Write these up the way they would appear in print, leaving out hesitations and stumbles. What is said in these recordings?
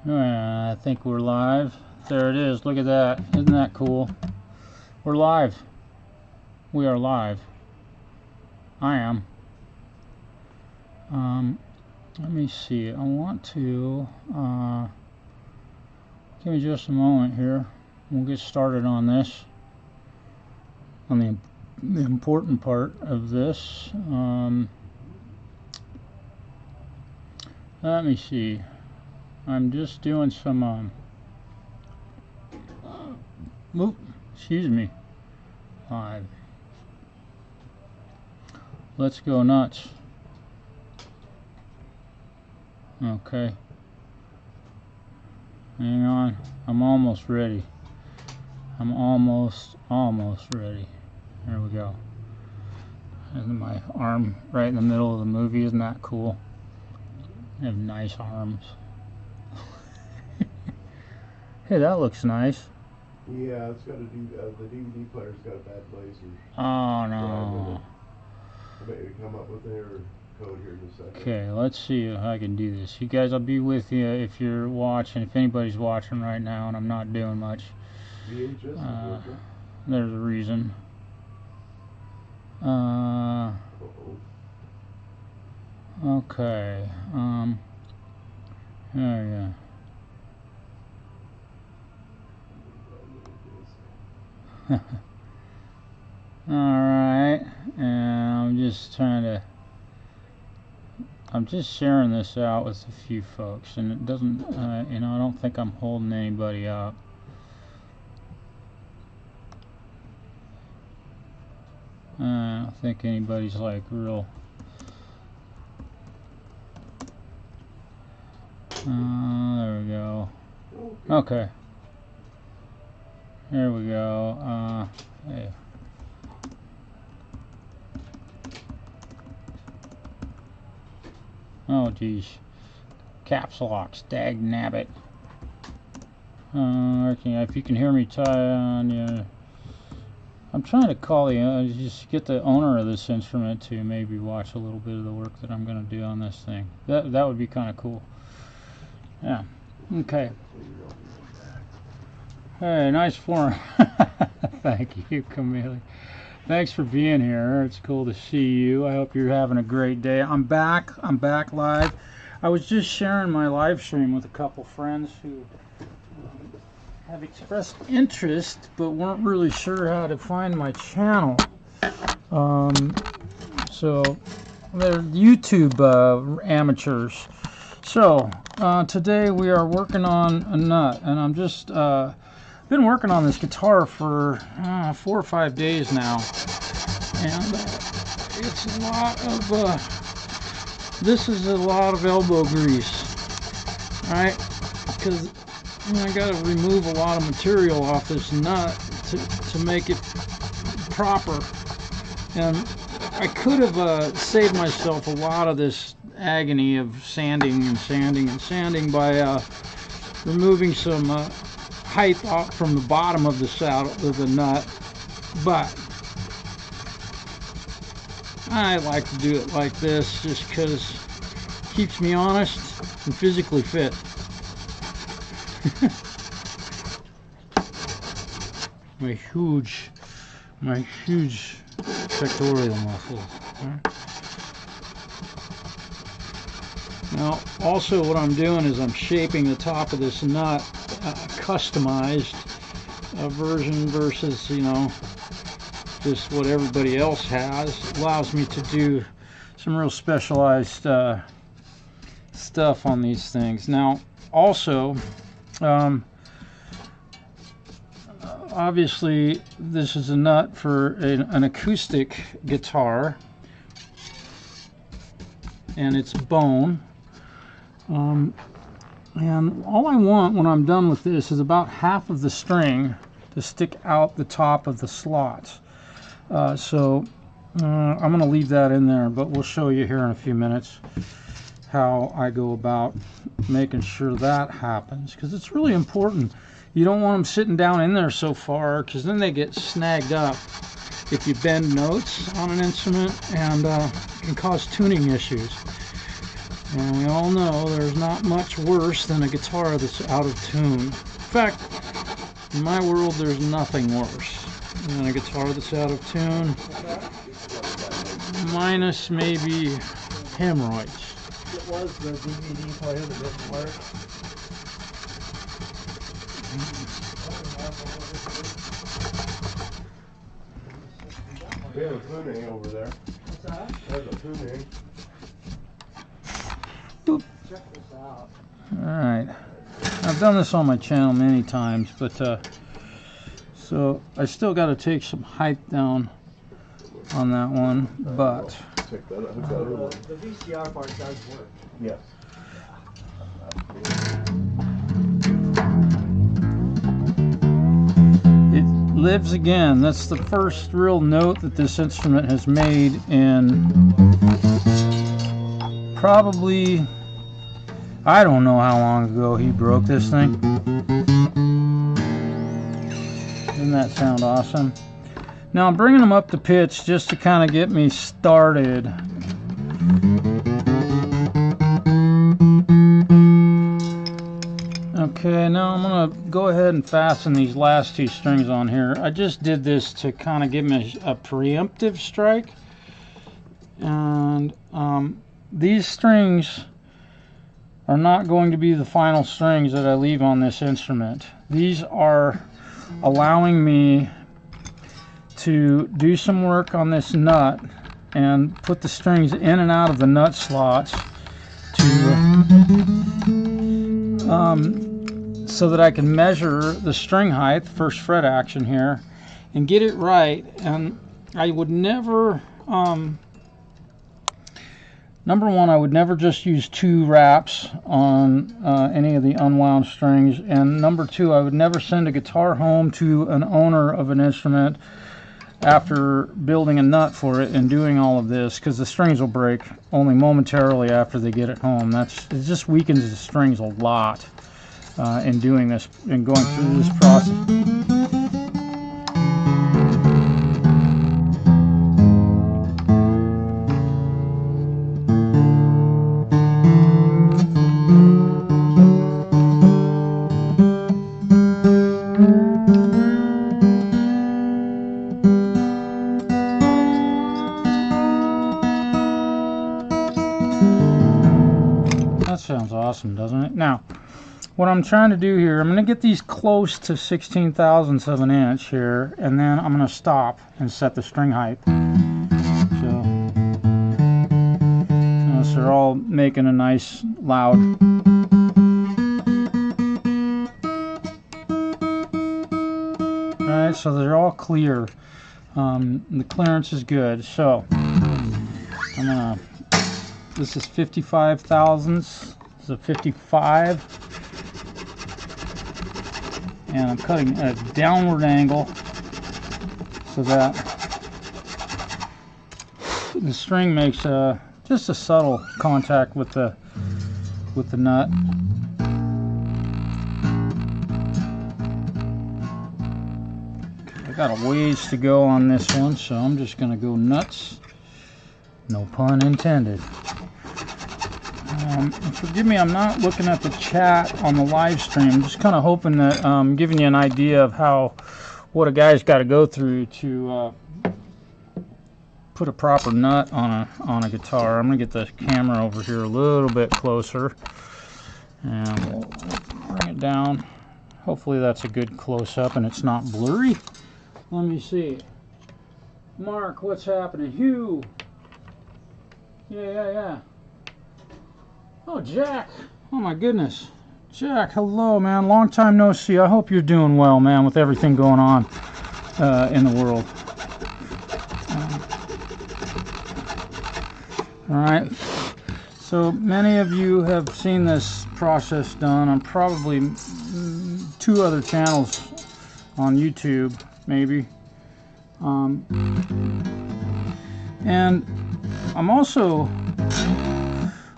I think we're live. There it is. Look at that. Isn't that cool? We're live. We are live. I am. Let me see. I want to give me just a moment here. We'll get started on this. On the important part of this. Let me see. I'm just doing some excuse me. Live. Let's go nuts. Okay. Hang on. I'm almost ready. I'm almost ready. There we go. And my arm right in the middle of the movie. Isn't that cool? I have nice arms. Hey, that looks nice. Yeah, it's got a the DVD player's got a bad laser. Oh no. I bet you come up with their code here in a second. Okay, let's see if I can do this. You guys, I'll be with you if you're watching. If anybody's watching right now and I'm not doing much, there's a reason. Okay. Yeah. Alright, and I'm just sharing this out with a few folks, and it doesn't, I don't think I'm holding anybody up. I don't think anybody's like real. There we go. Okay. There we go. Hey. Oh geez. Caps lock, dag nabbit. If you can hear me, I'm trying to call just get the owner of this instrument to maybe watch a little bit of the work that I'm going to do on this thing. That would be kind of cool. Yeah. Okay. Hey, nice form. Thank you, Camille. Thanks for being here. It's cool to see you. I hope you're having a great day. I'm back live. I was just sharing my live stream with a couple friends who have expressed interest but weren't really sure how to find my channel. So they're YouTube amateurs. So today we are working on a nut, and I'm just been working on this guitar for 4 or 5 days now, and it's a lot of this is a lot of elbow grease, right? Because I got to remove a lot of material off this nut to make it proper, and I could have saved myself a lot of this agony of sanding by removing some height off from the bottom of the saddle of the nut, but I like to do it like this just because it keeps me honest and physically fit. my huge pectoral muscles. Now, also what I'm doing is I'm shaping the top of this nut, customized version versus, just what everybody else has. It allows me to do some real specialized stuff on these things. Now, also, obviously, this is a nut for an acoustic guitar, and it's bone. And all I want when I'm done with this is about half of the string to stick out the top of the slots. So I'm going to leave that in there, but we'll show you here in a few minutes how I go about making sure that happens, because it's really important. You don't want them sitting down in there so far, because then they get snagged up if you bend notes on an instrument, and it can cause tuning issues. And we all know there's not much worse than a guitar that's out of tune. In fact, in my world, there's nothing worse than a guitar that's out of tune. Minus maybe hemorrhoids. It was the DVD player that didn't work. We have a tuning over there. What's that? There's a tuning. Check this out. Alright, I've done this on my channel many times, but so I still got to take some height down on that one, but Check that out. Who's got her one? The VCR part does work. Yes. it lives again. That's the first real note that this instrument has made in probably, I don't know how long ago he broke this thing. Doesn't that sound awesome? Now I'm bringing them up to pitch just to kind of get me started. Okay, now I'm gonna go ahead and fasten these last two strings on here. I just did this to kind of give me a preemptive strike. And these strings are not going to be the final strings that I leave on this instrument. These are allowing me to do some work on this nut and put the strings in and out of the nut slots to so that I can measure the string height, first fret action here, and get it right. And I would never number one, I would never just use 2 wraps on any of the unwound strings, and number 2, I would never send a guitar home to an owner of an instrument after building a nut for it and doing all of this, because the strings will break only momentarily after they get it home. It just weakens the strings a lot in doing this and going through this process. That sounds awesome, doesn't it? Now, what I'm trying to do here, I'm going to get these close to 16 thousandths of an inch here, and then I'm going to stop and set the string height. So they're all making a nice loud. Alright, so they're all clear. The clearance is good. So I'm gonna, this is 55 thousandths. This is a 55. And I'm cutting at a downward angle so that the string makes just a subtle contact with the nut. I got a ways to go on this one, so I'm just going to go nuts. No pun intended. Forgive me, I'm not looking at the chat on the live stream. I'm just kind of hoping that I'm giving you an idea of what a guy's got to go through to put a proper nut on a guitar. I'm going to get the camera over here a little bit closer, and we'll bring it down. Hopefully that's a good close-up and it's not blurry. Let me see. Mark, what's happening? Hugh. Yeah. Oh, Jack. Oh, my goodness. Jack, hello, man. Long time no see. I hope you're doing well, man, with everything going on in the world. All right. So many of you have seen this process done on probably 2 other channels on YouTube, maybe. And I'm also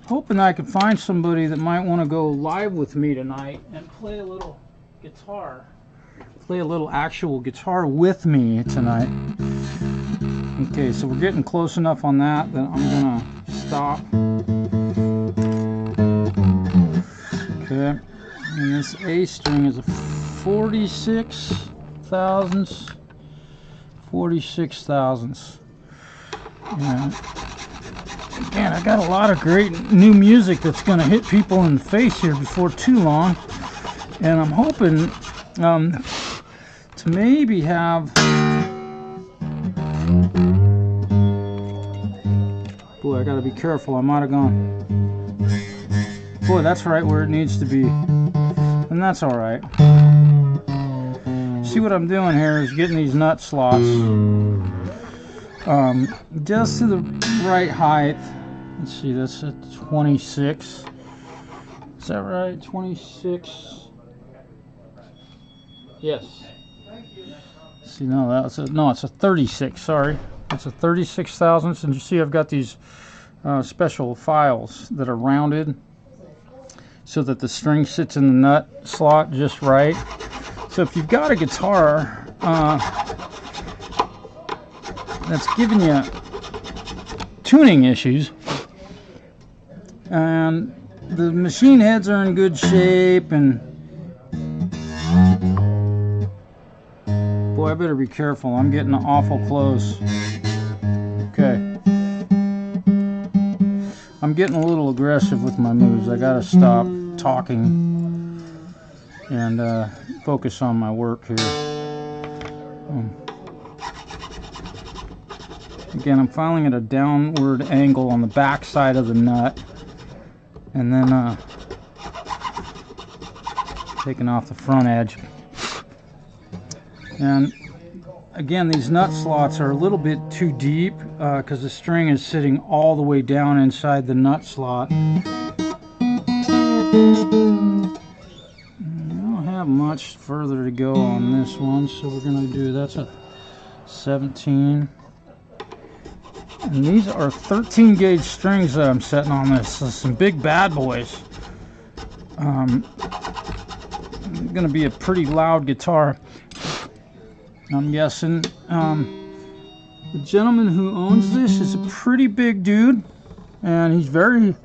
hoping I can find somebody that might want to go live with me tonight and play a little guitar. Play a little actual guitar with me tonight. Okay, so we're getting close enough on that I'm gonna stop. Okay, and this A string is a 46 thousandths. 46 thousandths. And again, I got a lot of great new music that's going to hit people in the face here before too long, and I'm hoping to maybe have. Boy, I got to be careful. I might have gone. Boy, that's right where it needs to be, and that's all right. See what I'm doing here is getting these nut slots just to the right height. Let's see, that's a 26. Is that right? 26. Yes. See, no, that's it's a 36. Sorry, it's a 36 thousandths. And you see, I've got these special files that are rounded so that the string sits in the nut slot just right. So if you've got a guitar that's giving you tuning issues, and the machine heads are in good shape, and boy, I better be careful. I'm getting awful close. Okay. I'm getting a little aggressive with my moves. I gotta stop talking and focus on my work here. Again, I'm filing at a downward angle on the back side of the nut, and then taking off the front edge. And again, these nut slots are a little bit too deep because the string is sitting all the way down inside the nut slot. I don't have much further to go on this one, so we're going to do, that's a 17. And these are 13 gauge strings that I'm setting on this. So some big bad boys. Going to be a pretty loud guitar, I'm guessing. The gentleman who owns this is a pretty big dude, and he's very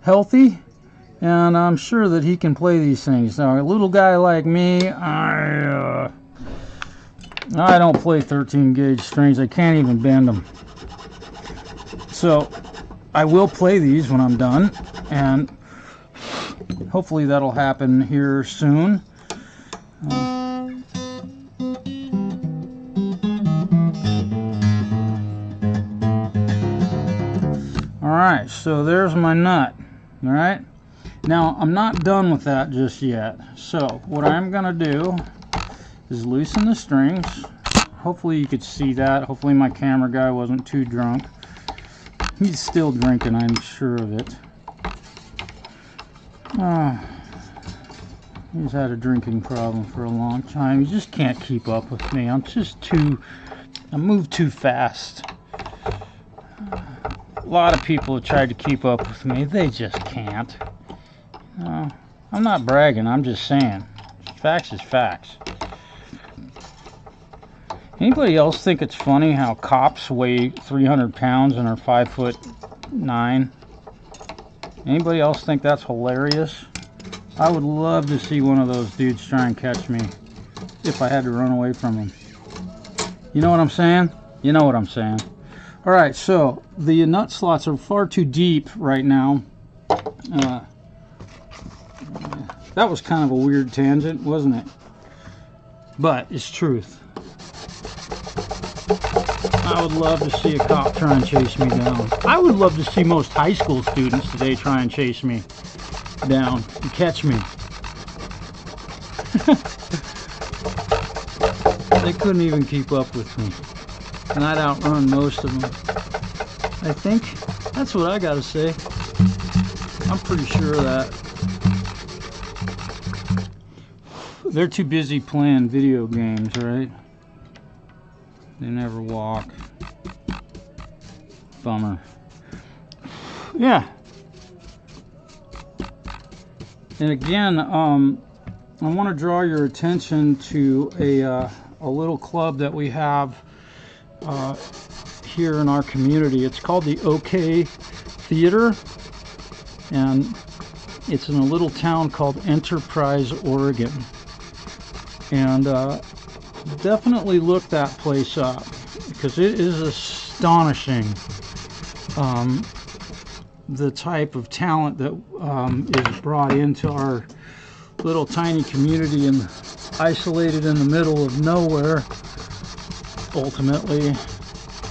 healthy, and I'm sure that he can play these things. Now, a little guy like me, I don't play 13 gauge strings. I can't even bend them. So I will play these when I'm done, and hopefully that'll happen here soon. Alright, so there's my nut. Alright, now I'm not done with that just yet. So what I'm going to do is loosen the strings. Hopefully you could see that. Hopefully my camera guy wasn't too drunk. He's still drinking, I'm sure of it. He's had a drinking problem for a long time. He just can't keep up with me. I move too fast. A lot of people have tried to keep up with me. They just can't. I'm not bragging. I'm just saying. Facts is facts. Anybody else think it's funny how cops weigh 300 pounds and are 5'9"? Anybody else think that's hilarious? I would love to see one of those dudes try and catch me if I had to run away from him. You know what I'm saying? You know what I'm saying. Alright, so the nut slots are far too deep right now. That was kind of a weird tangent, wasn't it? But it's truth. I would love to see a cop try and chase me down. I would love to see most high school students today try and chase me down and catch me. They couldn't even keep up with me. And I'd outrun most of them. I think that's what I gotta say. I'm pretty sure of that. They're too busy playing video games, right? They never walk. Bummer. Yeah. And again, I want to draw your attention to a little club that we have here in our community. It's called the OK Theater, and It's in a little town called Enterprise, Oregon. And definitely look that place up, because it is astonishing, the type of talent that is brought into our little tiny community and isolated in the middle of nowhere, ultimately.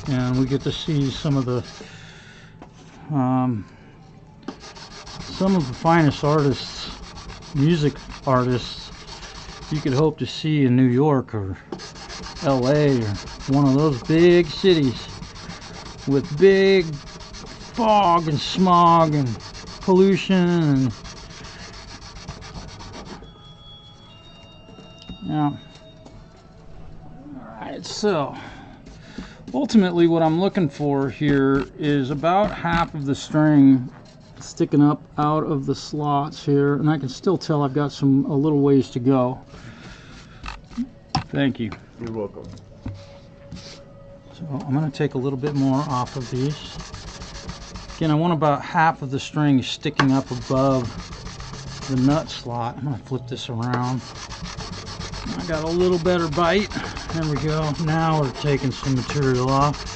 And we get to see some of the finest artists, music artists, you could hope to see in New York or LA or one of those big cities with big fog and smog and pollution and yeah. Alright, so ultimately what I'm looking for here is about half of the string sticking up out of the slots here, and I can still tell I've got a little ways to go. Thank you. You're welcome. So I'm going to take a little bit more off of these. Again, I want about half of the string sticking up above the nut slot. I'm going to flip this around. I got a little better bite. There we go. Now we're taking some material off.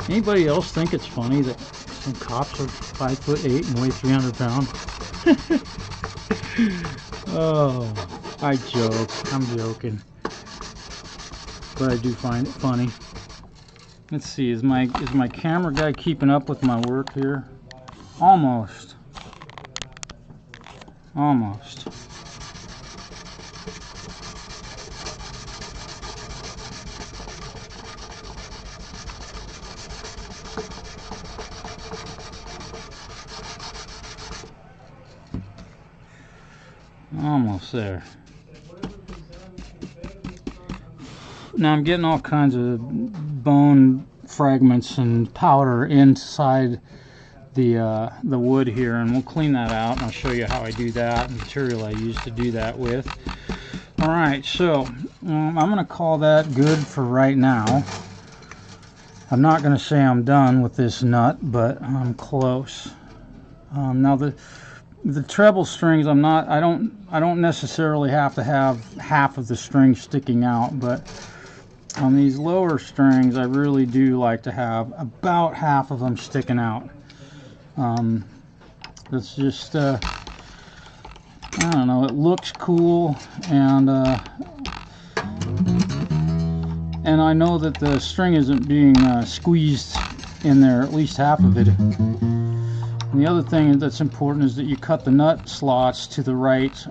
Anybody else think it's funny that some cops are 5'8" and weigh 300 pounds? Oh, I joke. I'm joking. But I do find it funny. Let's see, is my camera guy keeping up with my work here? Almost. Almost. Almost there. Now I'm getting all kinds of bone fragments and powder inside the wood here, and we'll clean that out and I'll show you how I do that and the material I use to do that with. Alright, so I'm going to call that good for right now. I'm not going to say I'm done with this nut, but I'm close. Now the treble strings, I don't necessarily have to have half of the string sticking out, but on these lower strings I really do like to have about half of them sticking out. That's just I don't know, it looks cool, and I know that the string isn't being squeezed in there, at least half of it. And the other thing that's important is that you cut the nut slots to the right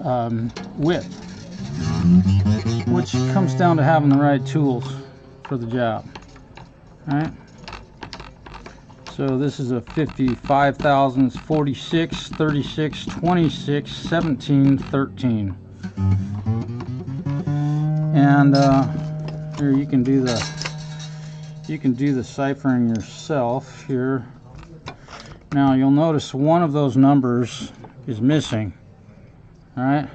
width, which comes down to having the right tools for the job. All right. So this is a 55 thousandths, 46, 36, 26, 17, 13. And here you can do the ciphering yourself here. Now you'll notice one of those numbers is missing. Alright.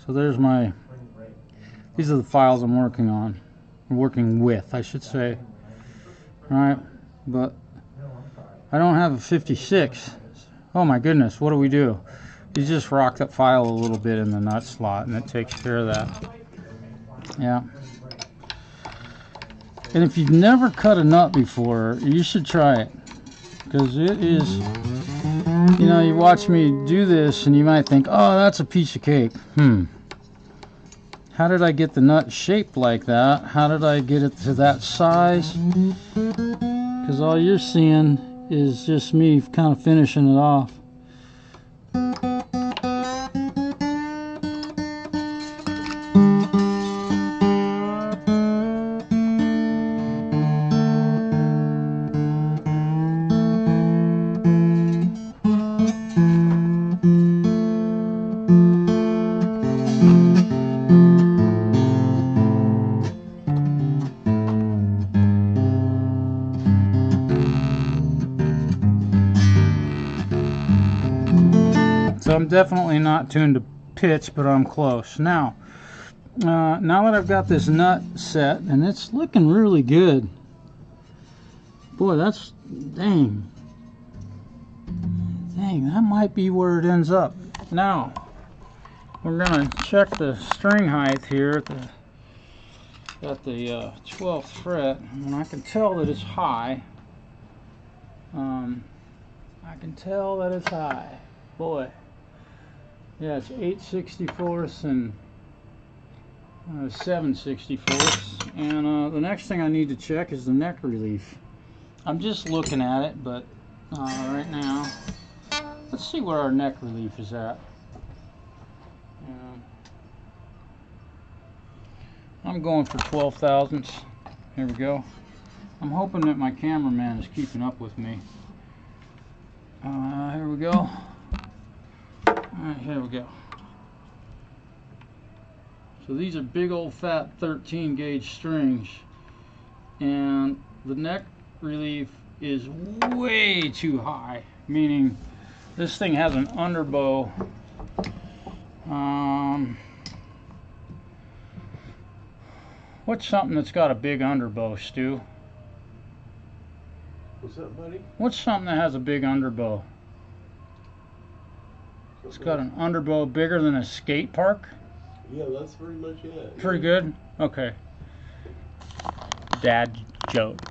So there's these are the files I'm working on. I'm working with, I should say. Alright. But I don't have a 56. Oh my goodness, what do we do? You just rock that file a little bit in the nut slot and it takes care of that. Yeah. And if you've never cut a nut before, you should try it. Because it is, you know, you watch me do this and you might think, oh, that's a piece of cake. How did I get the nut shaped like that? How did I get it to that size? Because all you're seeing is just me kind of finishing it off. So I'm definitely not tuned to pitch, but I'm close. Now that I've got this nut set, and it's looking really good. Boy, that's, dang. Dang, that might be where it ends up. Now, we're gonna check the string height here at the 12th fret, and I can tell that it's high. I can tell that it's high. Boy. Yeah, it's 8/64 and 7/64. And the next thing I need to check is the neck relief. I'm just looking at it, but right now, let's see where our neck relief is at. I'm going for 12 thousandths. Here we go. I'm hoping that my cameraman is keeping up with me. Here we go. Alright, here we go. So these are big old fat 13 gauge strings, and the neck relief is way too high, meaning this thing has an underbow. What's something that's got a big underbow, Stu? What's up, buddy? What's something that has a big underbow? It's got an underbow bigger than a skate park? Yeah, that's pretty much it. Pretty good? Okay. Dad joke.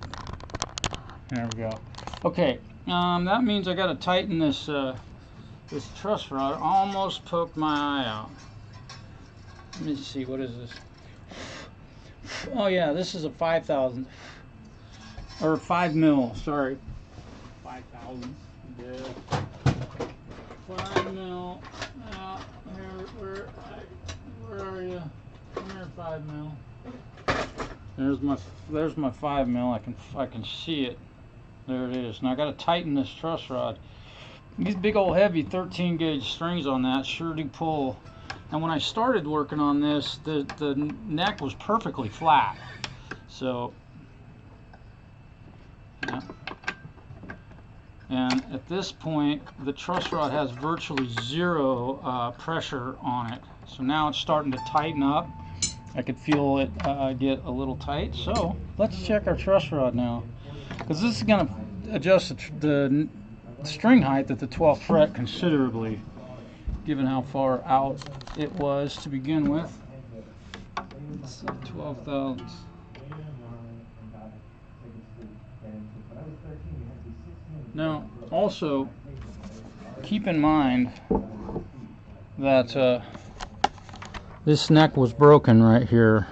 There we go. Okay, that means I gotta tighten this this truss rod. Almost poked my eye out. Let me see, what is this? Oh yeah, this is a 5,000 or 5 mil. Sorry, 5,000. Yeah, 5 mil. Here, where are you? Come here, 5 mil. There's my 5 mil. I can see it. There it is. Now I got to tighten this truss rod. These big old heavy 13 gauge strings on that sure do pull. And when I started working on this, the neck was perfectly flat. So, yeah. And at this point, the truss rod has virtually zero pressure on it. So now it's starting to tighten up. I could feel it get a little tight. So let's check our truss rod now, because this is going to adjust the string height at the 12th fret considerably, given how far out it was to begin with. Let's see, 12 thousandths. Now, also, keep in mind that this neck was broken right here,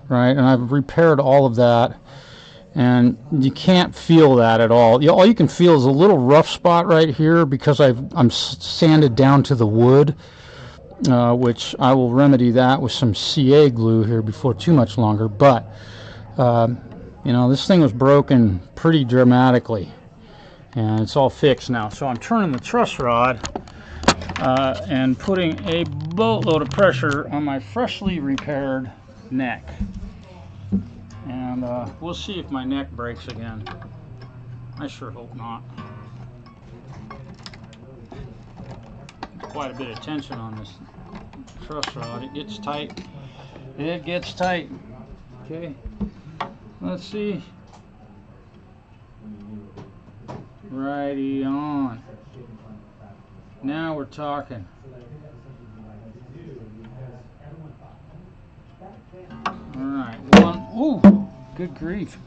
right? And I've repaired all of that, and you can't feel that at all. All you can feel is a little rough spot right here because I'm sanded down to the wood, which I will remedy that with some CA glue here before too much longer. But you know, this thing was broken pretty dramatically, and it's all fixed now. So I'm turning the truss rod and putting a boatload of pressure on my freshly repaired neck. And we'll see if my neck breaks again. I sure hope not. Quite a bit of tension on this truss rod. It gets tight. It gets tight. Okay. Let's see. Righty on. Now we're talking. Alright, one. Ooh, good grief.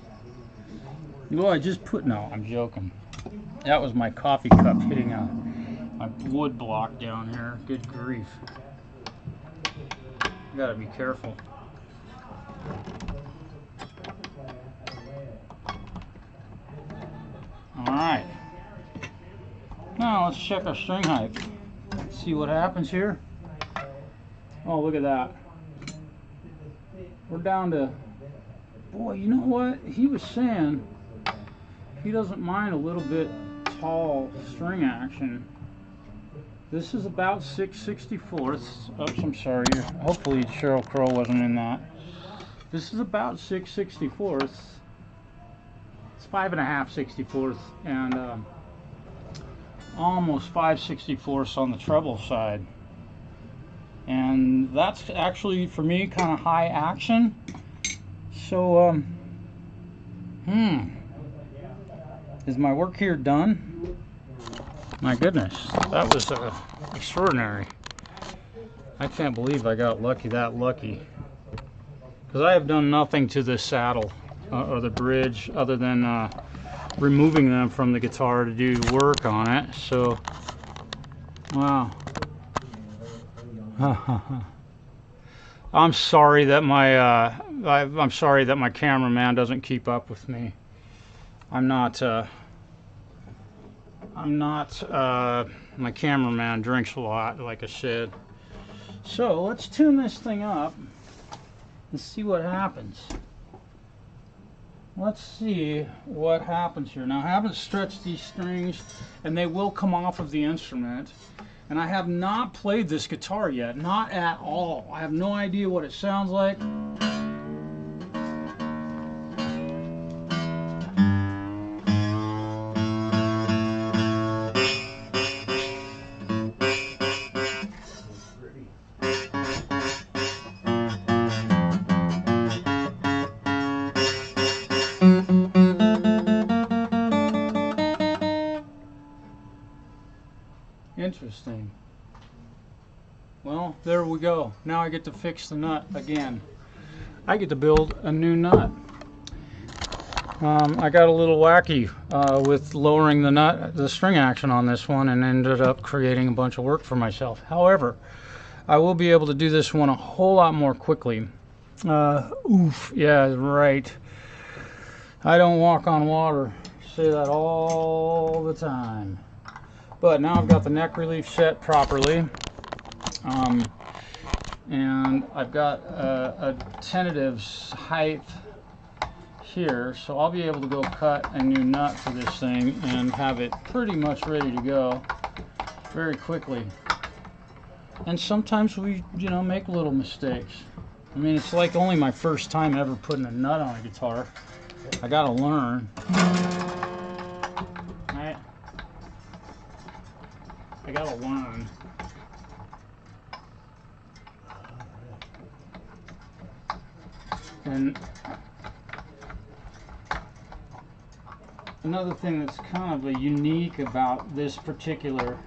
Oh, I just put. No, I'm joking. That was my coffee cup hitting my wood block down here. Good grief. Gotta be careful. Alright. Now let's check our string height. See what happens here. Oh, look at that. We're down to, boy, you know what? He was saying he doesn't mind a little bit tall string action. This is about 6/64. Oops, I'm sorry. Hopefully Sheryl Crow wasn't in that. This is about 6/64. It's 5.5/64, and almost 5/64 on the treble side. And that's actually, for me, kind of high action. So, is my work here done? My goodness, that was extraordinary. I can't believe I got that lucky. Because I have done nothing to this saddle or the bridge other than removing them from the guitar to do work on it. So, wow. I'm sorry that I'm sorry that my cameraman doesn't keep up with me. I'm not. My cameraman drinks a lot, like I said. So let's tune this thing up and see what happens. Let's see what happens here. Now I haven't stretched these strings, and they will come off of the instrument. And I have not played this guitar yet, not at all. I have no idea what it sounds like. Interesting. Well, there we go. Now I get to fix the nut again. I get to build a new nut. I got a little wacky with lowering the string action on this one, and ended up creating a bunch of work for myself. However, I will be able to do this one a whole lot more quickly. Oof, yeah, right. I don't walk on water. I say that all the time. But now I've got the neck relief set properly, and I've got a tentative height here, so I'll be able to go cut a new nut for this thing and have it pretty much ready to go very quickly. And sometimes we, make little mistakes. I mean, it's like only my first time ever putting a nut on a guitar. I gotta learn. Right? I gotta learn. And another thing that's kind of unique about this particular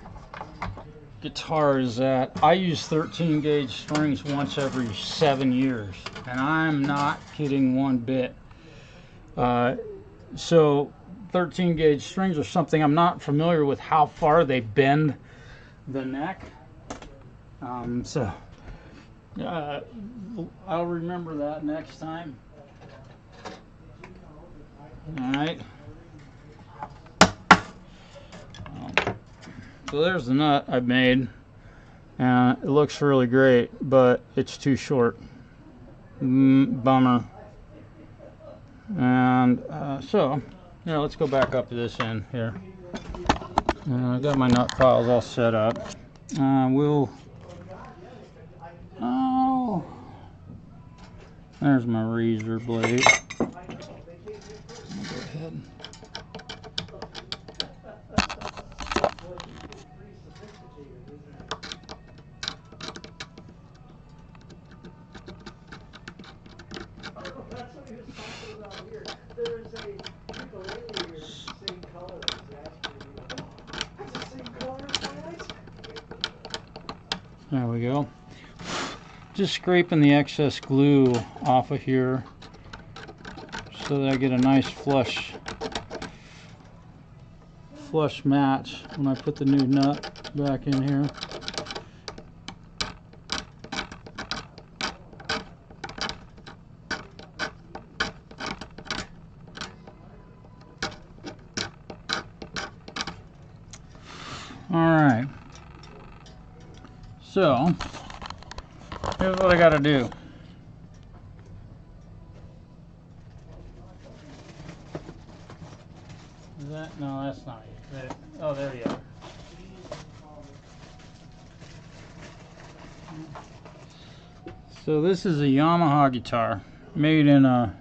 guitar is that I use 13 gauge strings once every 7 years, and I'm not kidding one bit. So 13 gauge strings are something I'm not familiar with how far they bend the neck. So I'll remember that next time. All right. So there's the nut I've made, and it looks really great, but it's too short. Bummer. And so, yeah, let's go back up to this end here. I got my nut piles all set up. Oh, there's my razor blade. Go ahead. There we go. Just scraping the excess glue off of here so that I get a nice flush match when I put the new nut back in here. Alright, so here's what I got to do. Is that? No, that's not it. Oh, there you are. So this is a Yamaha guitar made in a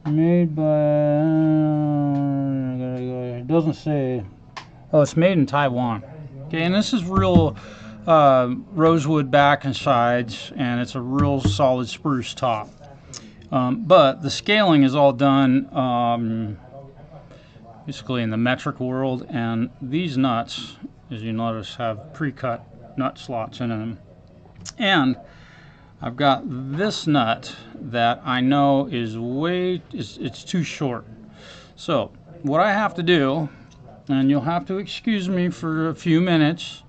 made by, it doesn't say. Oh, it's made in Taiwan. Okay, and this is real rosewood back and sides, and it's a real solid spruce top. But the scaling is all done, basically in the metric world, and these nuts, as you notice, have pre-cut nut slots in them. And I've got this nut that I know is it's too short. So what I have to do, and you'll have to excuse me for a few minutes,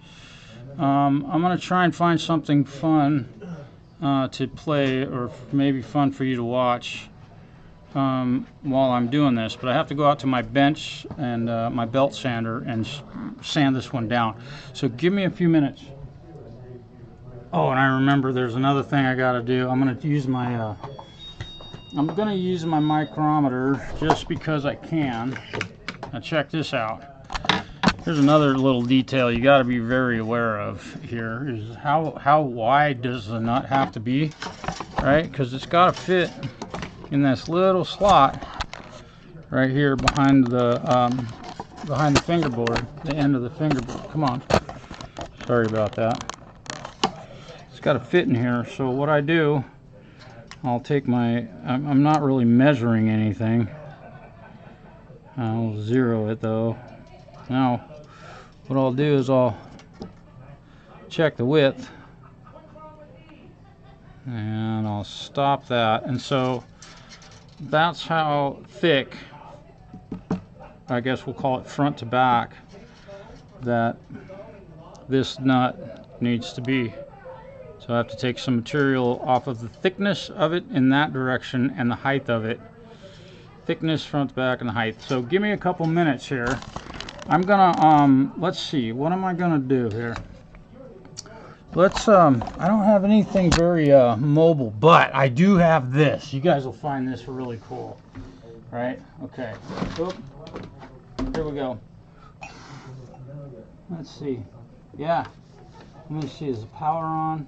I'm going to try and find something fun to play, or maybe fun for you to watch while I'm doing this. But I have to go out to my bench and my belt sander and sand this one down. So give me a few minutes. Oh, and I remember there's another thing I got to do. I'm going to use my micrometer just because I can. Now check this out. Here's another little detail you got to be very aware of here, is how wide does the nut have to be, right? Because it's got to fit in this little slot right here behind the fingerboard, the end of the fingerboard. Come on. Sorry about that. It's got to fit in here. So what I do, I'll take my, I'm not really measuring anything. I'll zero it though. Now, what I'll do is I'll check the width, and I'll stop that. And so that's how thick, I guess we'll call it front to back, that this nut needs to be. So I have to take some material off of the thickness of it in that direction and the height of it. Thickness, front to back, and the height. So give me a couple minutes here. I'm gonna let's see, what am I gonna do here? Let's I don't have anything very mobile, but I do have this. You guys will find this really cool, right? Okay. Oop. Here we go. Let's see. Yeah. Let me see, is the power on?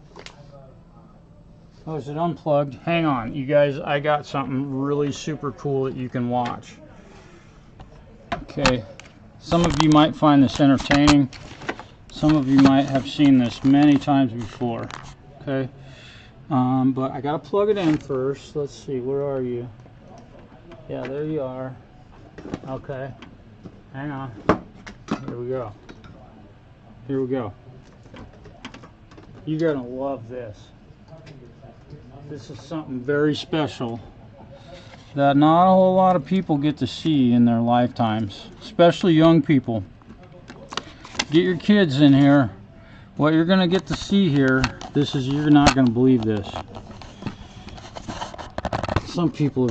Oh, is it unplugged? Hang on, you guys, I got something really super cool that you can watch. Okay. Some of you might find this entertaining. Some of you might have seen this many times before. Okay, but I gotta plug it in first. Let's see, where are you? Yeah, there you are. Okay, hang on. Here we go. Here we go. You're gonna love this. This is something very special that not a whole lot of people get to see in their lifetimes, especially young people. Get your kids in here. What you're gonna get to see here, you're not gonna believe this. Some people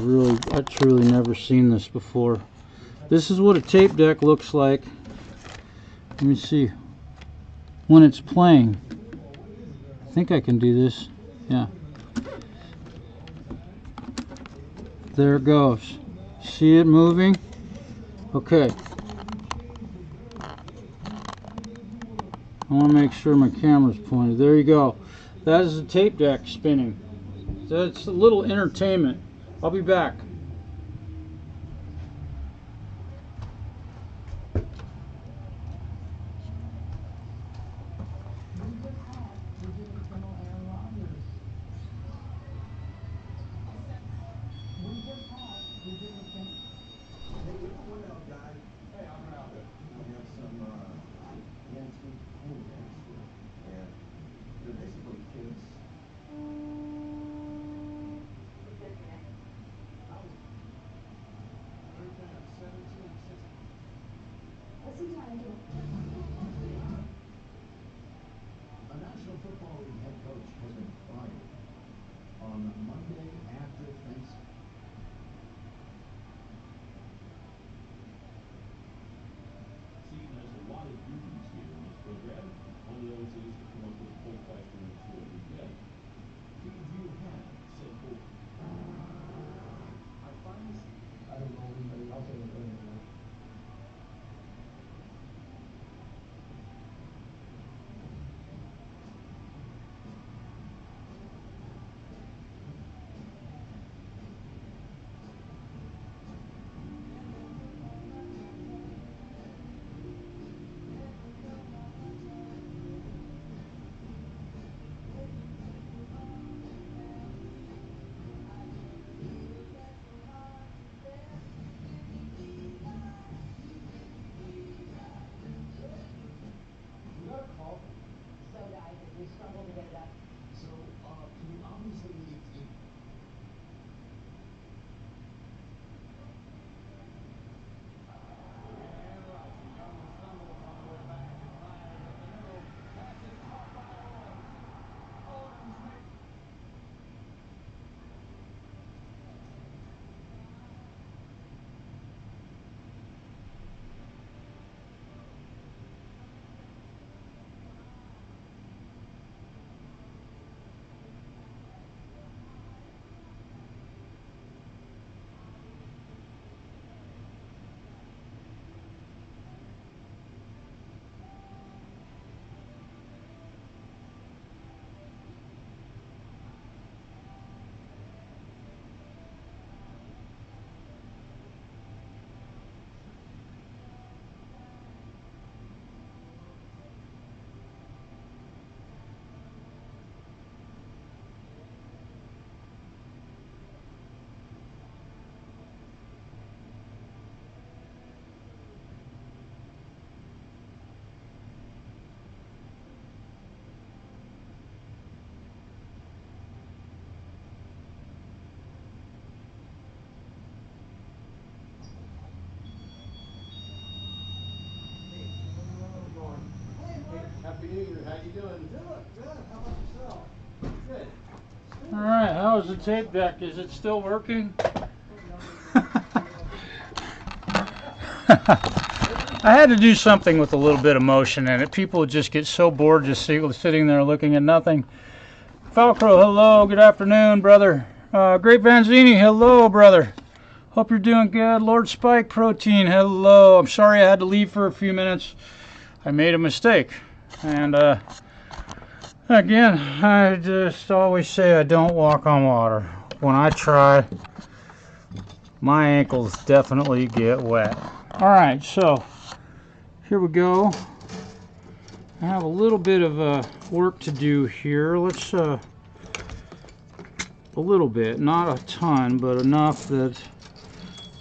have truly never seen this before. This is what a tape deck looks like. Let me see. When it's playing. I think I can do this. Yeah. There it goes. See it moving? Okay. I want to make sure my camera's pointed. There you go. That is the tape deck spinning. That's a little entertainment. I'll be back. A National Football League head coach has been fired on Monday after Thanksgiving. Steve, there's a lot of duties here in this program. One of those is to come up with a full question or two every day. Did you have said book? I find this. I don't know anybody else in the room. doing? Good. How about yourself? Good. All right, how is the tape deck? Is it still working? I had to do something with a little bit of motion in it. People would just get so bored just sitting there looking at nothing. Falcro, hello, good afternoon, brother. Great Vanzini, hello, brother. Hope you're doing good. Lord Spike Protein, hello. I'm sorry I had to leave for a few minutes. I made a mistake. And again, I just always say I don't walk on water. When I try, my ankles definitely get wet. All right, so here we go. I have a little bit of work to do here. Let's a little bit, not a ton, but enough that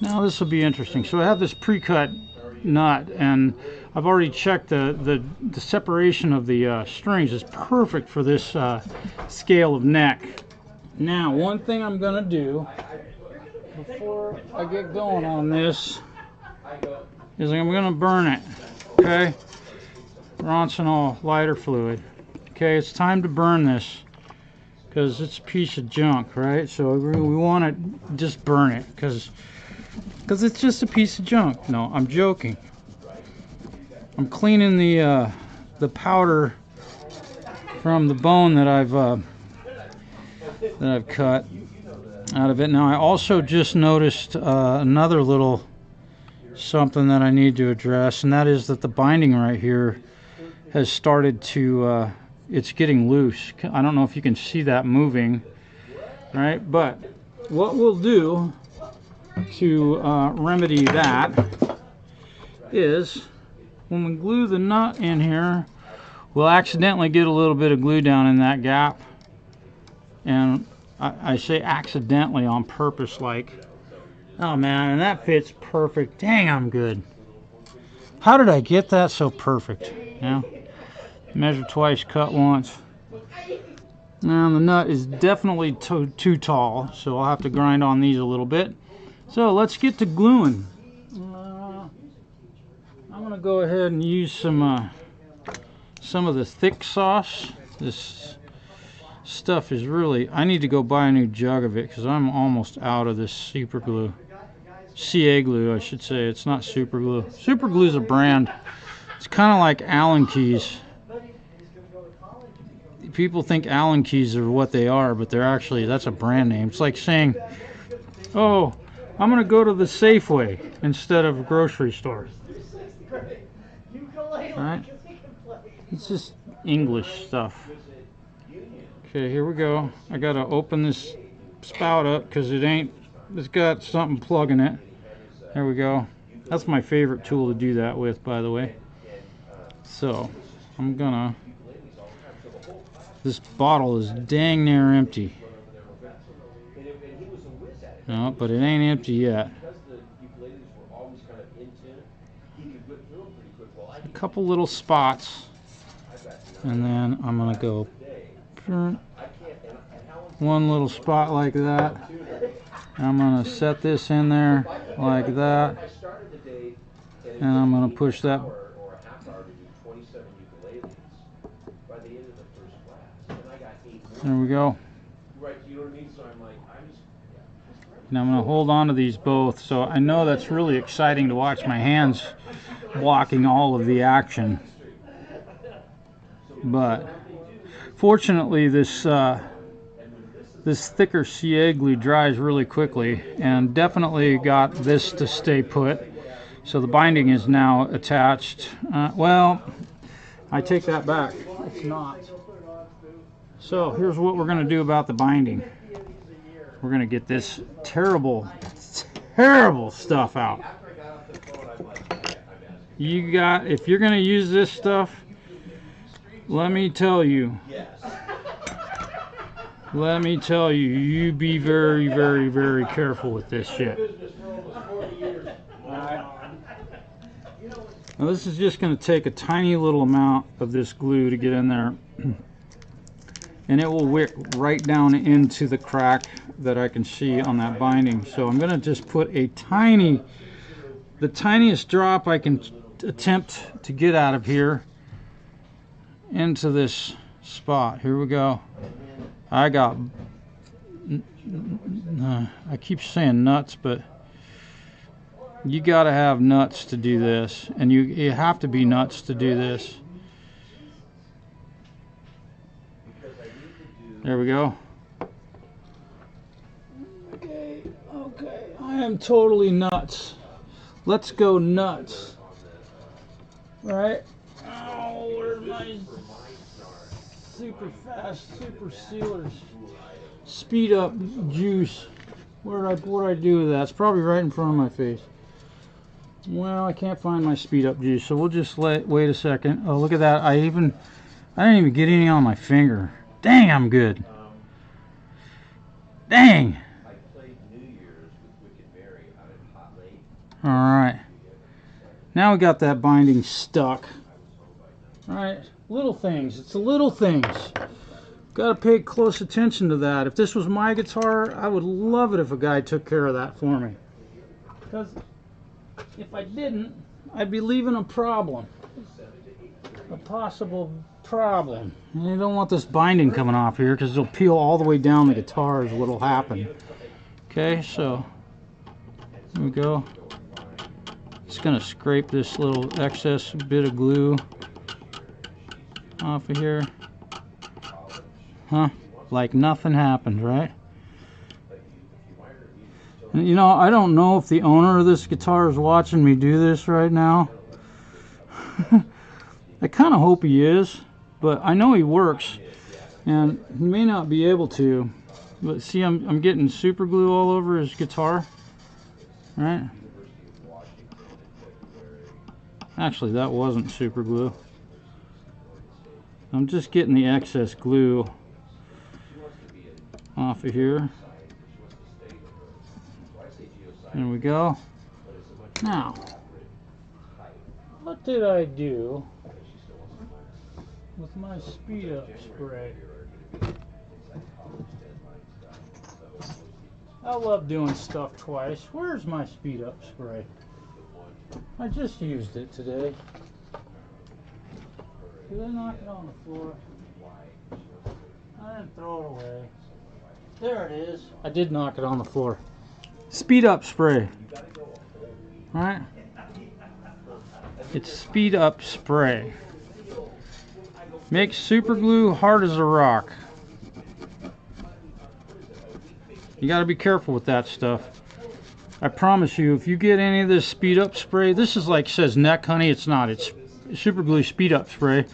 now this will be interesting. So I have this pre-cut nut, and I've already checked the separation of the strings is perfect for this scale of neck. Now, one thing I'm gonna do before I get going on this is I'm gonna burn it. Okay, Ronsonol lighter fluid. Okay, it's time to burn this because it's a piece of junk, right? So we want to just burn it because it's just a piece of junk. No, I'm joking. I'm cleaning the powder from the bone that I've cut out of it. Now I also just noticed another little something that I need to address, and that is that the binding right here has started to it's getting loose. I don't know if you can see that moving, right? But what we'll do to remedy that is when we glue the nut in here, we'll accidentally get a little bit of glue down in that gap. And I say accidentally on purpose, like, oh man, and that fits perfect. Dang, I'm good. How did I get that so perfect? Yeah. Measure twice, cut once. Now the nut is definitely too tall, so I'll have to grind on these a little bit. So let's get to gluing. I'm gonna go ahead and use some of the thick sauce. This stuff is really, I need to go buy a new jug of it because I'm almost out of this super glue. CA glue, I should say. It's not super glue. Super glue is a brand. It's kind of like Allen keys. People think Allen keys are what they are, but they're actually, that's a brand name. It's like saying, oh, I'm gonna go to the Safeway instead of a grocery store. Alright? It's just English stuff. Okay, here we go. I gotta open this spout up because it's got something plugging it. There we go. That's my favorite tool to do that with, by the way. So I'm gonna, this bottle is dang near empty. No, but it ain't empty yet. A couple little spots, and then I'm gonna go one little spot like that. I'm gonna set this in there like that, and I'm gonna push that. There we go. Now I'm going to hold on to these both, so I know that's really exciting to watch my hands blocking all of the action. But fortunately this thicker CA glue dries really quickly, and definitely got this to stay put. So the binding is now attached. Well, I take that back. It's not. So here's what we're going to do about the binding. We're going to get this terrible stuff out. If you're going to use this stuff, let me tell you, you be very, very, very careful with this shit. Now this is just going to take a tiny little amount of this glue to get in there. And it will wick right down into the crack that I can see on that binding. So I'm going to just put the tiniest drop I can attempt to get out of here. into this spot. Here we go. I got, I keep saying nuts, but you got to have nuts to do this, and you have to be nuts to do this. There we go. Okay, I am totally nuts. Let's go nuts. Right? Oh, where's my super fast super sealers? Speed up juice. What do I do with that? It's probably right in front of my face. Well, I can't find my speed up juice, so we'll just wait a second. Oh, look at that. I didn't even get any on my finger. Dang, I'm good. Dang. I played New Year's with Wicked Mary out at Hot Lake. All right. Now we got that binding stuck. All right. Little things. It's the little things. Got to pay close attention to that. If this was my guitar, I would love it if a guy took care of that for me. Because if I didn't, I'd be leaving a problem. A possible problem. And you don't want this binding coming off here because it'll peel all the way down the guitar is what'll happen. Okay, so here we go. Just gonna scrape this little excess bit of glue off of here. Huh? Like nothing happened, right? And, you know, I don't know if the owner of this guitar is watching me do this right now. I kind of hope he is, but I know he works, and he may not be able to. But see, I'm getting super glue all over his guitar, right? Actually, that wasn't super glue. I'm just getting the excess glue off of here. There we go. Now, what did I do with my speed up spray? I love doing stuff twice. Where's my speed up spray? I just used it today. Did I knock it on the floor? I didn't throw it away. There it is. I did knock it on the floor. Speed up spray. Right? It's speed up spray. Makes super glue hard as a rock. You got to be careful with that stuff. I promise you, if you get any of this speed up spray, this is like says neck honey. It's not. It's super glue speed up spray.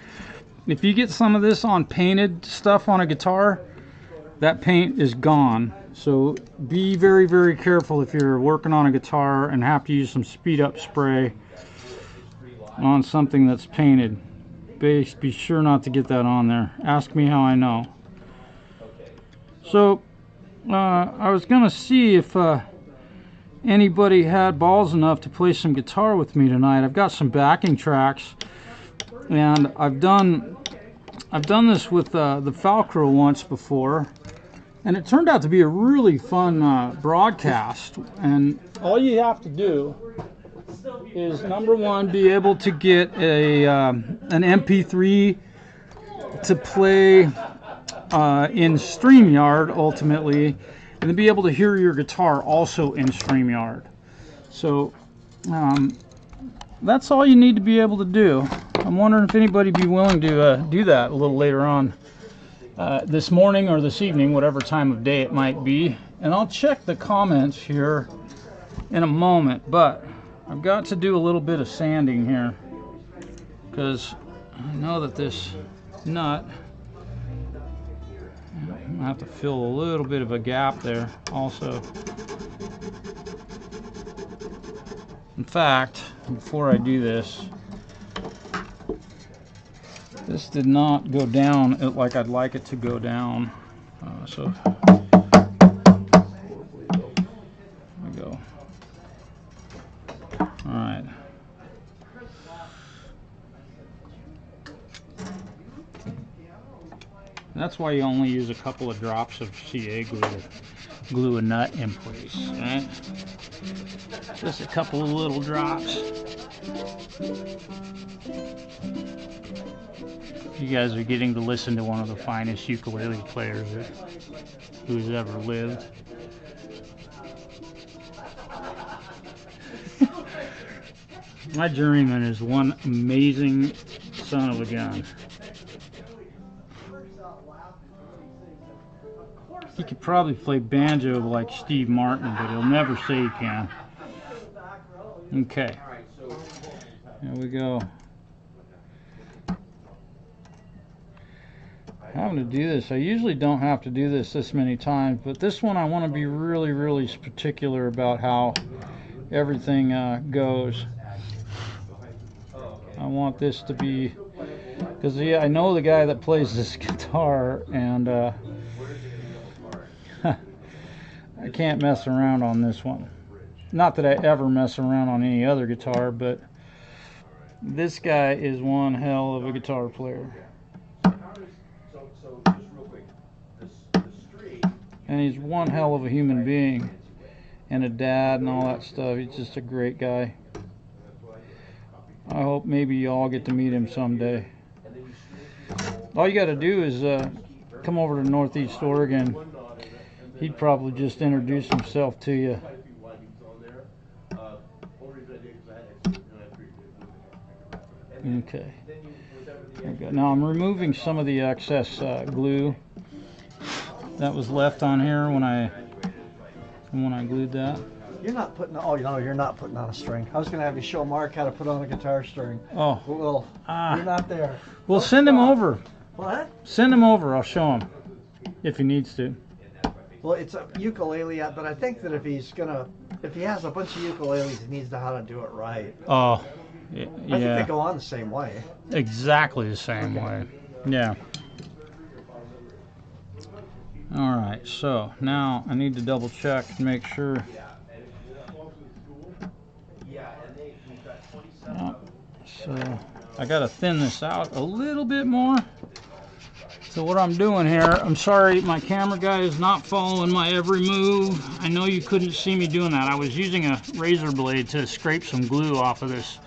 If you get some of this on painted stuff on a guitar, that paint is gone. So be very, very careful if you're working on a guitar and have to use some speed up spray on something that's painted. Be sure not to get that on there. Ask me how I know. So I was gonna see if anybody had balls enough to play some guitar with me tonight. I've got some backing tracks, and I've done this with the Falcro once before, and it turned out to be a really fun broadcast. And all you have to do is, number one, be able to get an MP3 to play in StreamYard ultimately, and then be able to hear your guitar also in StreamYard. So that's all you need to be able to do. I'm wondering if anybody would be willing to do that a little later on this morning or this evening, whatever time of day it might be. And I'll check the comments here in a moment, but I've got to do a little bit of sanding here because I know that this nut, I have to fill a little bit of a gap there also. In fact, before I do this, this did not go down like I'd like it to go down. So there we go. All right. That's why you only use a couple of drops of CA glue to glue a nut in place, right? Just a couple of little drops. You guys are getting to listen to one of the finest ukulele players who's ever lived. My journeyman is one amazing son of a gun. He could probably play banjo like Steve Martin, but he'll never say he can. Okay, here we go. Having to do this, I usually don't have to do this many times, but this one I want to be really, really particular about how everything goes. I want this to be, because yeah, I know the guy that plays this guitar, and I can't mess around on this one. Not that I ever mess around on any other guitar, but this guy is one hell of a guitar player. So just real quick, the street. And he's one hell of a human being, and a dad and all that stuff. He's just a great guy. I hope maybe you all get to meet him someday. All you got to do is come over to Northeast Oregon. He'd probably just introduce himself to you. Okay. There we go. Now I'm removing some of the excess glue that was left on here when I glued that. You're not putting. Oh, no, you're not putting on a string. I was going to have you show Mark how to put on a guitar string. Oh. Well, you're not there. Well, send him over. What? Send him over. I'll show him if he needs to. Well, it's a ukulele, but I think that if he has a bunch of ukuleles, he needs to know how to do it right. Oh, I think yeah. they go on the same way. Exactly the same way. Yeah. All right. So now I need to double check and make sure. So I got to thin this out a little bit more. So what I'm doing here, I'm sorry my camera guy is not following my every move. I know you couldn't see me doing that. I was using a razor blade to scrape some glue off of this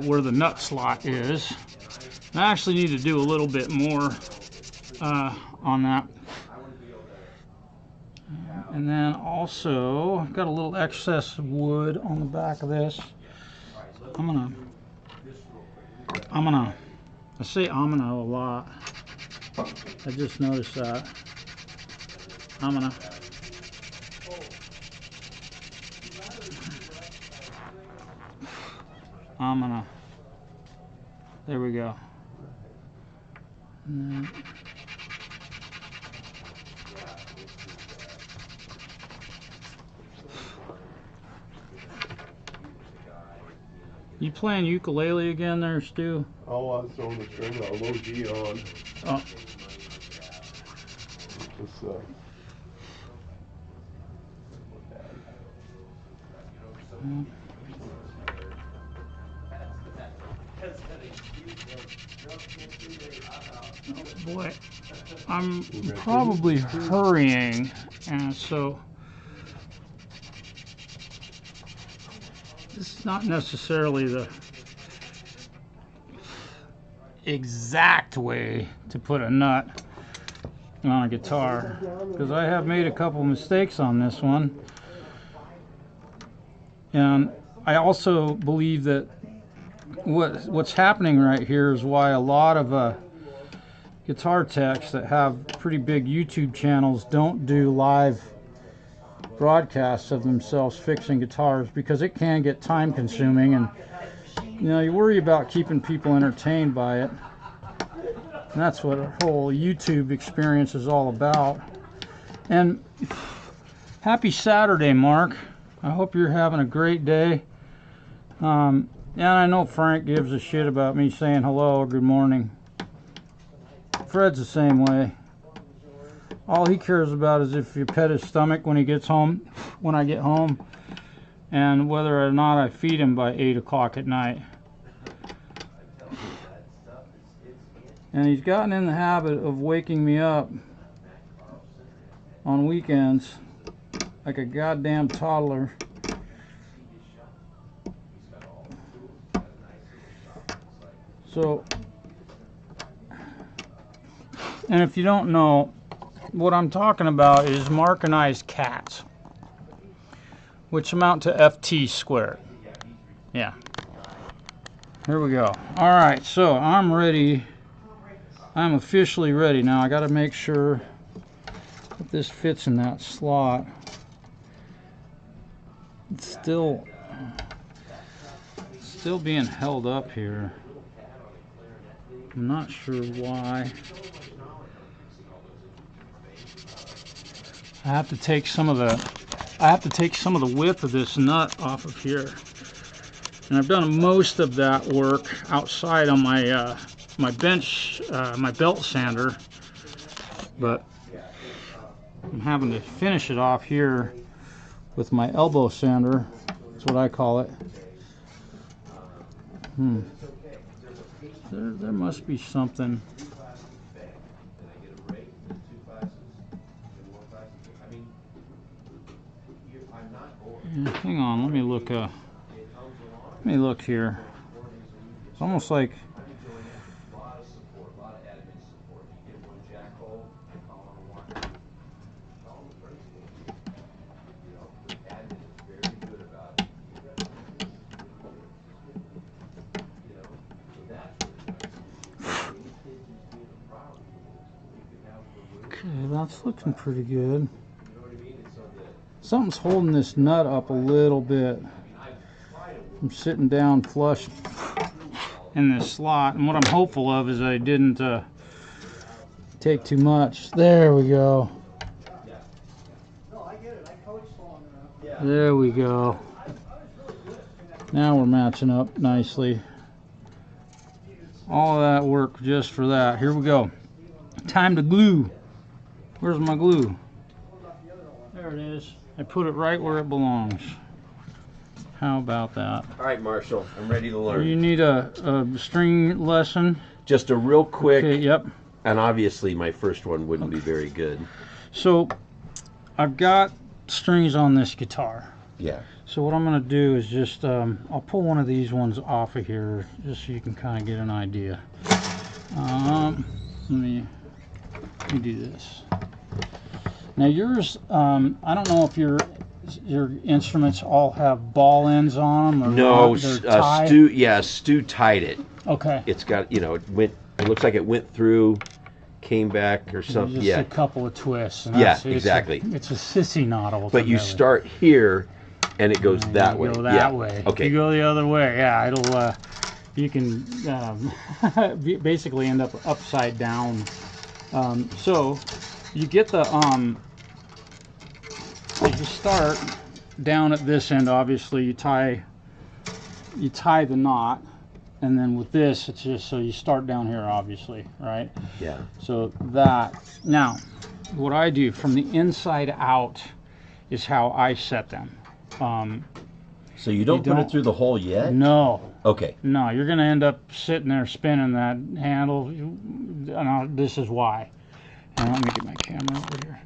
where the nut slot is. I actually need to do a little bit more on that. And then also, I've got a little excess wood on the back of this. I say a lot. I just noticed that. There we go. And then, you playing ukulele again there, Stu? Oh, I was throwing the string, a low G on. Oh. Just, Boy, I'm probably hurrying, and so this is not necessarily the exact way to put a nut on a guitar, because I have made a couple mistakes on this one, and I also believe that what's happening right here is why a lot of guitar techs that have pretty big YouTube channels don't do live broadcasts of themselves fixing guitars, because it can get time consuming, and you know, you worry about keeping people entertained by it, and that's what a whole YouTube experience is all about. And happy Saturday, Mark. I hope you're having a great day. And I know Frank gives a shit about me saying hello or good morning. Fred's the same way. All he cares about is if you pet his stomach when he gets home, when I get home, and whether or not I feed him by 8 o'clock at night. And he's gotten in the habit of waking me up on weekends like a goddamn toddler. So, and if you don't know, what I'm talking about is Markinized cats, which amount to FT squared. Yeah. Here we go. All right, so I'm ready. I'm officially ready now. I got to make sure that this fits in that slot. It's still being held up here. I'm not sure why. I have to take some of the width of this nut off of here. And I've done most of that work outside on my my bench, my belt sander, but I'm having to finish it off here with my elbow sander. That's what I call it. There must be something. Yeah, hang on, let me look. Let me look here. It's almost like. Okay, that's looking pretty good. Something's holding this nut up a little bit. I'm sitting down flush in this slot, and what I'm hopeful of is I didn't take too much. There we go. There we go. Now we're matching up nicely. All of that work just for that. Here we go. Time to glue. Where's my glue? There it is. I put it right where it belongs. How about that? All right, Marshall, I'm ready to learn. You need a string lesson? Just a real quick, Okay, yep. and obviously my first one wouldn't be very good. So, I've got strings on this guitar. Yeah. So what I'm going to do is just, I'll pull one of these ones off of here, just so you can kind of get an idea. Let me do this. Now yours, I don't know if your instruments all have ball ends on them or No, not. They're tied. Stu tied it. Okay. It's got, you know, it looks like it went through, came back or something. Just Yeah. a couple of twists. And Yeah, exactly. It's a sissy knot ultimately. But you start here, and it goes And that you way. Go that way. Okay. If you go the other way, yeah, it'll. You can basically end up upside down. So you get the you start down at this end. Obviously, you tie the knot, and then with this, it's just so you start down here, obviously, right? Yeah. So that now, what I do from the inside out is how I set them. So you don't put it through the hole yet? No. Okay. No, you're going to end up sitting there spinning that handle. This is why. And let me get my camera over here.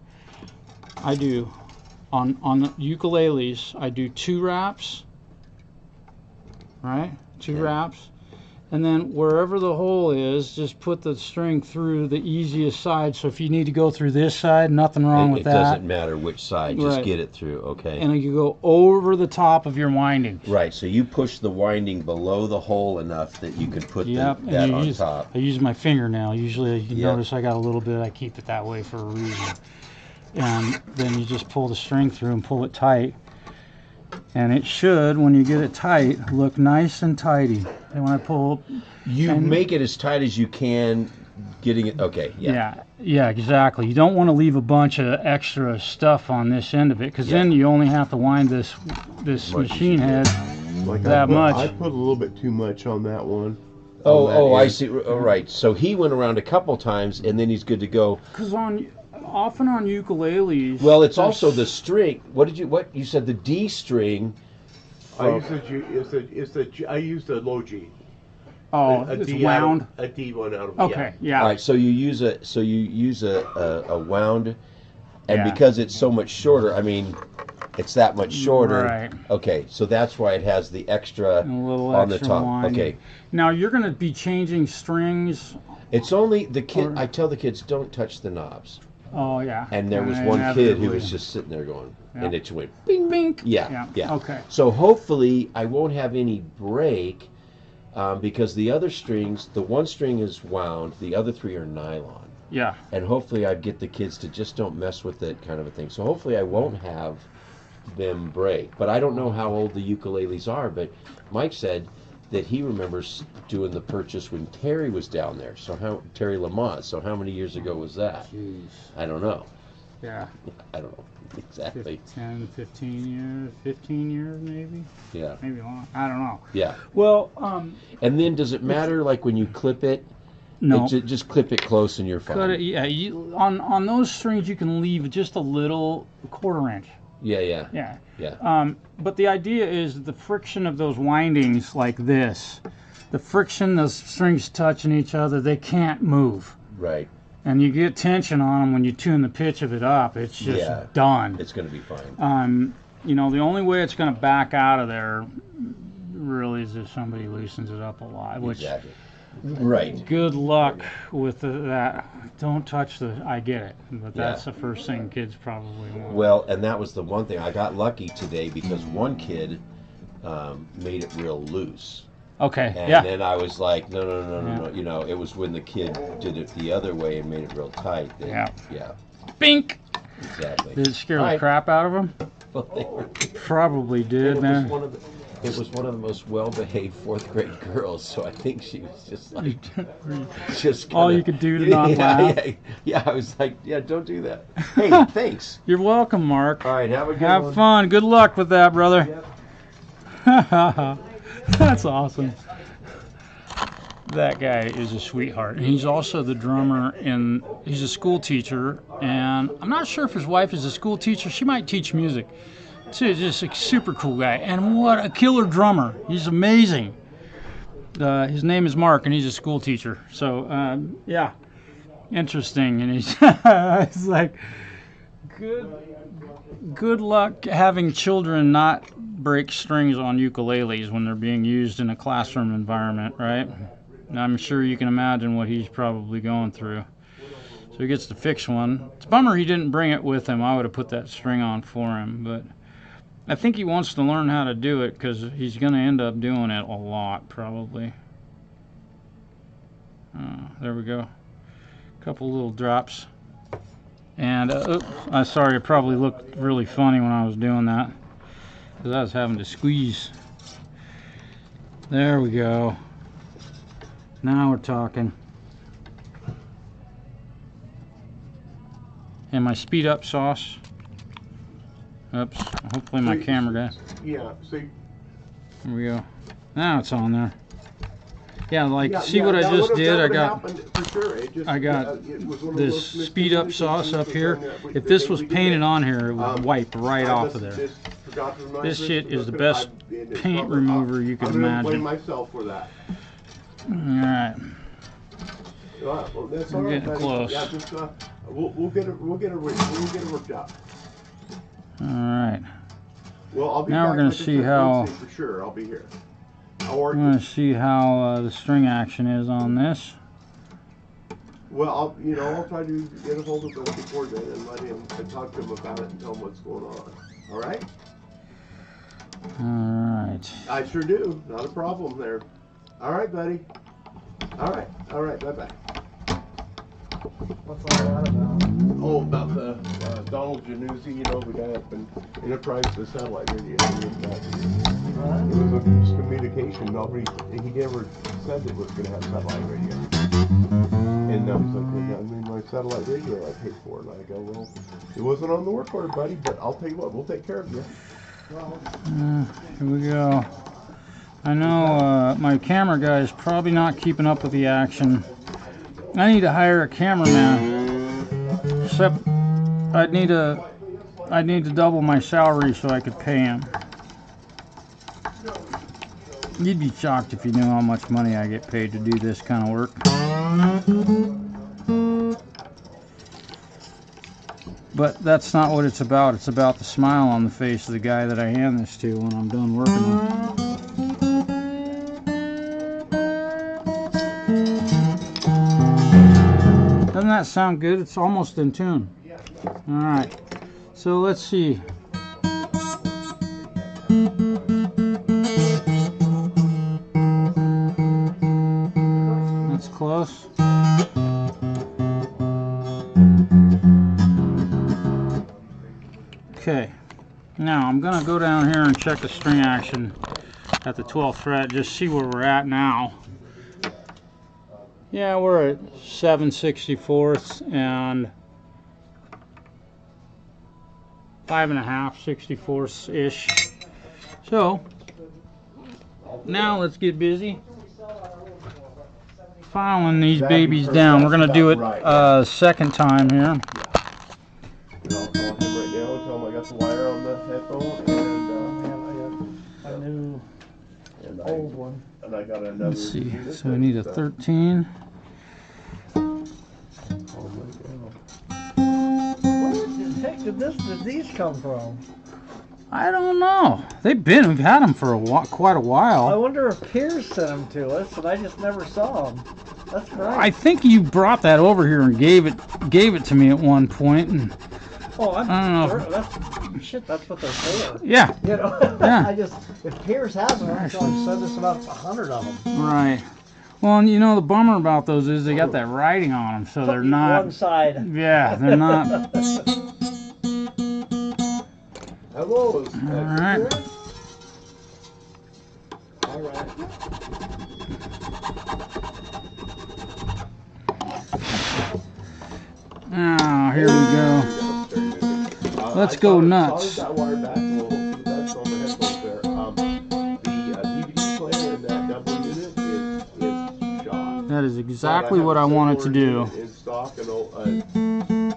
I do, on the ukuleles, I do 2 wraps, right? 2 wraps. And then wherever the hole is, just put the string through the easiest side. So if you need to go through this side, nothing wrong with It that. doesn't matter which side, just Right. get it through, okay. And you go over the top of your windings. Right, so you push the winding below the hole enough that you can put Yep, that and on use, top. I use my fingernail. Usually you can Yep. notice I got a little bit, I keep it that way for a reason. And then you just pull the string through and pull it tight. And it should, when you get it tight, look nice and tidy. And when I pull... You make it as tight as you can, getting it, okay, yeah. Yeah, exactly. You don't want to leave a bunch of extra stuff on this end of it, because then you only have to wind this much as machine you do. head Like that much. I put a little bit too much on that one. Oh, on that I end. see, all right. So he went around a couple times, and then he's good to go. Because often on ukuleles... Well, it's also the string. What you said the D string. I use the low G. Oh, a it's D wound? a D one out of Okay, yeah. All right, so you use a wound, and Yeah. because it's so much shorter, I mean, it's that much shorter. Right. Okay, so that's why it has the extra A little on the extra top. winding. Okay, Now you're going to be changing strings. it's only the kid. Or- I tell the kids don't touch the knobs. Oh yeah. And there was one kid who inevitably- was just sitting there going, Yeah. and it just went bing. Bink. Yeah, yeah. Okay. So hopefully I won't have any break because the other strings, the one string is wound, the other three are nylon. Yeah. And hopefully I'd get the kids to just don't mess with it, kind of a thing. So hopefully I won't have them break. But I don't know how old the ukuleles are, but Mike said that he remembers doing the purchase when Terry was down there. So Terry Lamont. So how many years ago was that? Jeez. I don't know. Yeah. I don't know exactly. 10, 15 years maybe. Yeah. Maybe long. I don't know. Yeah. Well, And then does it matter like when you clip it? no. Just clip it close and you're fine. Cut it, yeah. On those strings you can leave just a little, quarter inch. Yeah, yeah, Yeah. yeah. But the idea is the friction of those windings like this, the friction, those strings touching each other, they can't move. Right. And you get tension on them when you tune the pitch of it up. It's just Yeah. done. It's going to be fine. You know, the only way it's going to back out of there really is if somebody loosens it up a lot. Which, Exactly. Right. good luck with that. Don't touch I get it. But Yeah. that's the first thing kids probably want. Well, and that was the one thing. I got lucky today because one kid made it real loose. Okay, And yeah. then I was like, no. Yeah. You know, it was when the kid did it the other way and made it real tight. That, Yeah. Yeah, Bink! exactly. Did it scare the Right. crap out of him? Well, they were- Probably did, it was man. one of the. It was one of the most well-behaved fourth grade girls, so I think she was just like, just All kinda- you could do to not laugh. Yeah, I was like, yeah, don't do that. Hey, thanks. You're welcome, Mark. All right, have a good Have one. fun. Good luck with that, brother. That's awesome. That guy is a sweetheart. And he's also the drummer he's a school teacher. And I'm not sure if his wife is a school teacher. She might teach music. He's just a super cool guy. And what a killer drummer. He's amazing. His name is Mark, and he's a school teacher. So, yeah, interesting. And he's it's like, good luck having children not break strings on ukuleles when they're being used in a classroom environment, right? And I'm sure you can imagine what he's probably going through. So he gets to fix one. It's a bummer he didn't bring it with him. I would have put that string on for him, but I think he wants to learn how to do it because he's going to end up doing it a lot, probably. There we go. A couple little drops. And, I'm sorry, it probably looked really funny when I was doing that because I was having to squeeze. There we go. Now we're talking. And my speed up sauce. Oops, hopefully my camera guy. Yeah, see. There we go. Now it's on there. Yeah, like, Yeah, see yeah, what I that just would've- did? that I would've got happened for sure. It just, I got it was one of this those speed up sauce up here. If this was painted on here, it would wipe right off of there. This shit is the best paint remover you could I'm gonna blame imagine. myself for that. Alright, Well, that's We're all right, getting buddy. close. Yeah, just we'll get it worked out. alright. Well, I'll be Now back, we're gonna like I see said, how- Wednesday for sure. I'll be here. Or I'm gonna see how the string action is on this. well, I'll try to get a hold of him before then and let him and talk to him about it and tell him what's going on. All right? Alright. I sure do. Not a problem there. All right, buddy. All right. Bye bye. What's all that about? Oh, about the Donald Januzzi, the guy up in Enterprise, the satellite radio. It was a miscommunication. He never said it was going to have satellite radio. And I was like, well, I mean, my satellite radio I paid for. And I go, well, it wasn't on the work order, buddy, but I'll tell you what, we'll take care of you. Here we go. I know my camera guy is probably not keeping up with the action. I need to hire a cameraman. Except I'd need to double my salary so I could pay him. You'd be shocked if you knew how much money I get paid to do this kind of work. But that's not what it's about. It's about the smile on the face of the guy that I hand this to when I'm done working on it. Doesn't that sound good? It's almost in tune. Alright, so let's see. That's close. Okay, now I'm going to go down here and check the string action at the 12th fret, just see where we're at now. Yeah, we're at 7/64 and 5 1/2 64 ish. So now let's get busy filing these babies down. We're gonna do it second time here. And I'll call him right now and tell him I got the wire on the headphone a new and old one. And I got another. Let's see. unit So we need a that's, 13. oh my God. Where the heck did these come from? I don't know. We've had them for quite a I while. wonder if Piers sent them to us, and I just never saw them. That's great. I think you brought that over here and gave it to me at one point. And Oh, I don't know. That's what they're for. yeah, You know, Yeah. if Piers has them, I'm going to send us about 100 of them. right. Well, and you know the bummer about those is they got that writing on them, so they're not. One side. Yeah, they're not. Hello. All right. All right. Now here we go. Let's go nuts. That wire back a little. That's on the headphones there. The DVD player in that double unit is shot. That is exactly what I wanted to do. In stock, an old,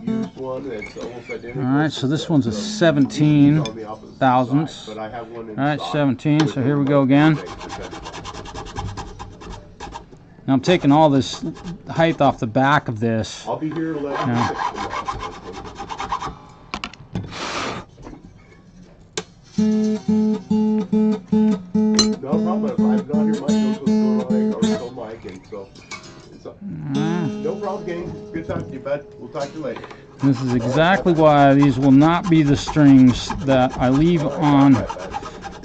used one that's almost identical. All right, so this one's a The 17 on the opposite thousandths. side, but I have one in All right, stock 17. with So here we the go again. remote control. Now I'm taking all this height off the back of this. I'll be here 11 Yeah. to 6 No problem. If I'm not here, Mike knows what's going on. I already told Mike, and so it's no problem, gang. Good talking to you, bud. We'll talk to you later. This is exactly why these will not be the strings that I leave on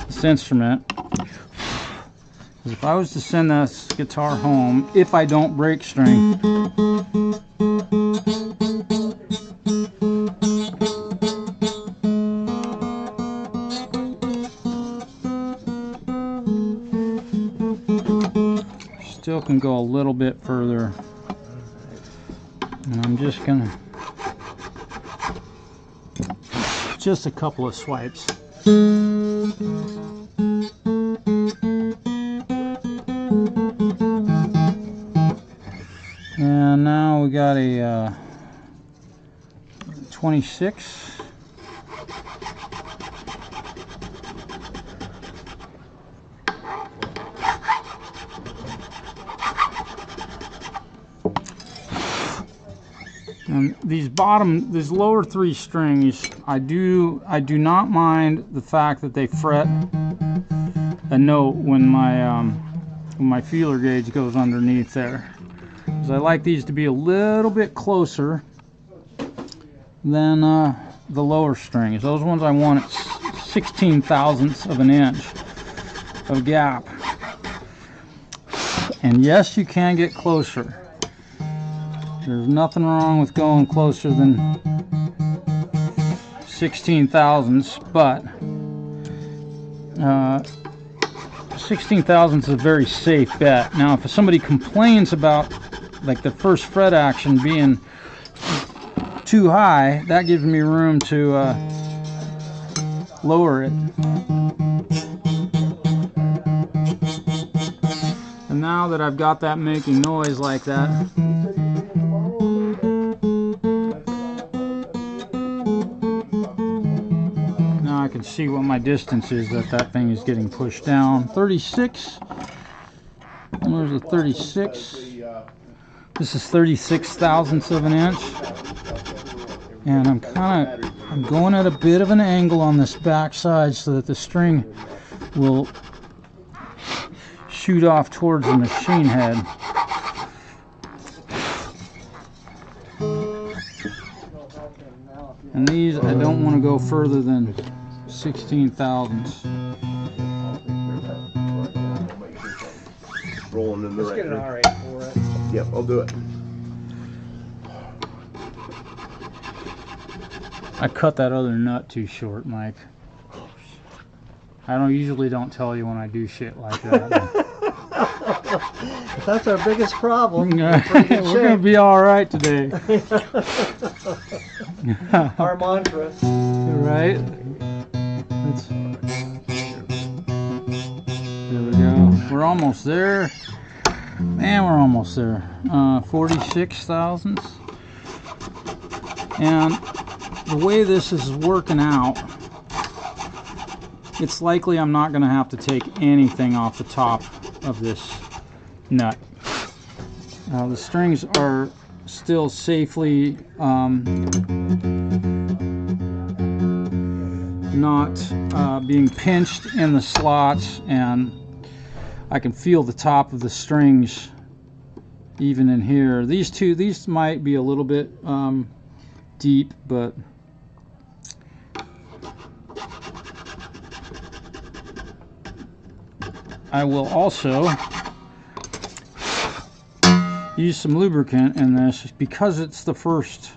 this instrument. If I was to send this guitar home, if I don't break string, still can go a little bit further. And I'm just gonna, just a couple of swipes. And now we got a 26. And these lower three strings, I do not mind the fact that they fret a note when my feeler gauge goes underneath there. Because I like these to be a little bit closer than the lower strings. Those ones I want at 16 thousandths of an inch of gap. And yes, you can get closer. There's nothing wrong with going closer than 16 thousandths, but 16 thousandths is a very safe bet. Now, if somebody complains about like the first fret action being too high, that gives me room to lower it. And now that I've got that making noise like that, now I can see what my distance is that thing is getting pushed down. 36. And there's a 36. This is 36 thousandths of an inch. and I'm going at a bit of an angle on this back side so that the string will shoot off towards the machine head. And these, I don't want to go further than 16 thousandths. Rolling in the Let's right get an direction. R8 for it. Yep, I'll do it. I cut that other nut too short, Mike. I usually don't tell you when I do shit like that. That's our biggest problem. We're gonna be all right today. Our mantra. Right? There we go. We're almost there. Man, we're almost there. 46 thousandths. And the way this is working out, it's likely I'm not going to have to take anything off the top of this nut. The strings are still safely not being pinched in the slots, and I can feel the top of the strings even in here. These might be a little bit deep, but I will also use some lubricant in this because it's the first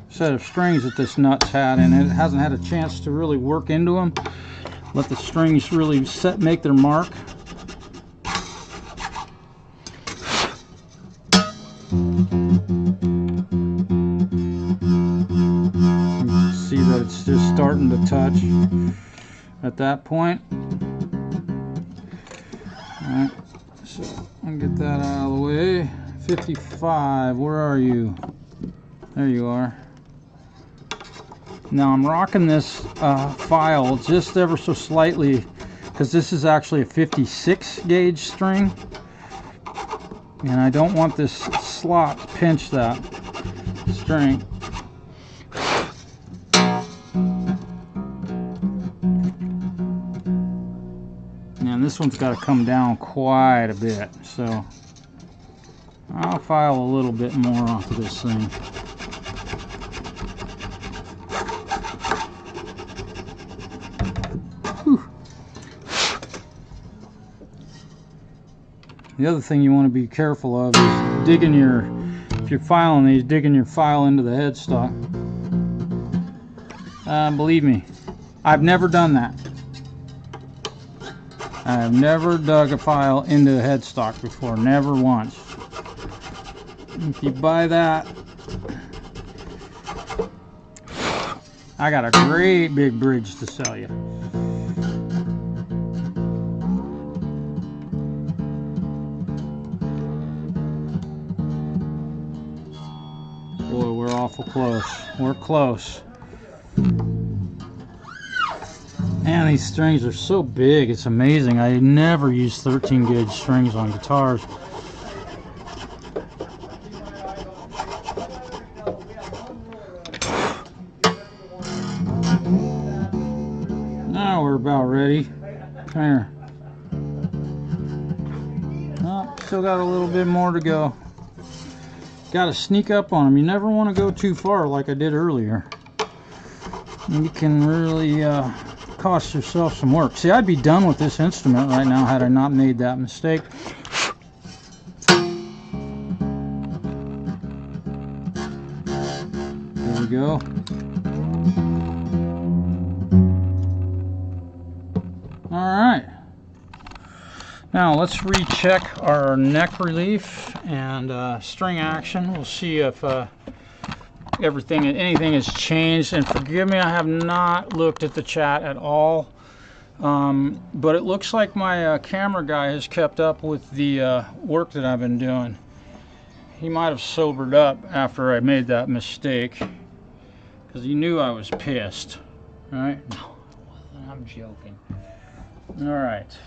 set of strings that this nut's had, and it hasn't had a chance to really work into them. Let the strings really make their mark. See that it's just starting to touch at that point. Alright, so I'll get that out of the way. 55, where are you? There you are. Now I'm rocking this file just ever so slightly because this is actually a 56 gauge string, and I don't want this slot to pinch that string. And this one's got to come down quite a bit, so I'll file a little bit more off of this thing. Whew. The other thing you want to be careful of is digging your, if you're filing these, digging your file into the headstock. Believe me, I've never done that. I have never dug a file into a headstock before, never once. If you buy that, I got a great big bridge to sell you. Boy, we're awful close. We're close. Man, these strings are so big, it's amazing. I never use 13 gauge strings on guitars. Now we're about ready. Come here. Oh, still got a little bit more to go. Got to sneak up on them. You never want to go too far like I did earlier. You can really cost yourself some work. See, I'd be done with this instrument right now had I not made that mistake. There we go. Alright. Now let's recheck our neck relief and string action. We'll see if anything has changed, and forgive me, I have not looked at the chat at all, but it looks like my camera guy has kept up with the work that I've been doing. He might have sobered up after I made that mistake because he knew I was pissed, right? No, I'm joking. All right,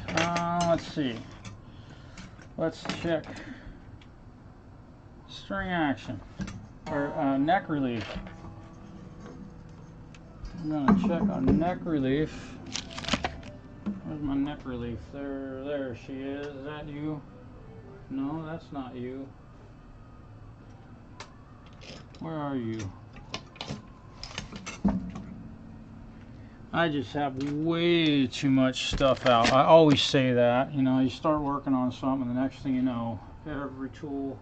let's see, let's check string action. or neck relief. I'm gonna check on neck relief. Where's my neck relief? There she is. Is that you? No, that's not you. Where are you? I just have way too much stuff out. I always say that. You know, you start working on something, and the next thing you know, every tool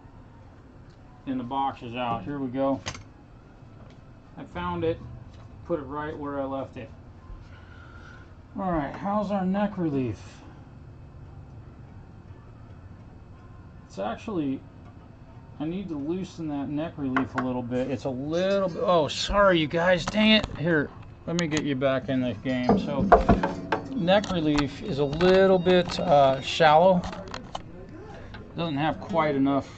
in the box is out. Here we go. I found it. Put it right where I left it. All right, how's our neck relief? It's actually, I need to loosen that neck relief a little bit. It's a little bit, oh, sorry you guys, dang it. Here, let me get you back in the game. So, neck relief is a little bit shallow. Doesn't have quite enough.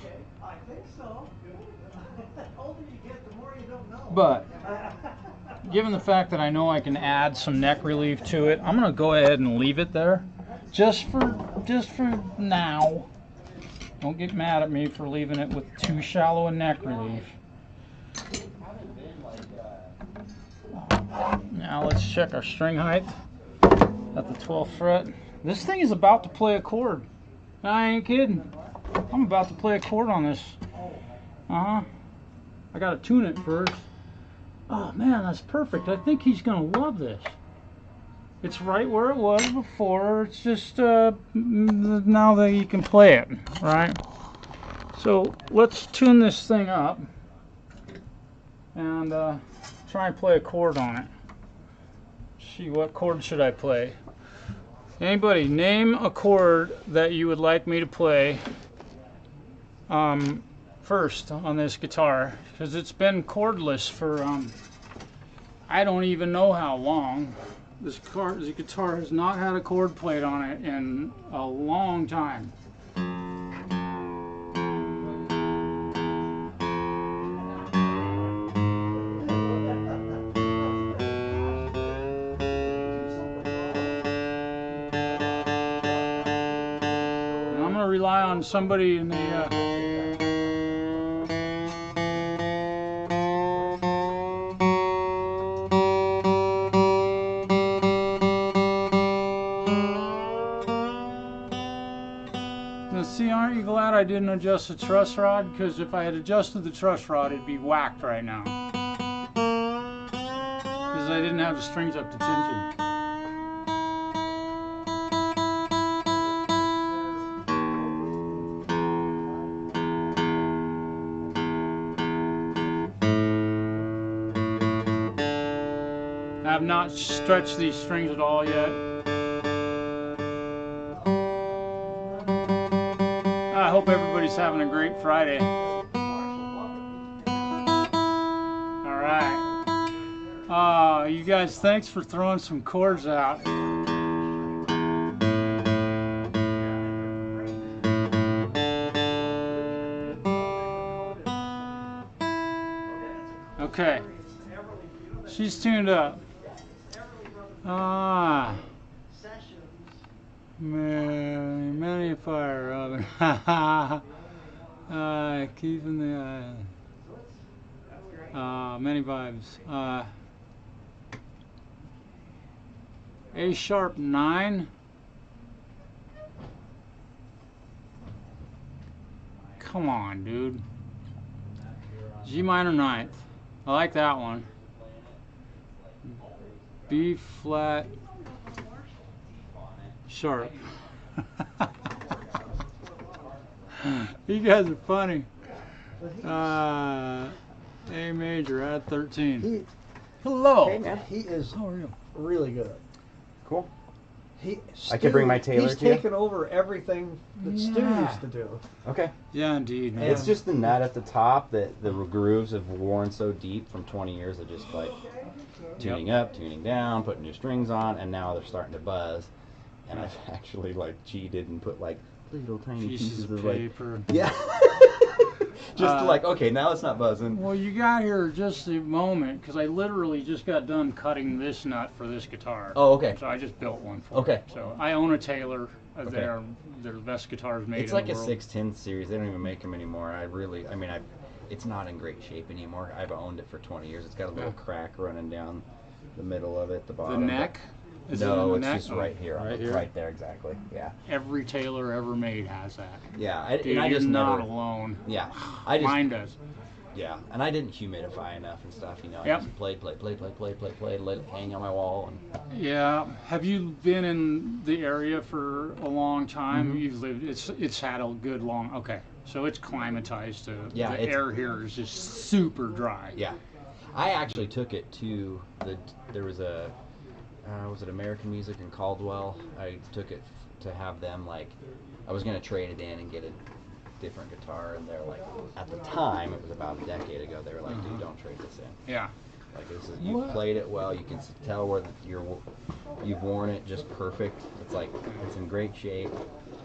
I think so. The older you get, the more you don't know. But given the fact that I know I can add some neck relief to it, I'm gonna go ahead and leave it there, just for now. Don't get mad at me for leaving it with too shallow a neck relief. Now let's check our string height at the 12th fret. This thing is about to play a chord. I ain't kidding. I'm about to play a chord on this. I gotta tune it first. Oh man, that's perfect. I think he's gonna love this. It's right where it was before. It's just now that you can play it, right? So let's tune this thing up and try and play a chord on it. See, what chord should I play? Anybody name a chord that you would like me to play first on this guitar, because it's been chordless for I don't even know how long. This guitar has not had a chord played on it in a long time. And I'm going to rely on somebody in the see, aren't you glad I didn't adjust the truss rod? Because if I had adjusted the truss rod, it'd be whacked right now. Because I didn't have the strings up to tension. I have not stretched these strings at all yet. I hope everybody's having a great Friday. Alright. You guys, thanks for throwing some chords out. Okay. She's tuned up. Many fire, Robin. Keeping the many vibes. A sharp 9. Come on, dude. G minor 9th. I like that one. B flat sharp. You guys are funny. A major at 13. Hello. Hey man, he is How are you? really good. Cool. I can bring my Taylor He's to you? taken over everything that Stu Yeah. used to do. Okay. Yeah, indeed, man. It's just the nut at the top that the grooves have worn so deep from 20 years of just like tuning up, tuning down, putting new strings on, and now they're starting to buzz. And I've actually like cheated and put like little tiny pieces of like paper. yeah. Just to like, okay, now it's not buzzing. Well, you got here just a moment, because I literally just got done cutting this nut for this guitar. Oh, okay. So I just built one for Okay. it. So I own a Taylor. Okay. They're the best guitars made It's in like the a world. 610 series. They don't even make them anymore. I it's not in great shape anymore. I've owned it for 20 years. It's got a little Yeah. crack running down the middle of it, the The bottom. neck? Is it in No, the it's neck? just right here, Right here? right there, exactly. Yeah, Every tailor ever made has that. yeah. Dude, And I you're just not never. alone. Yeah, I just. Mine does. Yeah, and I didn't humidify enough and stuff. You know, I Yep. just played, let it hang on my wall, and Yeah. Have you been in the area for a long time? Mhm. You've lived. It's had a good long. Okay, so it's climatized to. Yeah, The it's- air here is just super dry. yeah. I actually took it to there was a was it American Music in Caldwell? I took it to have them I was gonna trade it in and get a different guitar, and they're like, at the time it was about a decade ago. They were like, dude, don't trade this in. Yeah. Like this is, you What? played it well. You can tell where you've worn it just perfect. It's like it's in great shape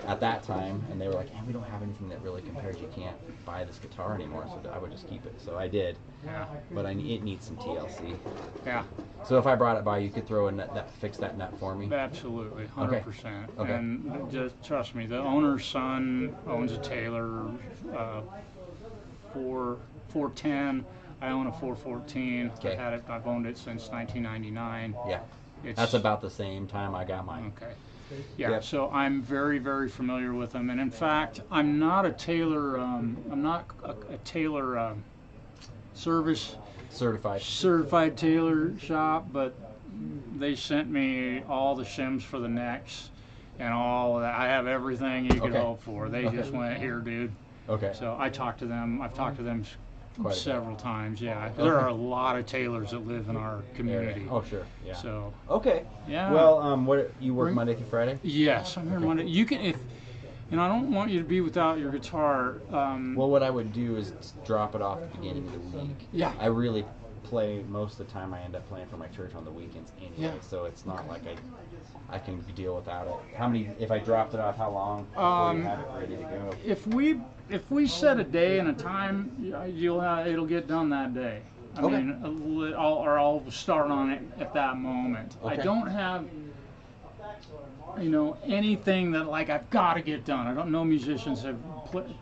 at that time. And they were like, we don't have anything that really compares. You can't buy this guitar anymore. So I would just keep it. So I did. Yeah. But it needs some TLC. Yeah. So if I brought it by, you could throw a nut fix that nut for me. Absolutely, 100%. Okay. And just trust me, the owner's son owns a Taylor 410. I own a 414. Okay. I've owned it since 1999. Yeah. It's, That's about the same time I got mine. Okay. Yeah, Yep. so I'm very, very familiar with them. And in fact, I'm not a Taylor, I'm not a Taylor certified Taylor shop, but they sent me all the shims for the necks and all of that. I have everything you could Okay. hope for. They just went, here, dude. Okay. So I talked to them. I've talked to them Quite a bit. several times. Yeah, there are a lot of Tailors that live in our community. Oh, sure. Yeah. So Okay. yeah. Well, what you work Bring- Monday through Friday? yes, I'm here Monday. You can if. And I don't want you to be without your guitar. Well, what I would do is drop it off at the beginning of the week. Yeah. I really play most of the time. I end up playing for my church on the weekends anyway, Yeah. so it's not like I can deal without it. How many? If I dropped it off, how long before you have it ready to go? If we set a day and a time, it'll get done that day. I Okay. mean, I'll start on it at that moment. I Okay. don't have, anything that I've got to get done. I don't know musicians have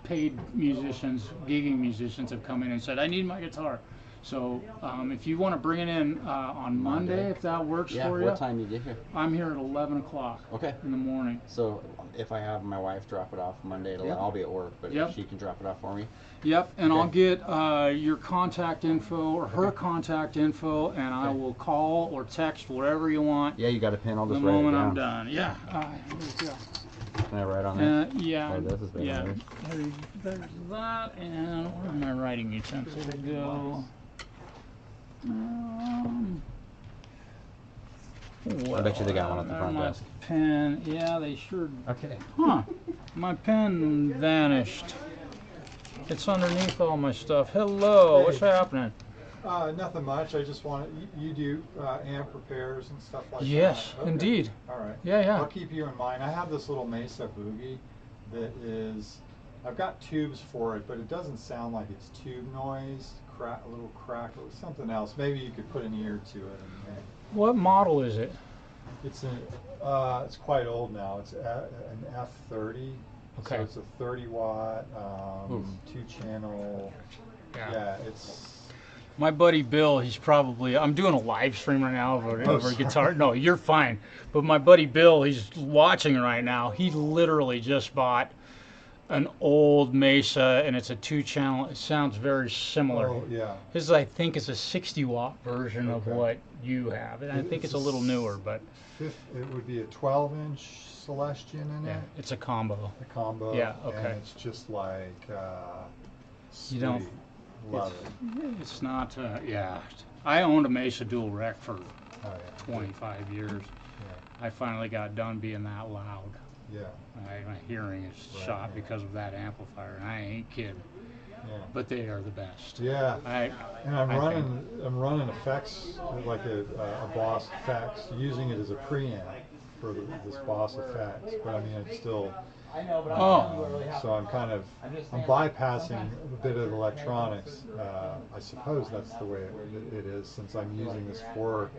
paid musicians, gigging musicians have come in and said, I need my guitar. So if you want to bring it in on Monday, if that works for you. What time you get here? I'm here at 11 o'clock Okay. in the morning. So if I have my wife drop it off Monday, Yep. I'll be at work, but Yep. if she can drop it off for me. Yep, and I'll Okay. get your contact info or her contact info, and I Okay. will call or text whatever you want Yeah, you got a pen. I'll the just write it moment down. I'm done. Yeah. Here we go. Can I write on there? Yeah. Oh, this is very Yeah. nice. There's that, and where my writing utensil to go? I bet you they got one at the Well, front my desk. pen. Yeah, they sure. Okay. Huh. My pen vanished. It's underneath all my stuff. Hello. What's Hey. happening? Nothing much. I just wanted, you do amp repairs and stuff like Yes, that? Okay. indeed. All right. Yeah, yeah. I'll keep you in mind. I have this little Mesa Boogie that is, I've got tubes for it, but it doesn't sound like it's tube noise, a little crackle, something else. Maybe you could put an ear to it. What model is it? It's quite old now. It's an F30. Okay. So it's a 30 watt, Oof. 2-channel. Yeah, it's. My buddy Bill, I'm doing a live stream right now over a sorry. guitar. No, you're fine. But my buddy Bill, he's watching right now. He literally just bought an old Mesa, and it's a 2-channel. It sounds very similar. Oh, yeah. His, I think, is a 60 watt version of Okay. what you have. And I think it's a little newer, but It would be a 12-inch Celestion in yeah, it, it's a combo. a combo. Yeah, okay. And it's just like, You don't- sweet. Love it. It's not, yeah. I owned a Mesa Dual Rec for Oh, yeah. 25 years. Yeah. I finally got done being that loud. Yeah. My hearing is Right, shot yeah. because of that amplifier, and I ain't kidding. Yeah. But they are the best. Yeah. I And I'm I think- running effects, like a Boss effects, using it as a preamp for this Boss effects. But I mean, it's still. Oh. So I'm bypassing a bit of electronics. I suppose that's the way it is, since I'm using this four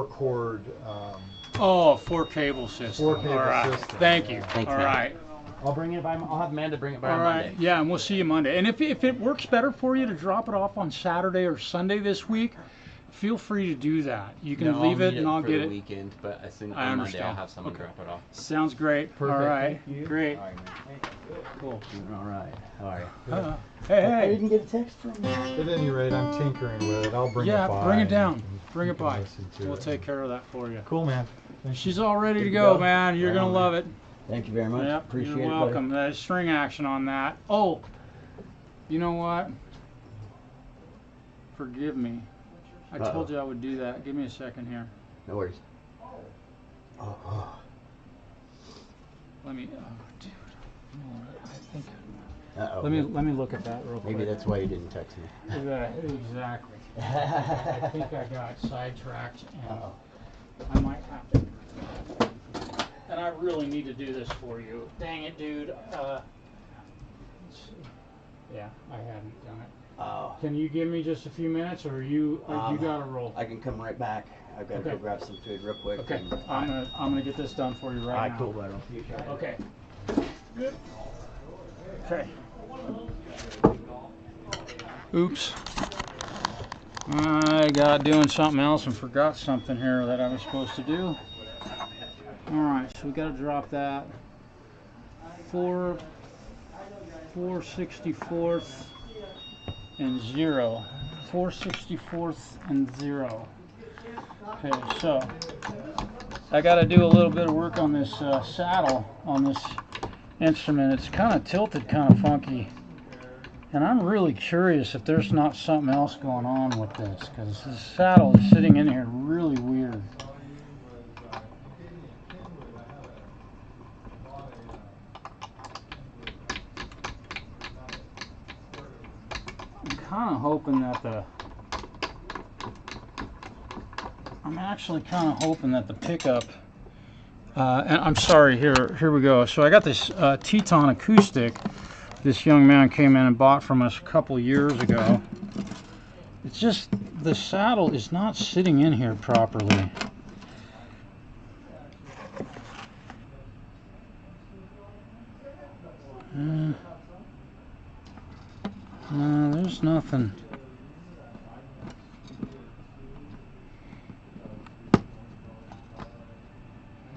chord. Oh, 4 cable system. Four cable All right. system. Thank you. Thanks, All man. right. I'll bring it by. I'll have Amanda bring it by All on right. Monday. Yeah, and we'll see you Monday. And if it works better for you to drop it off on Saturday or Sunday this week, feel free to do that. You can No, leave I'll it need and I'll for get the it. weekend, but as soon I on Monday understand. I'll have someone Okay. drop it off. Sounds great. Perfect. All right. Thank you. Great. All right, man. Cool. All right. How are you? Hey, I hey. didn't get a text from you. At any rate, I'm tinkering with it. I'll bring Yeah, it by. bring it and down. you can- Bring you it can by. listen to We'll it. take care of that for you. Cool, man. Thank you. She's all ready to Good to go, go. man. You're Right gonna on, love man. it. Thank you very much. Yep, Appreciate you're it, buddy. welcome. There's string action on that. Oh, you know what? Forgive me. I told you I would do that. Give me a second here. No worries. Let me. Oh, dude. You know what? I think. Uh-oh. Let me look at that real quick. Maybe that's why you didn't text me. Exactly. I think I got sidetracked, and Uh-oh. I might have to. And I really need to do this for you. Dang it, dude. Let's see. Yeah, I hadn't done it. Oh. Can you give me just a few minutes, or you got to roll? I can come right back. I've got to Okay. go grab some food real quick. Okay, and- I'm gonna get this done for you All right right, now. cool, bud. I'll see you shortly. Okay. Good. Okay. Oops. I got doing something else and forgot something here that I was supposed to do. Alright, so we gotta drop that. 4/64th and 0. 4/64th and 0. Okay, so I gotta do a little bit of work on this saddle on this instrument. It's kind of tilted, kind of funky. And I'm really curious if there's not something else going on with this, because this saddle is sitting in here really weird. I'm kind of hoping that I'm actually kind of hoping that the pickup, and I'm sorry, here we go. So I got this Teton acoustic this young man came in and bought from us a couple years ago. It's just the saddle is not sitting in here properly. No, there's nothing.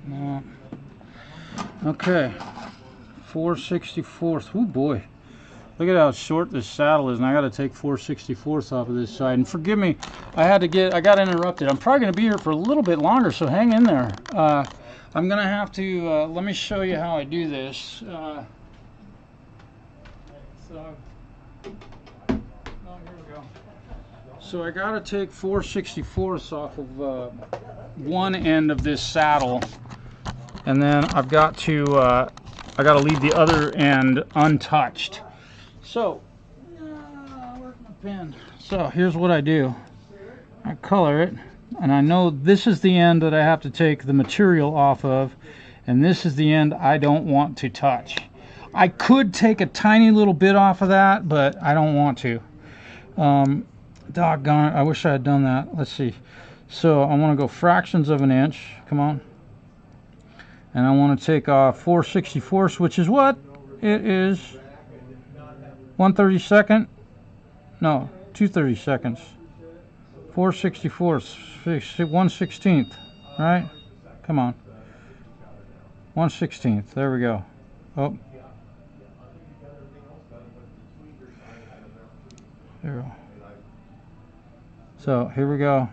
No. Okay. 4/64th. Oh boy. Look at how short this saddle is, and I got to take 4/64th off of this side. And forgive me, I got interrupted. I'm probably going to be here for a little bit longer, so hang in there. I'm going to have to, let me show you how I do this. Oh, here we go. So I got to take 4/64ths off of one end of this saddle, and then I've got to leave the other end untouched. So, where's my pen? So here's what I do. I color it, and I know this is the end that I have to take the material off of, and this is the end I don't want to touch. I could take a tiny little bit off of that, but I don't want to. Doggone it, I wish I had done that. Let's see. So I want to go fractions of an inch. Come on. And I want to take off 4/64ths, which is what? It is 1/32. No, 2/32. 4/64ths, 1/16th, right? Come on. 1/16th. There we go. Oh. There we go. So here we go.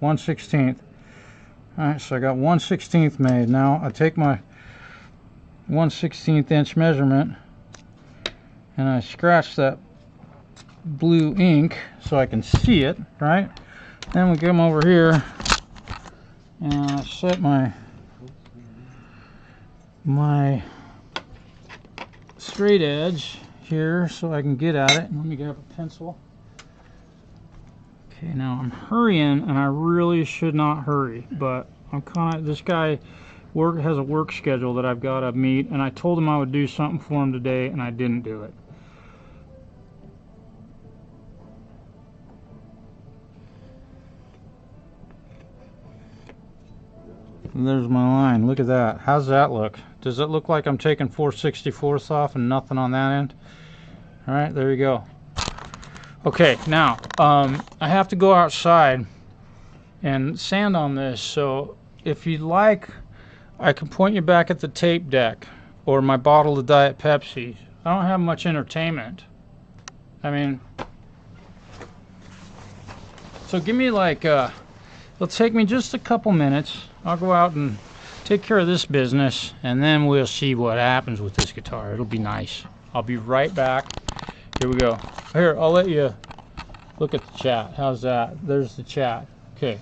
1/16th. Alright, so I got 1/16th made. Now I take my 1/16th inch measurement and I scratch that blue ink so I can see it, right? Then we come over here and I set my straight edge here so I can get at it. Let me grab a pencil. Okay, now I'm hurrying, and I really should not hurry, but I'm kind of, this guy has a work schedule that I've got to meet, and I told him I would do something for him today, and I didn't do it. And there's my line. Look at that. How's that look? Does it look like I'm taking 4/64 off and nothing on that end? All right, there you go. Okay, now I have to go outside and sand on this. So if you'd like, I can point you back at the tape deck or my bottle of Diet Pepsi. I don't have much entertainment. I mean, so give me like, it'll take me just a couple minutes. I'll go out and take care of this business, and then we'll see what happens with this guitar. It'll be nice. I'll be right back. Here we go. Here, I'll let you look at the chat. How's that? There's the chat. Okay.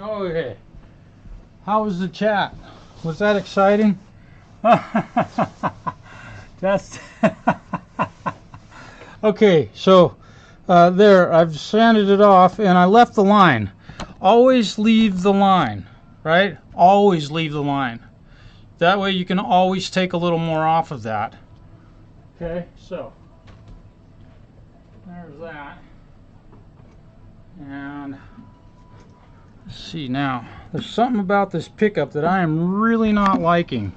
Okay. How was the chat? Was that exciting? That's okay. So there, I've sanded it off, and I left the line. Always leave the line, right? Always leave the line. That way you can always take a little more off of that. Okay, so there's that. And let's see now. There's something about this pickup that I am really not liking.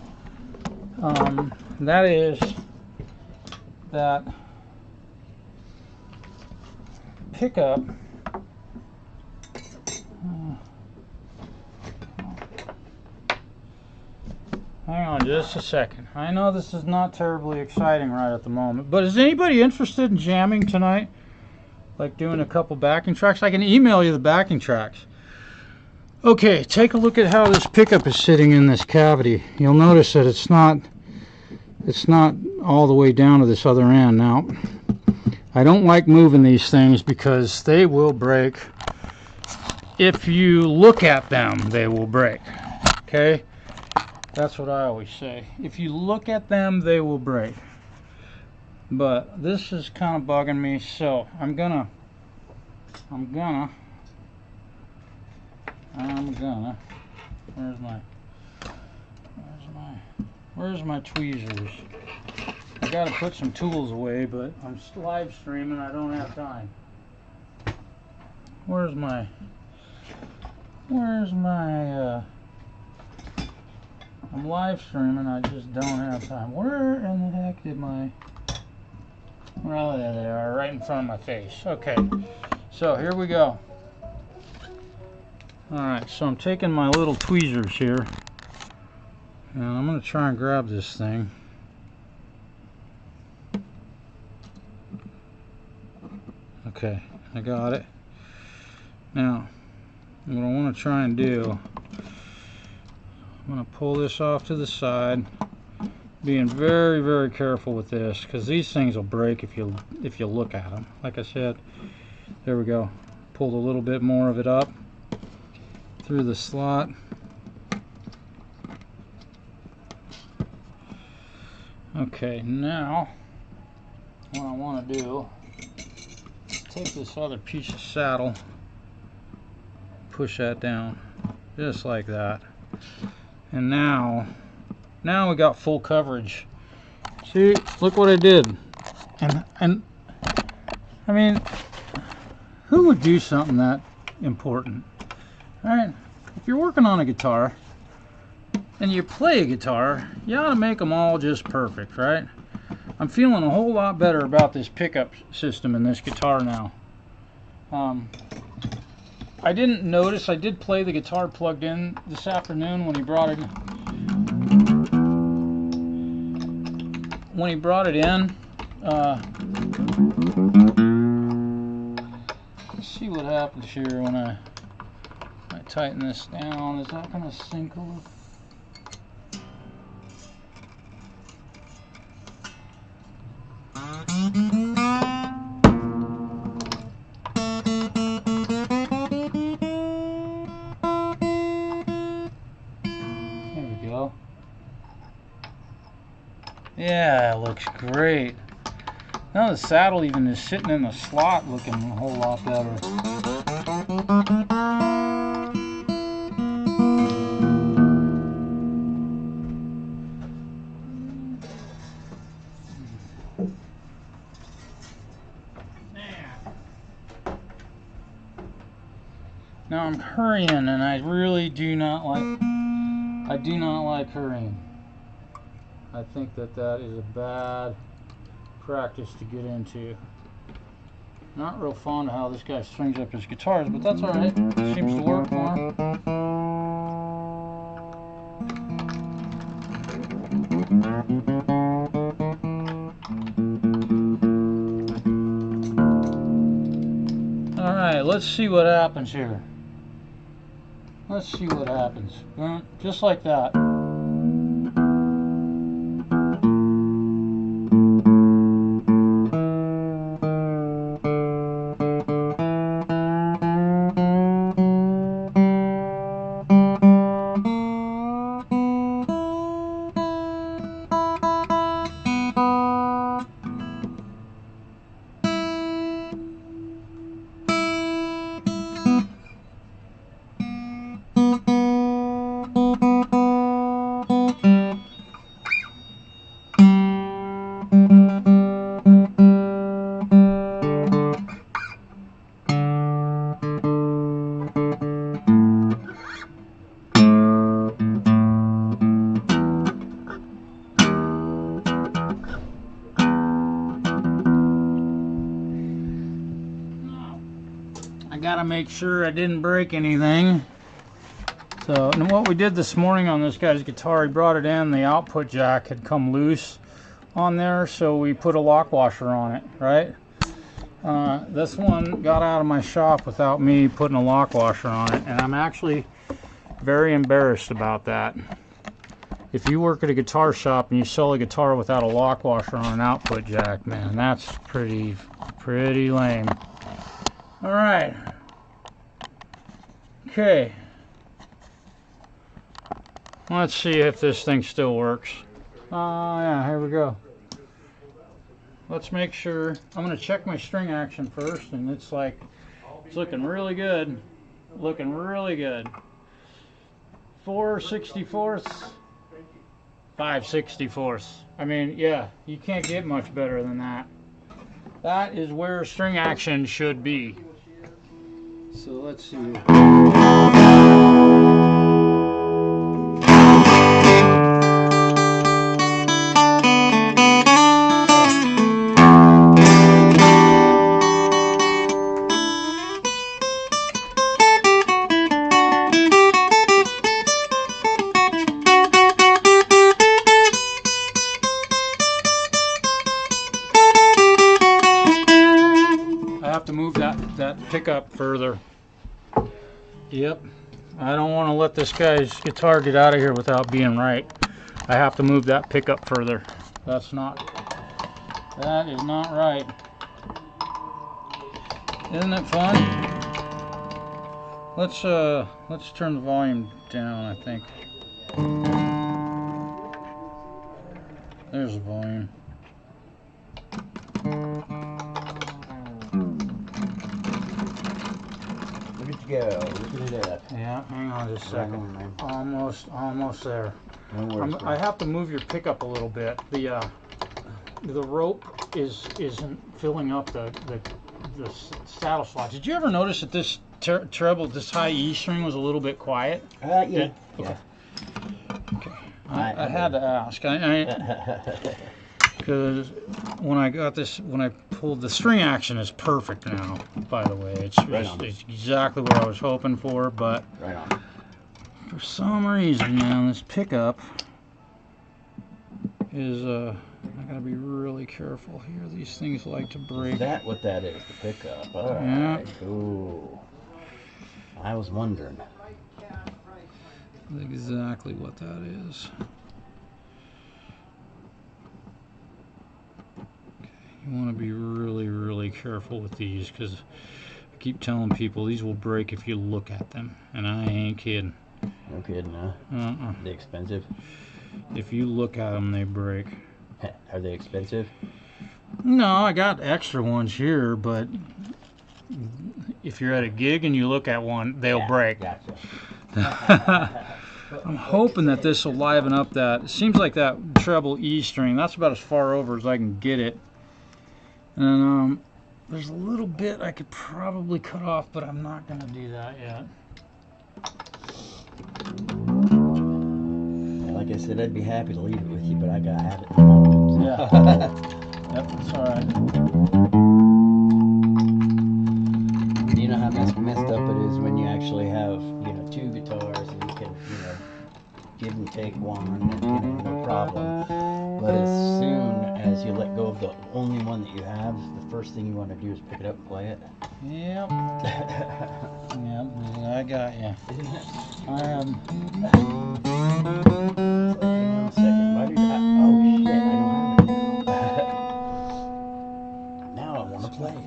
That is that pickup. Hang on just a second. I know this is not terribly exciting right at the moment, but is anybody interested in jamming tonight? Like doing a couple backing tracks? I can email you the backing tracks. Okay, take a look at how this pickup is sitting in this cavity. You'll notice that it's not all the way down to this other end. Now, I don't like moving these things because they will break. If you look at them, they will break. Okay? That's what I always say. If you look at them, they will break. But this is kind of bugging me, so I'm gonna where's my tweezers? I gotta put some tools away, but I'm live streaming, I don't have time. Where's my I'm live streaming, I just don't have time. Where in the heck did my... Well, there they are, right in front of my face. Okay, so here we go. Alright, so I'm taking my little tweezers here, and I'm going to try and grab this thing. Okay, I got it. Now, what I want to try and do, I'm going to pull this off to the side, being very, very careful with this, because these things will break if you look at them. Like I said, there we go. Pulled a little bit more of it up through the slot. Okay, now what I want to do is take this other piece of saddle, push that down just like that, and now we got full coverage. See, look what I did. And I mean, who would do something that important? All right, if you're working on a guitar and you play a guitar, you ought to make them all just perfect, right? I'm feeling a whole lot better about this pickup system in this guitar now. I didn't notice, I did play the guitar plugged in this afternoon when he brought it in. Let's see what happens here when I tighten this down. Is that going to sink a little? There we go. Yeah, it looks great. Now the saddle even is sitting in the slot looking a whole lot better. Now I'm hurrying, and I really do not like hurrying. I think that is a bad practice to get into. Not real fond of how this guy strings up his guitars, but that's alright. Seems to work for him. Alright, let's see what happens here. Let's see what happens. Just like that. Gotta make sure I didn't break anything. So, and what we did this morning on this guy's guitar, he brought it in, the output jack had come loose on there, so we put a lock washer on it, right? This one got out of my shop without me putting a lock washer on it, and I'm actually very embarrassed about that. If you work at a guitar shop and you sell a guitar without a lock washer on an output jack, man, that's pretty lame. All right. Okay. Let's see if this thing still works. Yeah, here we go. Let's make sure. I'm going to check my string action first, and it's looking really good. Looking really good. 4/64ths, 5/64ths. I mean, yeah, you can't get much better than that. That is where string action should be. So let's see. To move that pickup further. Yep, I don't want to let this guy's guitar get out of here without being right. I have to move that pickup further. That is not right. Isn't it fun? Let's turn the volume down, I think. There's the volume. Look at you go, looking it up. Yeah, hang on just a second. Right on, man. Almost there. No worries, I have to move your pickup a little bit. The rope isn't filling up the saddle slots. Did you ever notice that this treble, this high E string was a little bit quiet? Yeah. Okay. Yeah. Okay. I had to ask. Because when I got this, when I pulled the string action is perfect now. By the way, it's exactly what I was hoping for. But Right on. for some reason, man, this pickup is I gotta be really careful here. These things like to break. Is that what that is? The pickup. All Yeah. right. Cool. I was wondering. That's exactly what that is. You want to be really, really careful with these because I keep telling people these will break if you look at them, and I ain't kidding. No kidding, huh? They expensive? If you look at them, they break. Are they expensive? No, I got extra ones here, but if you're at a gig and you look at one, they'll break. Gotcha. I'm hoping that this will liven up that. It seems like that treble E string, that's about as far over as I can get it. And there's a little bit I could probably cut off, but I'm not going to do that yet. Like I said, I'd be happy to leave it with you, but I gotta have it. Yeah. Yep, that's all right. You know how messed up it is when you actually have, two guitars and you can, give and take one, no problem. But as soon as you let go of the only one that you have, the first thing you want to do is pick it up and play it. Yep. Yep, I got you. Hang on a second. Why did oh shit, I don't have it now. Now I want to play it.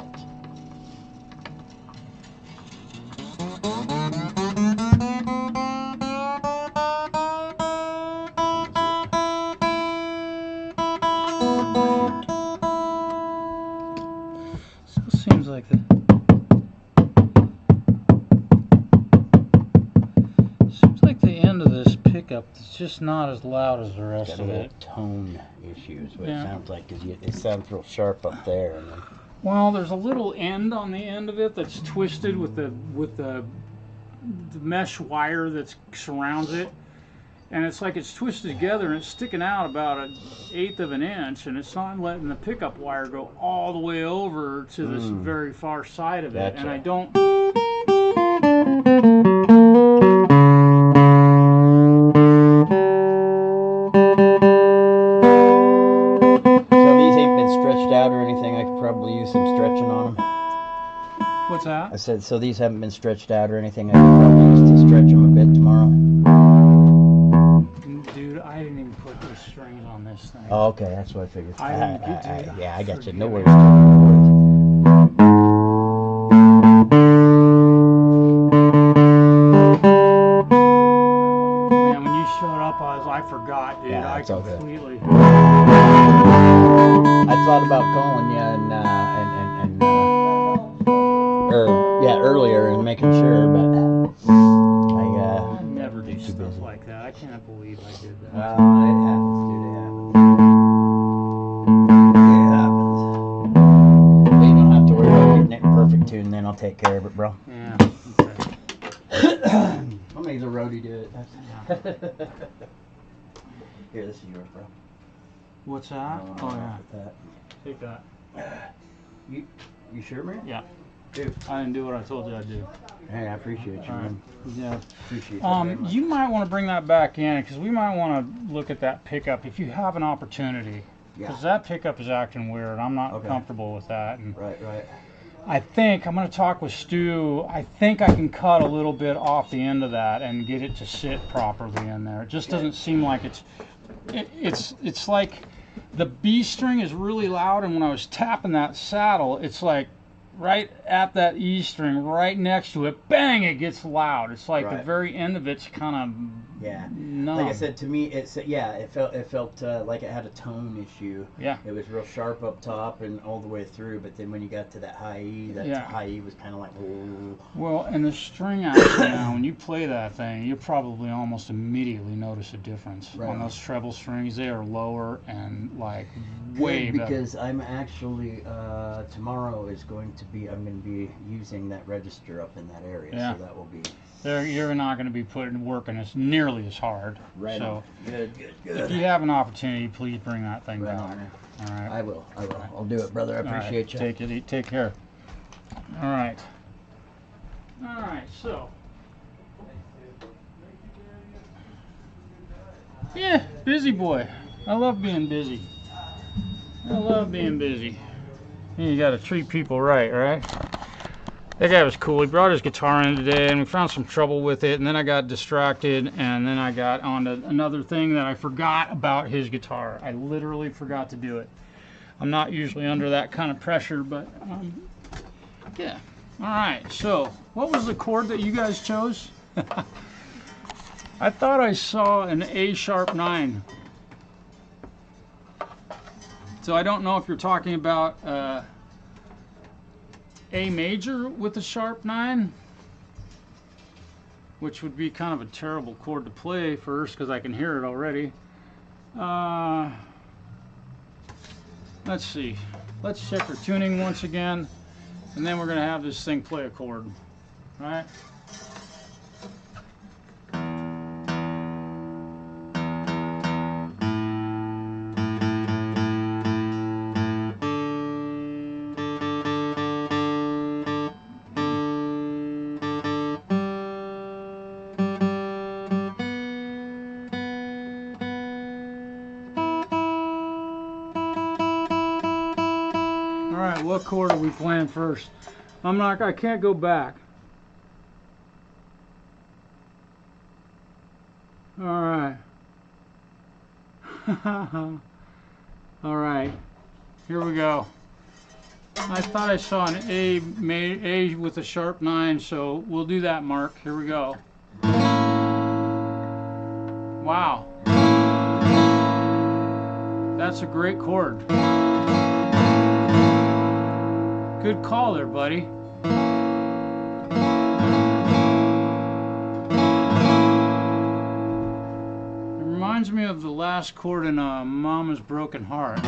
Seems like the end of this pickup is just not as loud as the rest Got of a it. tone issues, what Yeah. it sounds like, because it sounds real sharp up there. And then, Well, there's a little end on the end of it that's twisted with the mesh wire that surrounds it, and it's like it's twisted together and it's sticking out about 1/8 of an inch, and it's not letting the pickup wire go all the way over to this very far side of it. Gotcha. And I don't. so these ain't been stretched out or anything. I could probably use some stretching on them. What's that? I said, so these haven't been stretched out or anything. I could probably use to stretch them a bit tomorrow. Dude, I didn't even put the strings on this thing. Oh, okay, that's what I figured. I didn't get to- yeah, I got you. No forget worries. Man, when you showed up, I forgot, dude. Yeah, I it's all good. completely. I thought about calling you earlier and making sure, but I never do too stuff busy. like that. I can't believe I did that. It happens, dude. It happens. But you don't have to worry about getting it in perfect tune. Then I'll take care of it, bro. Yeah. Okay. I'll make the roadie do it. Here, this is yours, bro. What's that? Oh yeah. That. Take that. You sure, man? Yeah. Dude. I didn't do what I told you I'd do. Hey, I appreciate you, All right. man. Yeah. Appreciate you very much. You might want to bring that back in because we might want to look at that pickup if you have an opportunity. Yeah. Because that pickup is acting weird. I'm not Okay. comfortable with that. And Right. I think I'm going to talk with Stu. I think I can cut a little bit off the end of that and get it to sit properly in there. It just doesn't seem like it's it's like the B string is really loud, and when I was tapping that saddle, it's like right at that E string, right next to it, bang, it gets loud. It's like the Right. very end of it's kind of Yeah. numb. Like I said, to me, it felt like it had a tone issue. Yeah. It was real sharp up top and all the way through, but then when you got to that high E, that Yeah. high E was kind of like, ooh. Well, and the string action now, when you play that thing, you probably almost immediately notice a difference. Right. On those treble strings, they are lower and like way Good, better. because I'm actually tomorrow is going to be I'm going to be using that register up in that area, Yeah. so that will be You're not going to be working as nearly as hard. right so on. Good, good, if good. you have an opportunity, please bring that thing Right down. on. All right. I will. I'll do it, brother. I All right, appreciate you. Take care. All right. All right. So. Yeah, busy boy. I love being busy. I love being busy. You got to treat people right, right? That guy was cool. He brought his guitar in today, and we found some trouble with it, and then I got distracted, and then I got onto another thing that I forgot about his guitar. I literally forgot to do it. I'm not usually under that kind of pressure, but yeah. All right, so what was the chord that you guys chose? I thought I saw an A sharp 9. So I don't know if you're talking about A major with a sharp 9, which would be kind of a terrible chord to play first because I can hear it already. Let's see. Let's check our tuning once again, and then we're going to have this thing play a chord. All right? Alright, what chord are we playing first? I can't go back. Alright. Alright, here we go. I thought I saw an A with a sharp 9, so we'll do that, Mark. Here we go. Wow. That's a great chord. Good call there, buddy. It reminds me of the last chord in Mama's Broken Heart.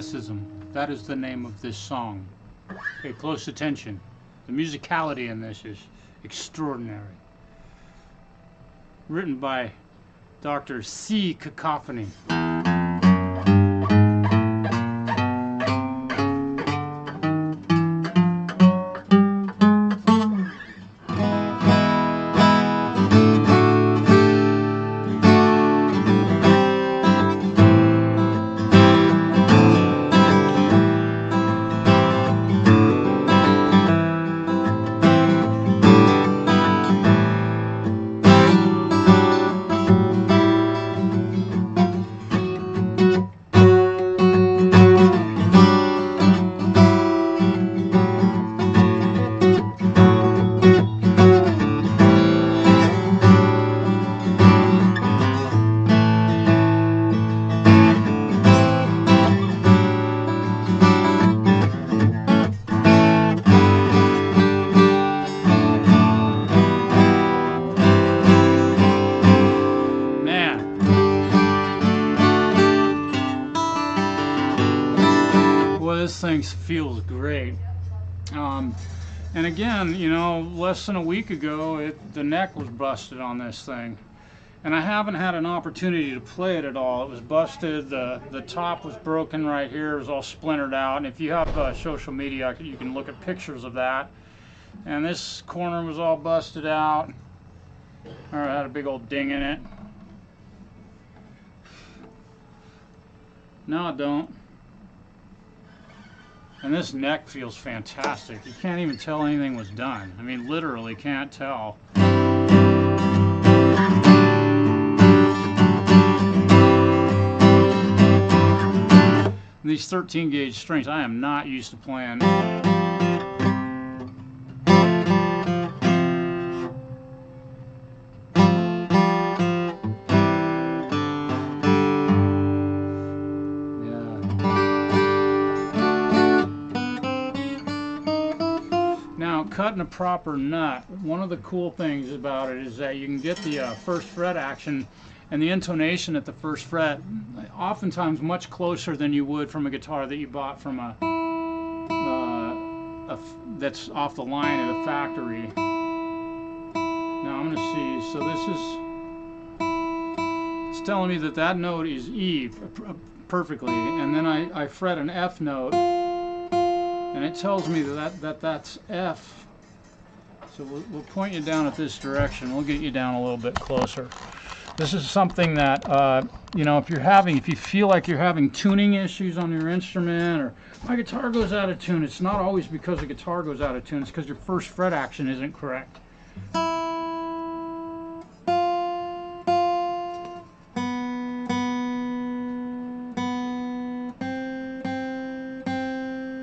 Athleticism. That is the name of this song. Pay close attention. The musicality in this is extraordinary. Written by Dr. C. Cacophony. This thing feels great. And again, you know, less than a week ago, the neck was busted on this thing. And I haven't had an opportunity to play it at all. It was busted, the top was broken right here, it was all splintered out. And if you have social media, you can look at pictures of that. And this corner was all busted out, or it had a big old ding in it. No, it don't. And this neck feels fantastic. You can't even tell anything was done. I mean, literally can't tell. And these 13 gauge strings, I am not used to playing. Cutting a proper nut, one of the cool things about it is that you can get the first fret action and the intonation at the first fret oftentimes much closer than you would from a guitar that you bought from that's off the line at a factory. Now I'm going to see, so this is, it's telling me that that note is E perfectly, and then I fret an F note and it tells me that's F. So we'll point you down at this direction. We'll get you down a little bit closer. This is something that, you know, if you feel like you're having tuning issues on your instrument, or my guitar goes out of tune, it's not always because the guitar goes out of tune, it's because your first fret action isn't correct.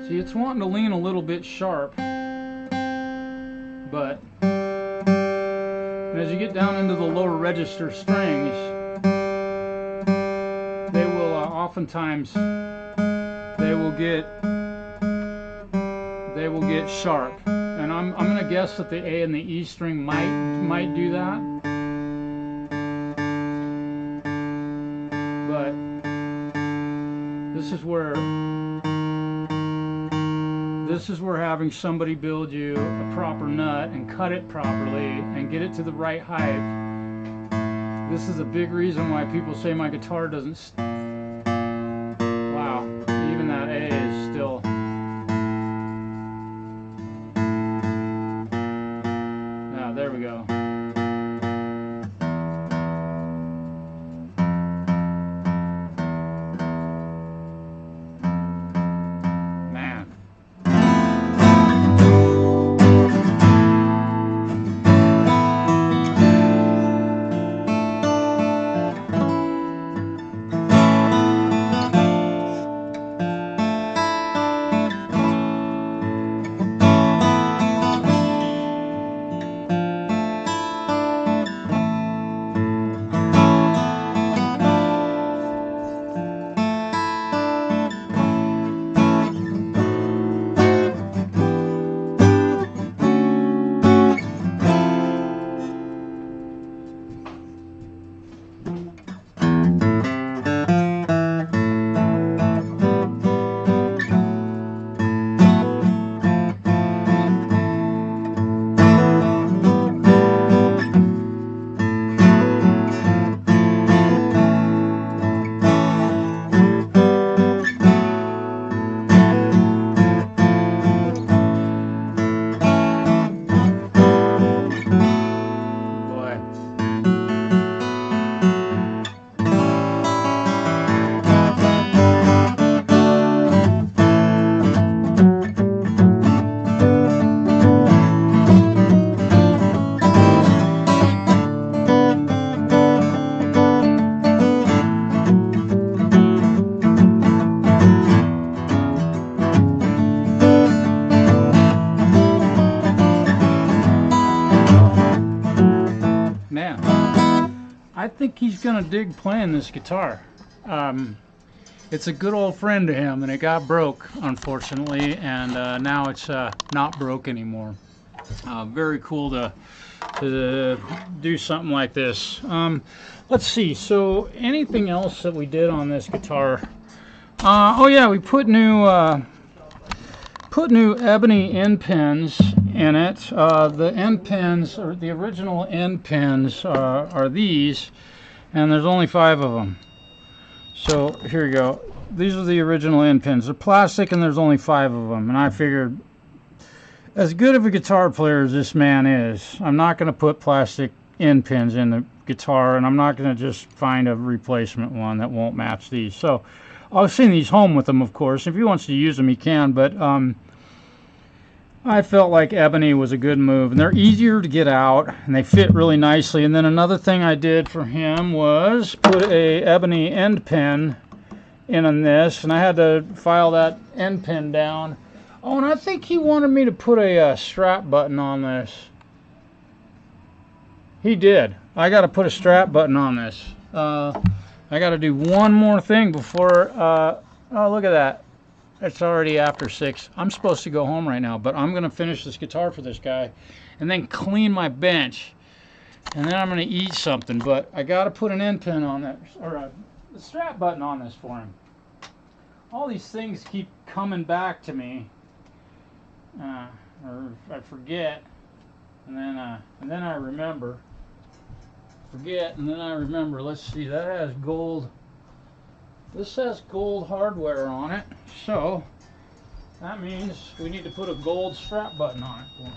See, it's wanting to lean a little bit sharp. But as you get down into the lower register strings, they will oftentimes they will get sharp, and I'm gonna guess that the A and the E string might do that, but this is where having somebody build you a proper nut and cut it properly and get it to the right height. This is a big reason why people say my guitar doesn't. Wow, even that A is still. Now, there we go. think he's gonna dig playing this guitar. It's a good old friend to him, and it got broke, unfortunately, and now it's not broke anymore. Very cool to do something like this. Let's see. So, anything else that we did on this guitar? Oh yeah, we put new ebony end pins in it. The end pins, or the original end pins, are these, and there's only 5 of them. So here you go. These are the original end pins. They're plastic, and there's only 5 of them. And I figured, as good of a guitar player as this man is, I'm not going to put plastic end pins in the guitar, and I'm not going to just find a replacement one that won't match these. So I'll send these home with him, of course. If he wants to use them, he can. But I felt like ebony was a good move, and they're easier to get out, and they fit really nicely. And then another thing I did for him was put a ebony end pin in on this, and I had to file that end pin down. Oh, and I think he wanted me to put a strap button on this. He did. I got to put a strap button on this. I got to do one more thing before. Oh, look at that. It's already after 6. I'm supposed to go home right now, but I'm going to finish this guitar for this guy and then clean my bench. And then I'm going to eat something, but I got to put an end pin on that, or a strap button on this for him. All these things keep coming back to me, or I forget, and then I remember. Forget, and then I remember. Let's see, that has gold. This has gold hardware on it, so that means we need to put a gold strap button on it for him.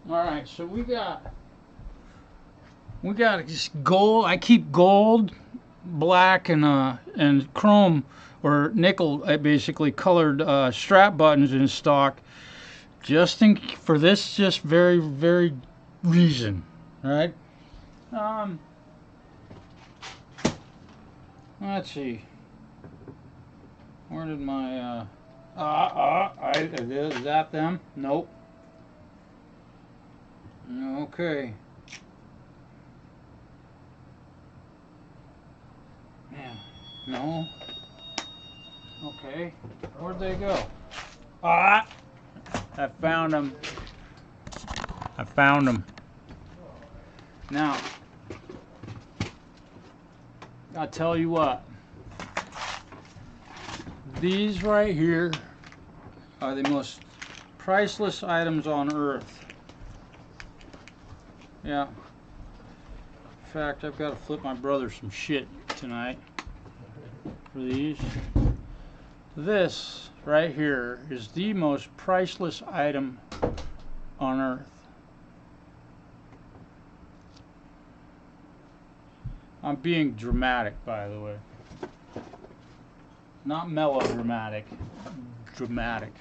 All right, so we got just gold. I keep gold, black, and chrome or nickel, basically colored strap buttons in stock, just for this very reason. All right. Let's see. Where did my is that them? Nope. Okay. Man, no. Okay. Where'd they go? I found them. I found them. Now, I'll tell you what. These right here are the most priceless items on earth. Yeah. In fact, I've got to flip my brother some shit tonight for these. This right here is the most priceless item on earth. I'm being dramatic, by the way. Not melodramatic. Dramatic.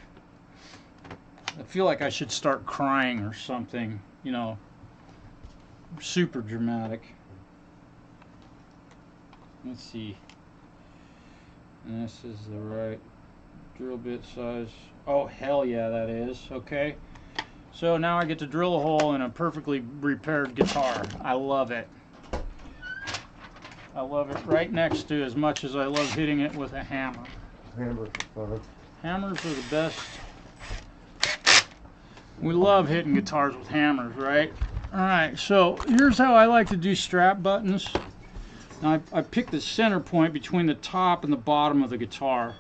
I feel like I should start crying or something, you know. Super dramatic. Let's see. And this is the right drill bit size. Oh, hell yeah, that is. Okay. So now I get to drill a hole in a perfectly repaired guitar. I love it. I love it right next to as much as I love hitting it with a hammer. Hammers are fun. Hammers are the best. We love hitting guitars with hammers, right? Alright, so here's how I like to do strap buttons. Now I pick the center point between the top and the bottom of the guitar.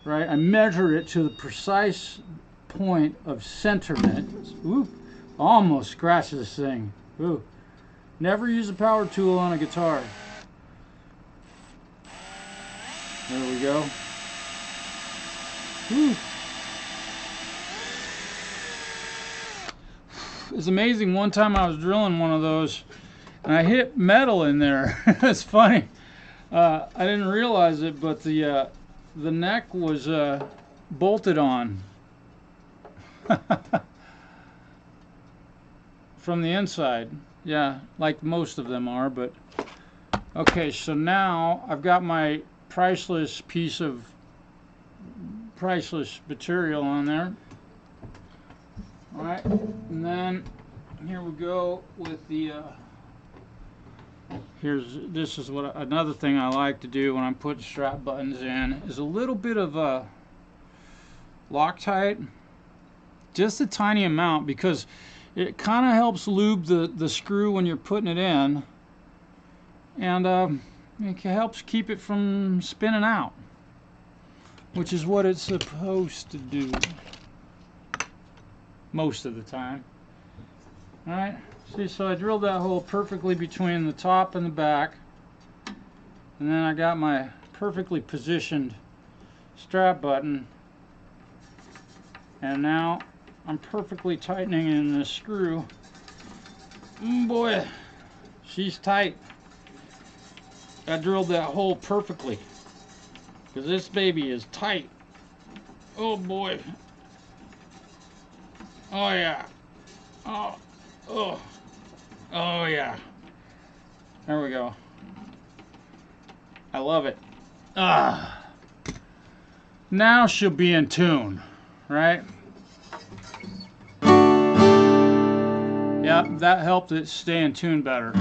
Right? I measure it to the precise point of centerment. Ooh, almost scratched this thing. Ooh. Never use a power tool on a guitar. There we go. Ooh. It's amazing. One time I was drilling one of those and I hit metal in there. It's funny. I didn't realize it, but the neck was bolted on from the inside. Yeah, like most of them are, but okay, so now I've got my priceless piece of priceless material on there. All right, and then here we go with the this is what another thing I like to do when I'm putting strap buttons in is a little bit of Loctite, just a tiny amount, because it kind of helps lube the screw when you're putting it in, and it helps keep it from spinning out, which is what it's supposed to do most of the time. All right. See, so I drilled that hole perfectly between the top and the back, and then I got my perfectly positioned strap button, and now I'm perfectly tightening in this screw. Boy, she's tight. I drilled that hole perfectly because this baby is tight. Oh boy. Oh yeah. Oh. Oh. Oh yeah. There we go. I love it. Ah. Now she'll be in tune, right? Yep, that helped it stay in tune better.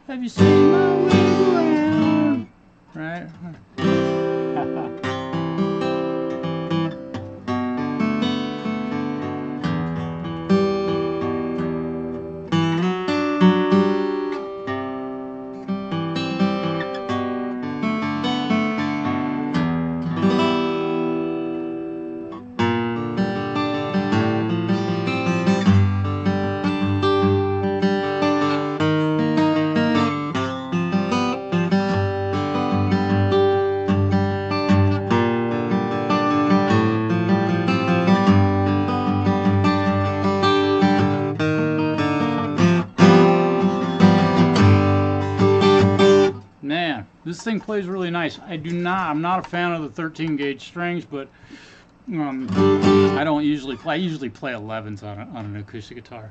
Have you seen my wiggle around? Right? This thing plays really nice. I'm not a fan of the 13 gauge strings, but I don't usually play. I usually play 11s on an acoustic guitar.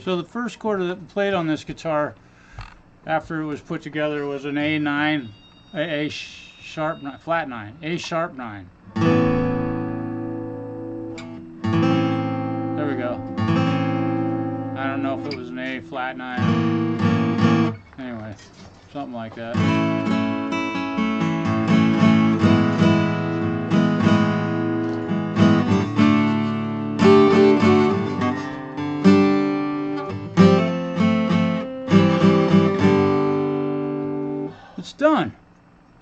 So the first chord that played on this guitar after it was put together was an A9, A sharp 9, flat 9, A sharp 9. There we go. I don't know if it was an A flat 9. Anyway, something like that. It's done.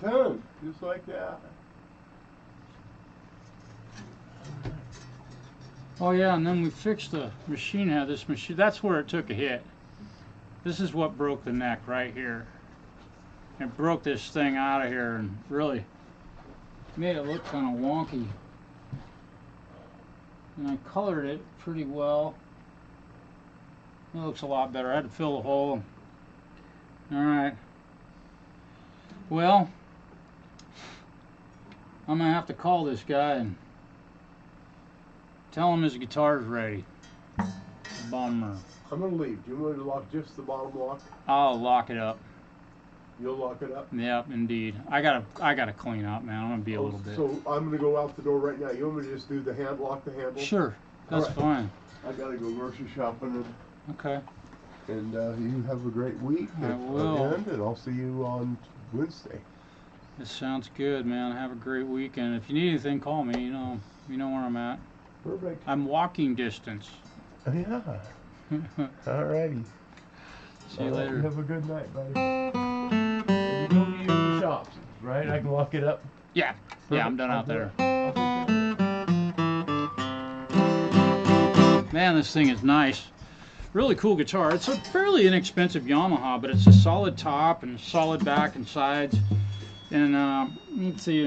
Done, just like that. Oh yeah, and then we fixed the machine head. This machine, that's where it took a hit. This is what broke the neck right here. It broke this thing out of here and really made it look kind of wonky. And I colored it pretty well. It looks a lot better. I had to fill the hole. Alright. Well, I'm going to have to call this guy and tell him his guitar's ready. The bottom room. I'm going to leave. Do you want me to lock just the bottom lock? I'll lock it up. You'll lock it up? Yep, indeed. I gotta clean up, man. I'm going to be a little bit. So I'm going to go out the door right now. You want me to just do the lock the handle? Sure, that's All right. fine. I got to go grocery shopping. Okay. And you have a great week. I will. And I'll see you on Wednesday. This sounds good, man. Have a great weekend. If you need anything, call me. You know where I'm at. Perfect. I'm walking distance. Yeah. Alrighty. See you later. Have a good night, buddy. And you don't need any shops, right? I can walk it up. Yeah, I'm done out there. Man, this thing is nice. Really cool guitar. It's a fairly inexpensive Yamaha, but it's a solid top and solid back and sides. And let's see,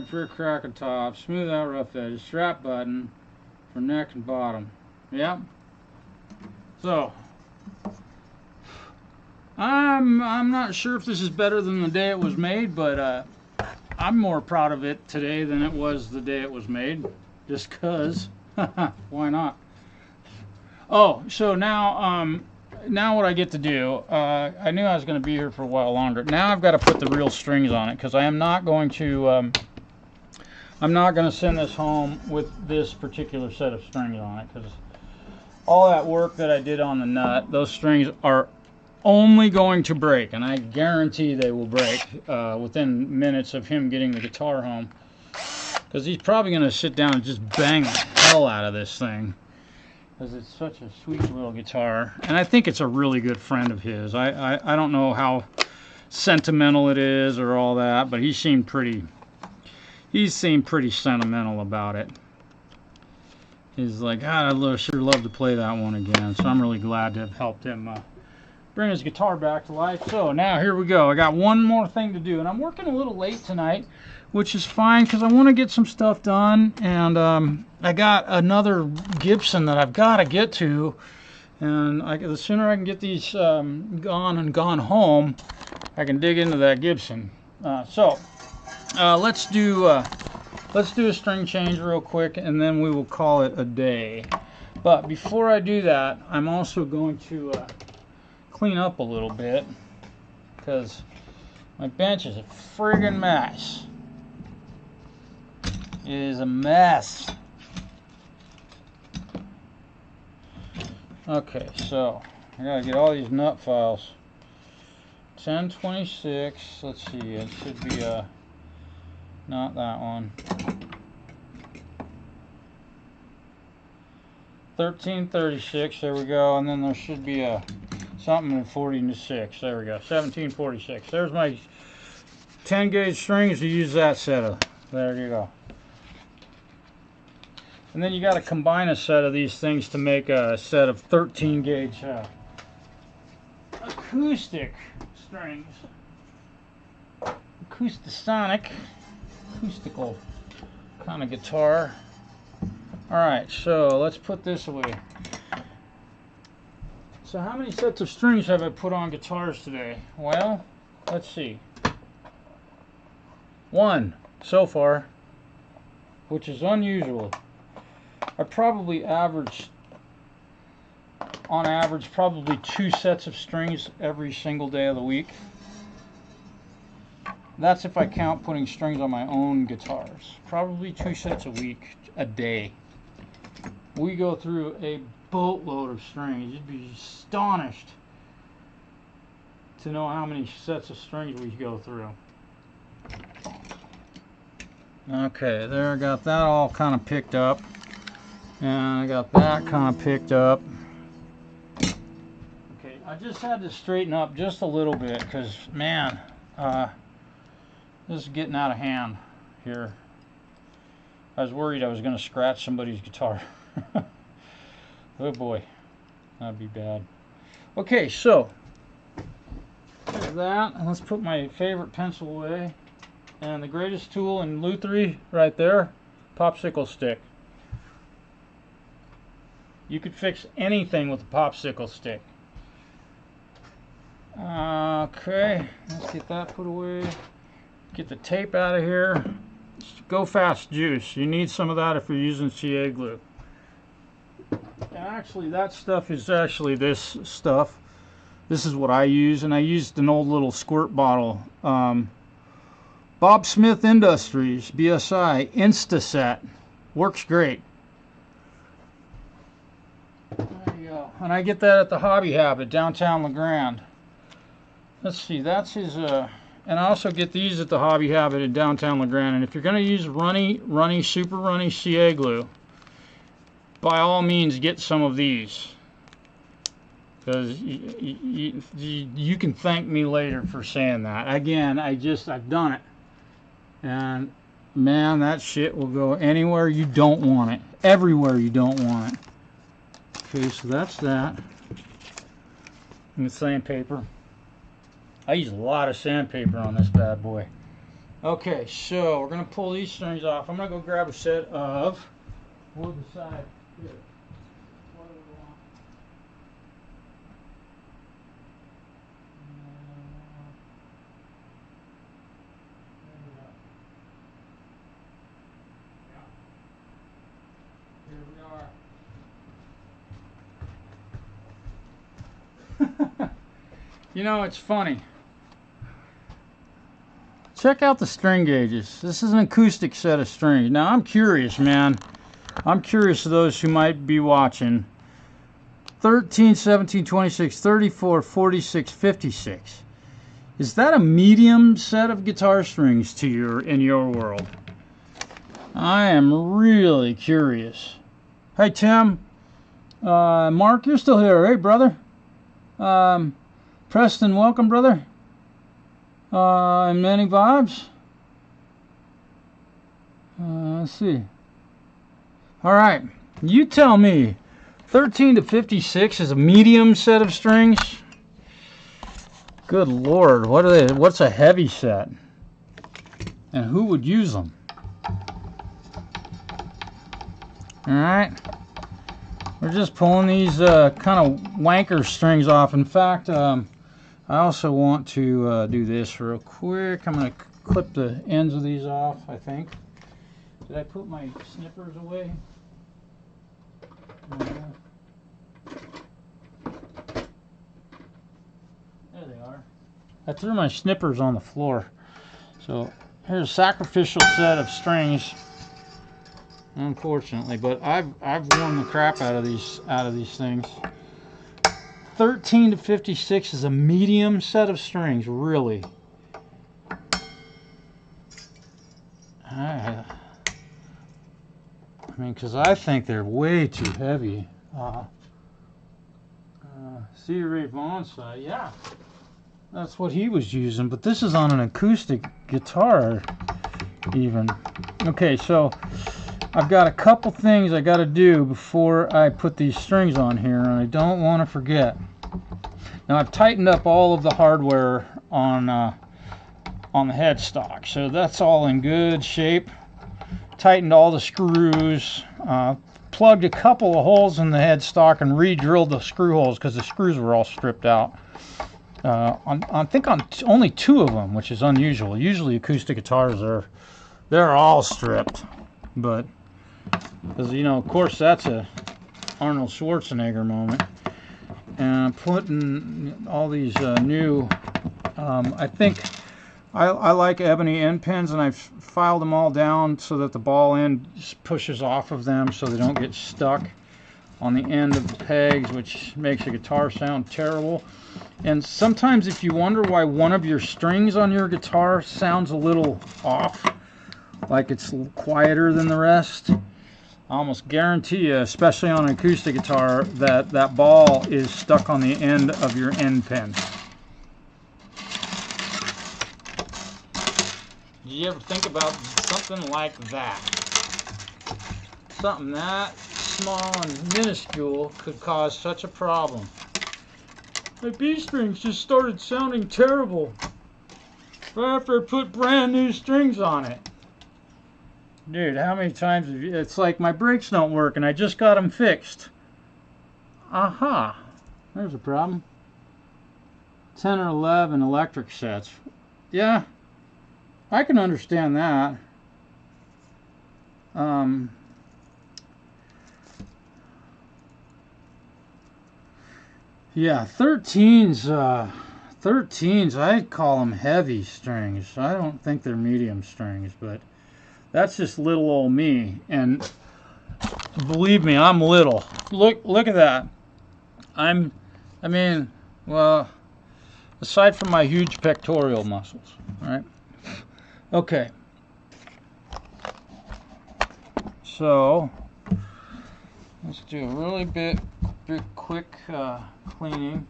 for crack and top, smooth out rough edge, strap button for neck and bottom. Yep. So I'm not sure if this is better than the day it was made, but I'm more proud of it today than it was the day it was made, just 'cause. Why not? Oh, so now what I get to do, I knew I was going to be here for a while longer. Now I've got to put the real strings on it, because I am not going to send this home with this particular set of strings on it, because all that work that I did on the nut, those strings are only going to break, and I guarantee they will break within minutes of him getting the guitar home, because he's probably going to sit down and just bang the hell out of this thing, because it's such a sweet little guitar. And I think it's a really good friend of his. I don't know how sentimental it is or all that, but he seemed pretty sentimental about it. He's like, God, I'd sure love to play that one again. So I'm really glad to have helped him bring his guitar back to life. So now here we go. I got one more thing to do, and I'm working a little late tonight, which is fine because I want to get some stuff done. And I got another Gibson that I've got to get to, and the sooner I can get these gone home, I can dig into that Gibson. So let's do a string change real quick, and then we will call it a day. But before I do that, I'm also going to clean up a little bit, because my bench is a friggin' mess. It is a mess. Okay, so I gotta get all these nut files. 1026, let's see, it should be not that one. 1336, there we go, and then there should be a something in 46, there we go, 1746. There's my 10 gauge strings to use that set of, there you go. And then you got to combine a set of these things to make a set of 13 gauge acoustic strings. Acoustical kind of guitar. Alright, so let's put this away. So how many sets of strings have I put on guitars today? Well, let's see. 1 so far, which is unusual. I probably average, on average, probably 2 sets of strings every single day of the week. That's if I count putting strings on my own guitars. Probably 2 sets a day. We go through a boatload of strings. You'd be astonished to know how many sets of strings we go through. Okay, there, I got that all kind of picked up. And I got that kind of picked up. Okay, I just had to straighten up just a little bit because, man, this is getting out of hand here. I was worried I was going to scratch somebody's guitar. Oh boy, that'd be bad. Okay, so there's that. And let's put my favorite pencil away. And the greatest tool in lutherie right there, popsicle stick. You could fix anything with a popsicle stick. Okay, let's get that put away. Get the tape out of here. Go Fast juice. You need some of that if you're using CA glue. And actually, that stuff is actually this stuff. This is what I use, and I used an old little squirt bottle. Bob Smith Industries, BSI, Instaset. Works great. There you go. and I get that at the Hobby Habit, downtown LeGrand. Let's see, that's his, and I also get these at the Hobby Habit in downtown LeGrand. And if you're going to use super runny CA glue, by all means get some of these. Because you can thank me later for saying that. Again, I've done it. And man, that shit will go anywhere you don't want it. Everywhere you don't want it. Okay, so that's that. And the sandpaper. I use a lot of sandpaper on this bad boy. Okay, so we're going to pull these strings off. I'm going to go grab a set of... We'll decide here. What do we want? Here we are. You know, it's funny. Check out the string gauges. This is an acoustic set of strings. Now, I'm curious, man. I'm curious to those who might be watching. 13, 17, 26, 34, 46, 56. Is that a medium set of guitar strings to in your world? I am really curious. Hey, Tim. Mark, you're still here. Hey, brother. Preston, welcome, brother. And many vibes. Let's see. All right, you tell me. 13 to 56 is a medium set of strings. Good Lord, what are they? What's a heavy set? And who would use them? All right. We're just pulling these kind of wanker strings off. In fact, I also want to do this real quick. I'm going to clip the ends of these off, I think. Did I put my snippers away? No. There they are. I threw my snippers on the floor. So here's a sacrificial set of strings. Unfortunately, but I've worn the crap out of these things. 13 to 56 is a medium set of strings, really. I mean, because I think they're way too heavy. See Ray Vaughan's side, yeah, that's what he was using. But this is on an acoustic guitar, even. Okay, so I've got a couple things I got to do before I put these strings on here, and I don't want to forget. Now I've tightened up all of the hardware on the headstock, so that's all in good shape. Tightened all the screws, plugged a couple of holes in the headstock and re-drilled the screw holes because the screws were all stripped out. I think on only 2 of them, which is unusual. Usually acoustic guitars they're all stripped, but because, you know, of course that's a Arnold Schwarzenegger moment. And I'm putting all these new, I think I like ebony end pins, and I've filed them all down so that the ball end pushes off of them so they don't get stuck on the end of the pegs, which makes a guitar sound terrible. And sometimes if you wonder why one of your strings on your guitar sounds a little off, like it's quieter than the rest, I almost guarantee you, especially on an acoustic guitar, that that ball is stuck on the end of your end pin. Did you ever think about something like that? Something that small and minuscule could cause such a problem. My B strings just started sounding terrible right after I put brand new strings on it. Dude, how many times have you, it's like my brakes don't work and I just got them fixed. Aha, there's a problem. 10 or 11 electric sets. Yeah, I can understand that. Yeah, 13s, I'd call them heavy strings. I don't think they're medium strings, but that's just little old me. And believe me, I'm little. Look at that. I mean, well, aside from my huge pectoral muscles, right? Okay. So, let's do a really big quick cleaning.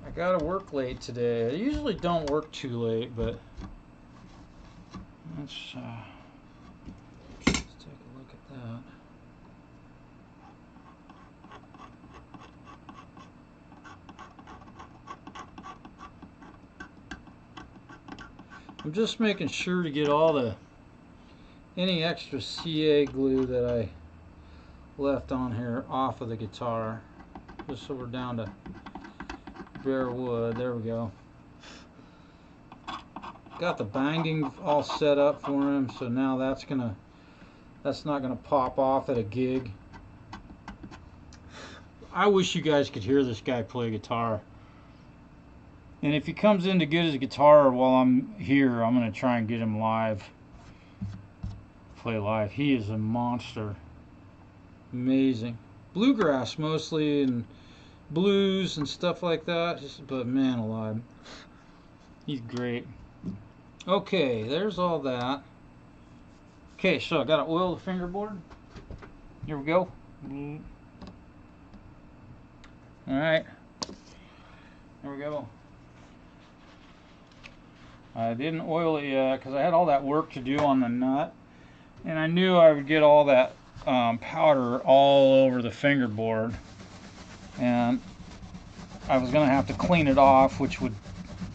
I gotta work late today. I usually don't work too late, but let's take a look at that. I'm just making sure to get all any extra CA glue that I left on here off of the guitar, just so we're down to bare wood. There we go. Got the binding all set up for him, so now that's not gonna pop off at a gig. I wish you guys could hear this guy play guitar. And if he comes in to get his guitar while I'm here, I'm gonna try and get him live. Play live. He is a monster. Amazing. Bluegrass mostly, and blues and stuff like that. But man alive, he's great. Okay, there's all that. Okay, so I gotta oil the fingerboard. Here we go. Alright. There we go. I didn't oil it yet because I had all that work to do on the nut. And I knew I would get all that powder all over the fingerboard. And I was going to have to clean it off, which would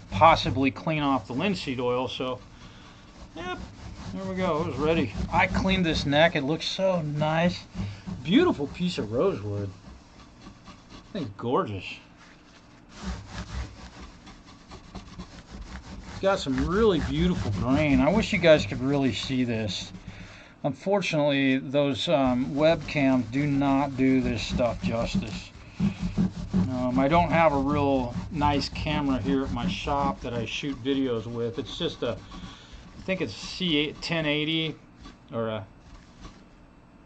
possibly clean off the linseed oil. So, yep, there we go. It was ready. I cleaned this neck. It looks so nice. Beautiful piece of rosewood. I think it's gorgeous. It's got some really beautiful grain. I wish you guys could really see this. Unfortunately, those webcams do not do this stuff justice. I don't have a real nice camera here at my shop that I shoot videos with. It's just I think it's a C1080, or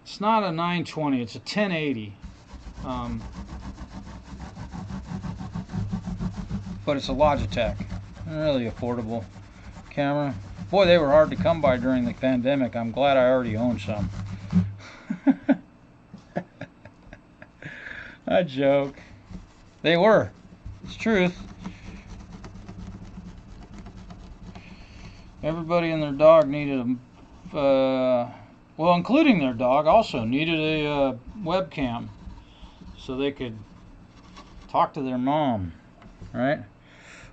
it's not a 920, it's a 1080. But it's a Logitech. Really affordable camera. Boy, they were hard to come by during the pandemic. I'm glad I already own some. I joke. They were. It's truth. Everybody and their dog needed a, well, including their dog, also needed a webcam so they could talk to their mom, right?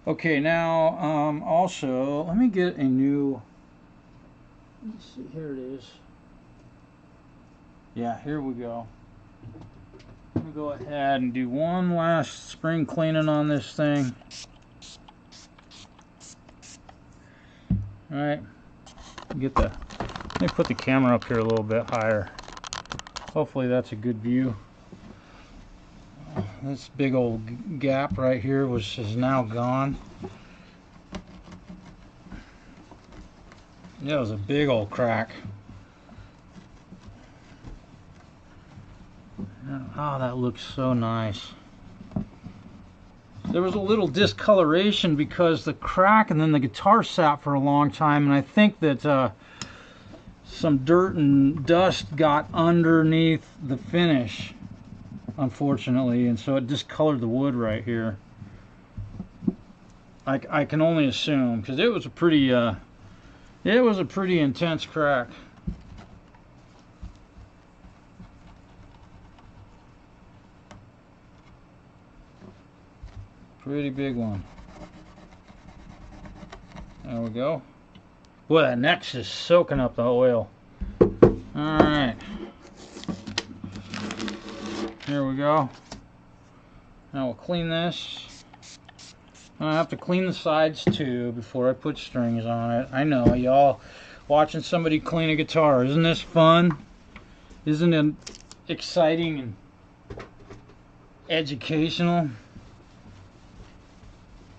Okay, now also let me get a new. Let's see, here it is. Yeah, here we go. Let me go ahead and do one last spring cleaning on this thing. All right, let me put the camera up here a little bit higher. Hopefully that's a good view. This big old gap right here is now gone. Yeah, it was a big old crack. Oh, that looks so nice. There was a little discoloration because the crack and then the guitar sat for a long time, and I think that some dirt and dust got underneath the finish, unfortunately, and so it discolored the wood right here. I can only assume, because it was a pretty intense crack. Pretty big one. There we go. Boy, that neck's just soaking up the oil. Alright. Here we go. Now we'll clean this. I have to clean the sides too before I put strings on it. I know, y'all watching somebody clean a guitar. Isn't this fun? Isn't it exciting and educational?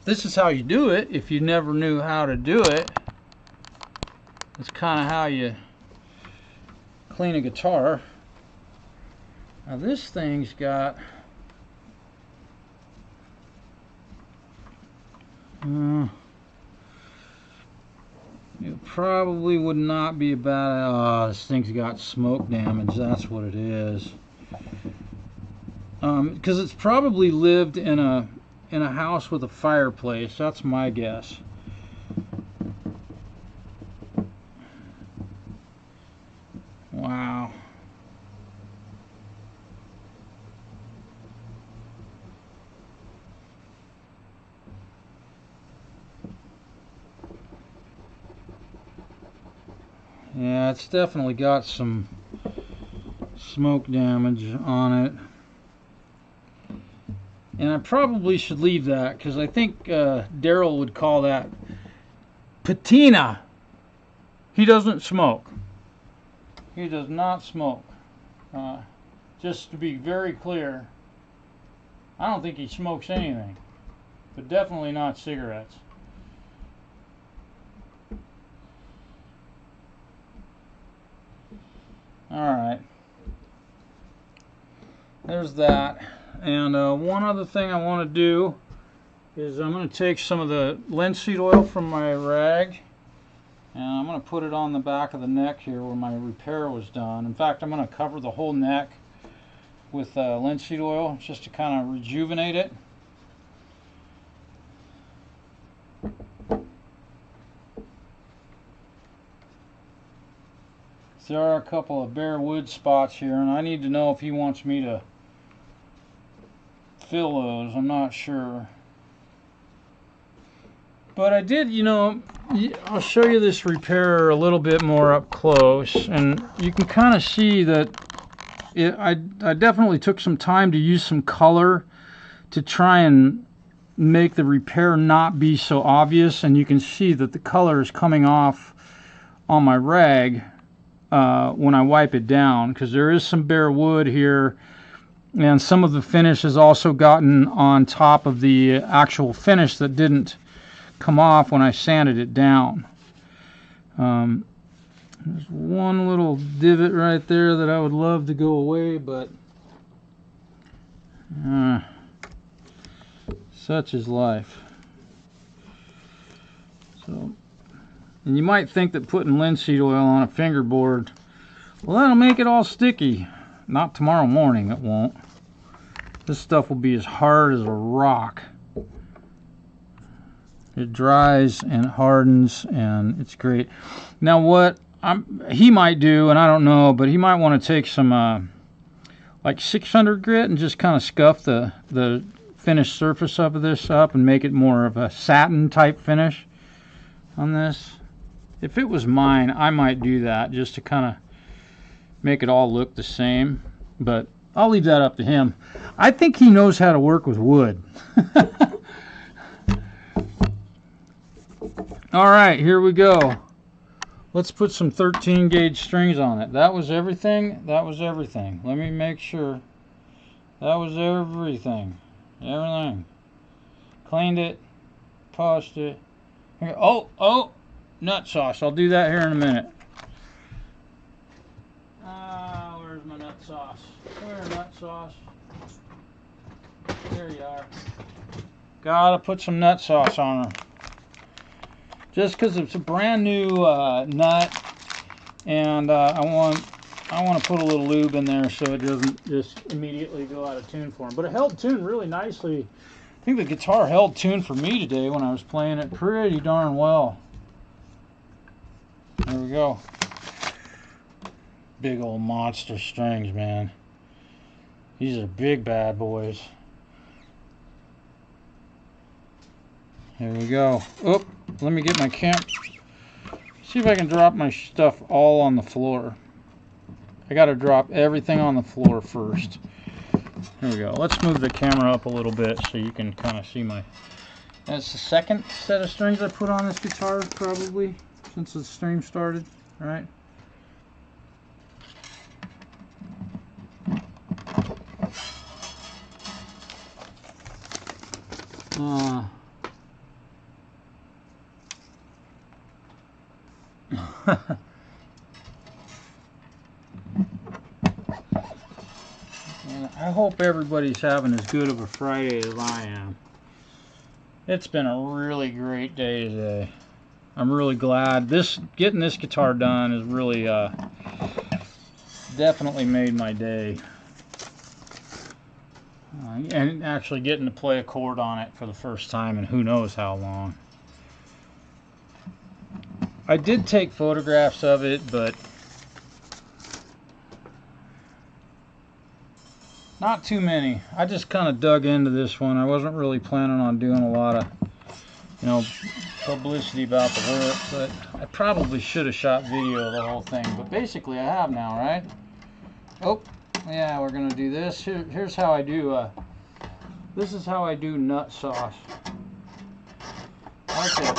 this is how you do it if you never knew how to do it. It's kind of how you clean a guitar. Now this thing's got it probably would not be a bad. Oh, this thing's got smoke damage. That's what it is. Because it's probably lived in a house with a fireplace. That's my guess. Wow. Yeah, it's definitely got some smoke damage on it. And I probably should leave that because I think Daryl would call that patina. He doesn't smoke. He does not smoke. Just to be very clear, I don't think he smokes anything, but definitely not cigarettes. Alright, there's that. And one other thing I want to do is I'm going to take some of the linseed oil from my rag and I'm going to put it on the back of the neck here where my repair was done. In fact, I'm going to cover the whole neck with linseed oil just to kind of rejuvenate it. There are a couple of bare wood spots here, and I need to know if he wants me to fill those. I'm not sure. But I did, you know, I'll show you this repair a little bit more up close, and you can kind of see that I definitely took some time to use some color to try and make the repair not be so obvious, and you can see that the color is coming off on my rag when I wipe it down, because there is some bare wood here and some of the finish has also gotten on top of the actual finish that didn't come off when I sanded it down. There's one little divot right there that I would love to go away, but such is life. So, and you might think that putting linseed oil on a fingerboard, well, that'll make it all sticky. Not tomorrow morning, it won't. This stuff will be as hard as a rock. It dries and hardens, and it's great. Now, what he might do, and I don't know, but he might want to take some like 600 grit and just kind of scuff the finished surface of this up and make it more of a satin type finish on this. If it was mine, I might do that just to kind of make it all look the same, but I'll leave that up to him. I think he knows how to work with wood. Alright, here we go. Let's put some 13 gauge strings on it. That was everything? That was everything. Let me make sure. That was everything. Everything. Cleaned it. Polished it. Oh! Nut sauce. I'll do that here in a minute. Where's my nut sauce? Where's nut sauce? There you are. Gotta put some nut sauce on her. Just because it's a brand new nut, and I want to put a little lube in there so it doesn't just immediately go out of tune for him. But it held tune really nicely. I think the guitar held tune for me today when I was playing it pretty darn well. There we go. Big old monster strings, man. These are big bad boys. Here we go. Oh, let me get my see if I can drop my stuff all on the floor. I gotta drop everything on the floor first. Here we go. Let's move the camera up a little bit so you can kind of see my... That's the second set of strings I put on this guitar, probably, since the stream started, right? And I hope everybody's having as good of a Friday as I am. It's been a really great day today. I'm really glad getting this guitar done has really definitely made my day. And actually getting to play a chord on it for the first time in who knows how long. I did take photographs of it, but not too many. I just kind of dug into this one. I wasn't really planning on doing a lot of, publicity about the work, but I probably should have shot video of the whole thing. But basically I have now, right? Oh, yeah, we're gonna do this. Here's how I do, this is how I do nut sauce. Okay.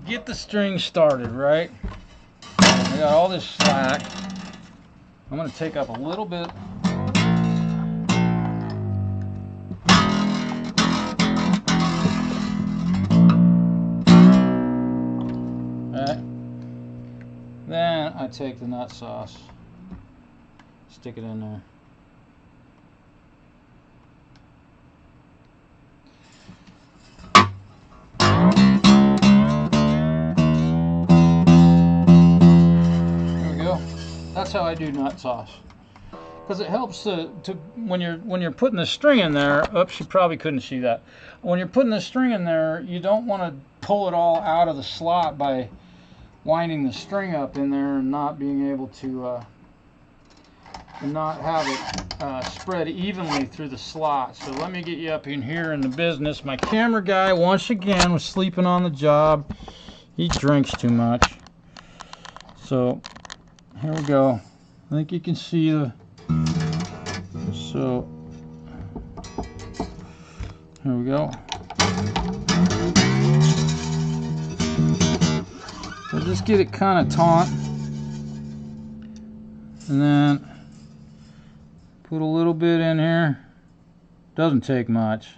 Get the string started, right? I got all this slack. I'm going to take up a little bit. Alright. Then I take the nut sauce, stick it in there. That's how I do nut sauce, because it helps to when you're putting the string in there. Oops, you probably couldn't see that. When you're putting the string in there, you don't want to pull it all out of the slot by winding the string up in there and not being able to and not have it spread evenly through the slot. So let me get you up in here in the business. My camera guy once again was sleeping on the job. He drinks too much. So here we go. I think you can see the, so here we go. So just get it kind of taut, and then put a little bit in here. Doesn't take much.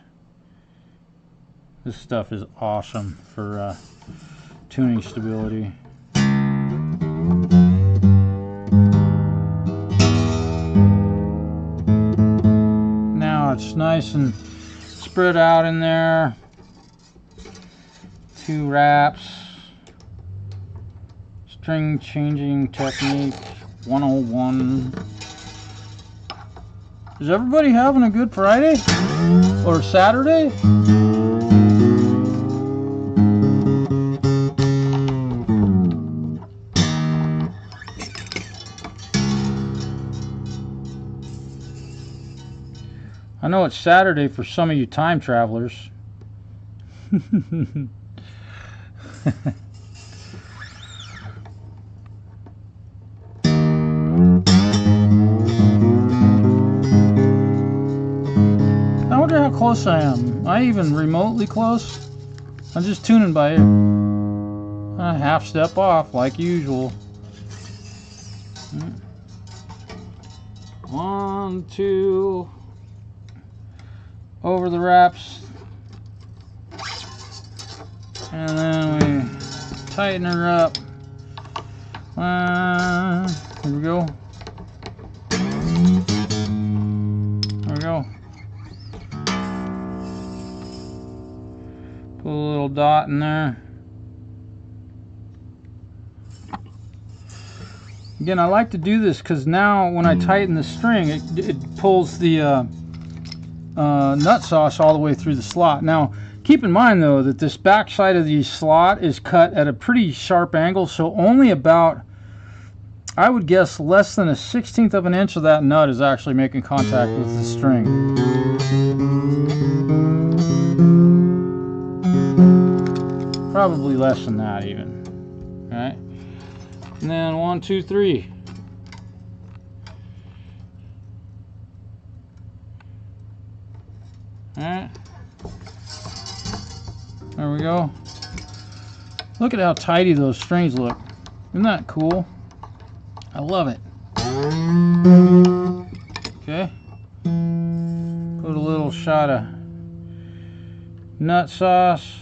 This stuff is awesome for tuning stability. It's nice and spread out in there. 2 wraps. String changing technique 101. Is everybody having a good Friday? Or Saturday? I know it's Saturday for some of you time travelers. I wonder how close I am. Am I even remotely close? I'm just tuning by ear. A half step off like usual. 1, 2. Over the wraps, and then we tighten her up. Here we go. There we go. Put a little dot in there. Again, I like to do this because now when I tighten the string, it pulls the nut sauce all the way through the slot. Now keep in mind though that this back side of the slot is cut at a pretty sharp angle, so only about, I would guess, less than 1/16 of an inch of that nut is actually making contact with the string. Probably less than that even. Alright, and then 1, 2, 3. Alright, there we go. Look at how tidy those strings look. Isn't that cool? I love it. Okay, put a little shot of nut sauce.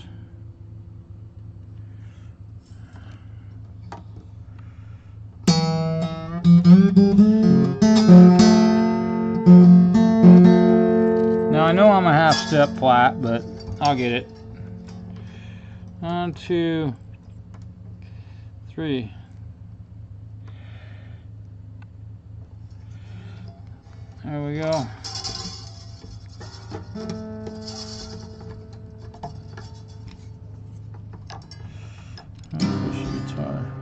step flat, but I'll get it. 1, 2, 3. There we go. Push the guitar.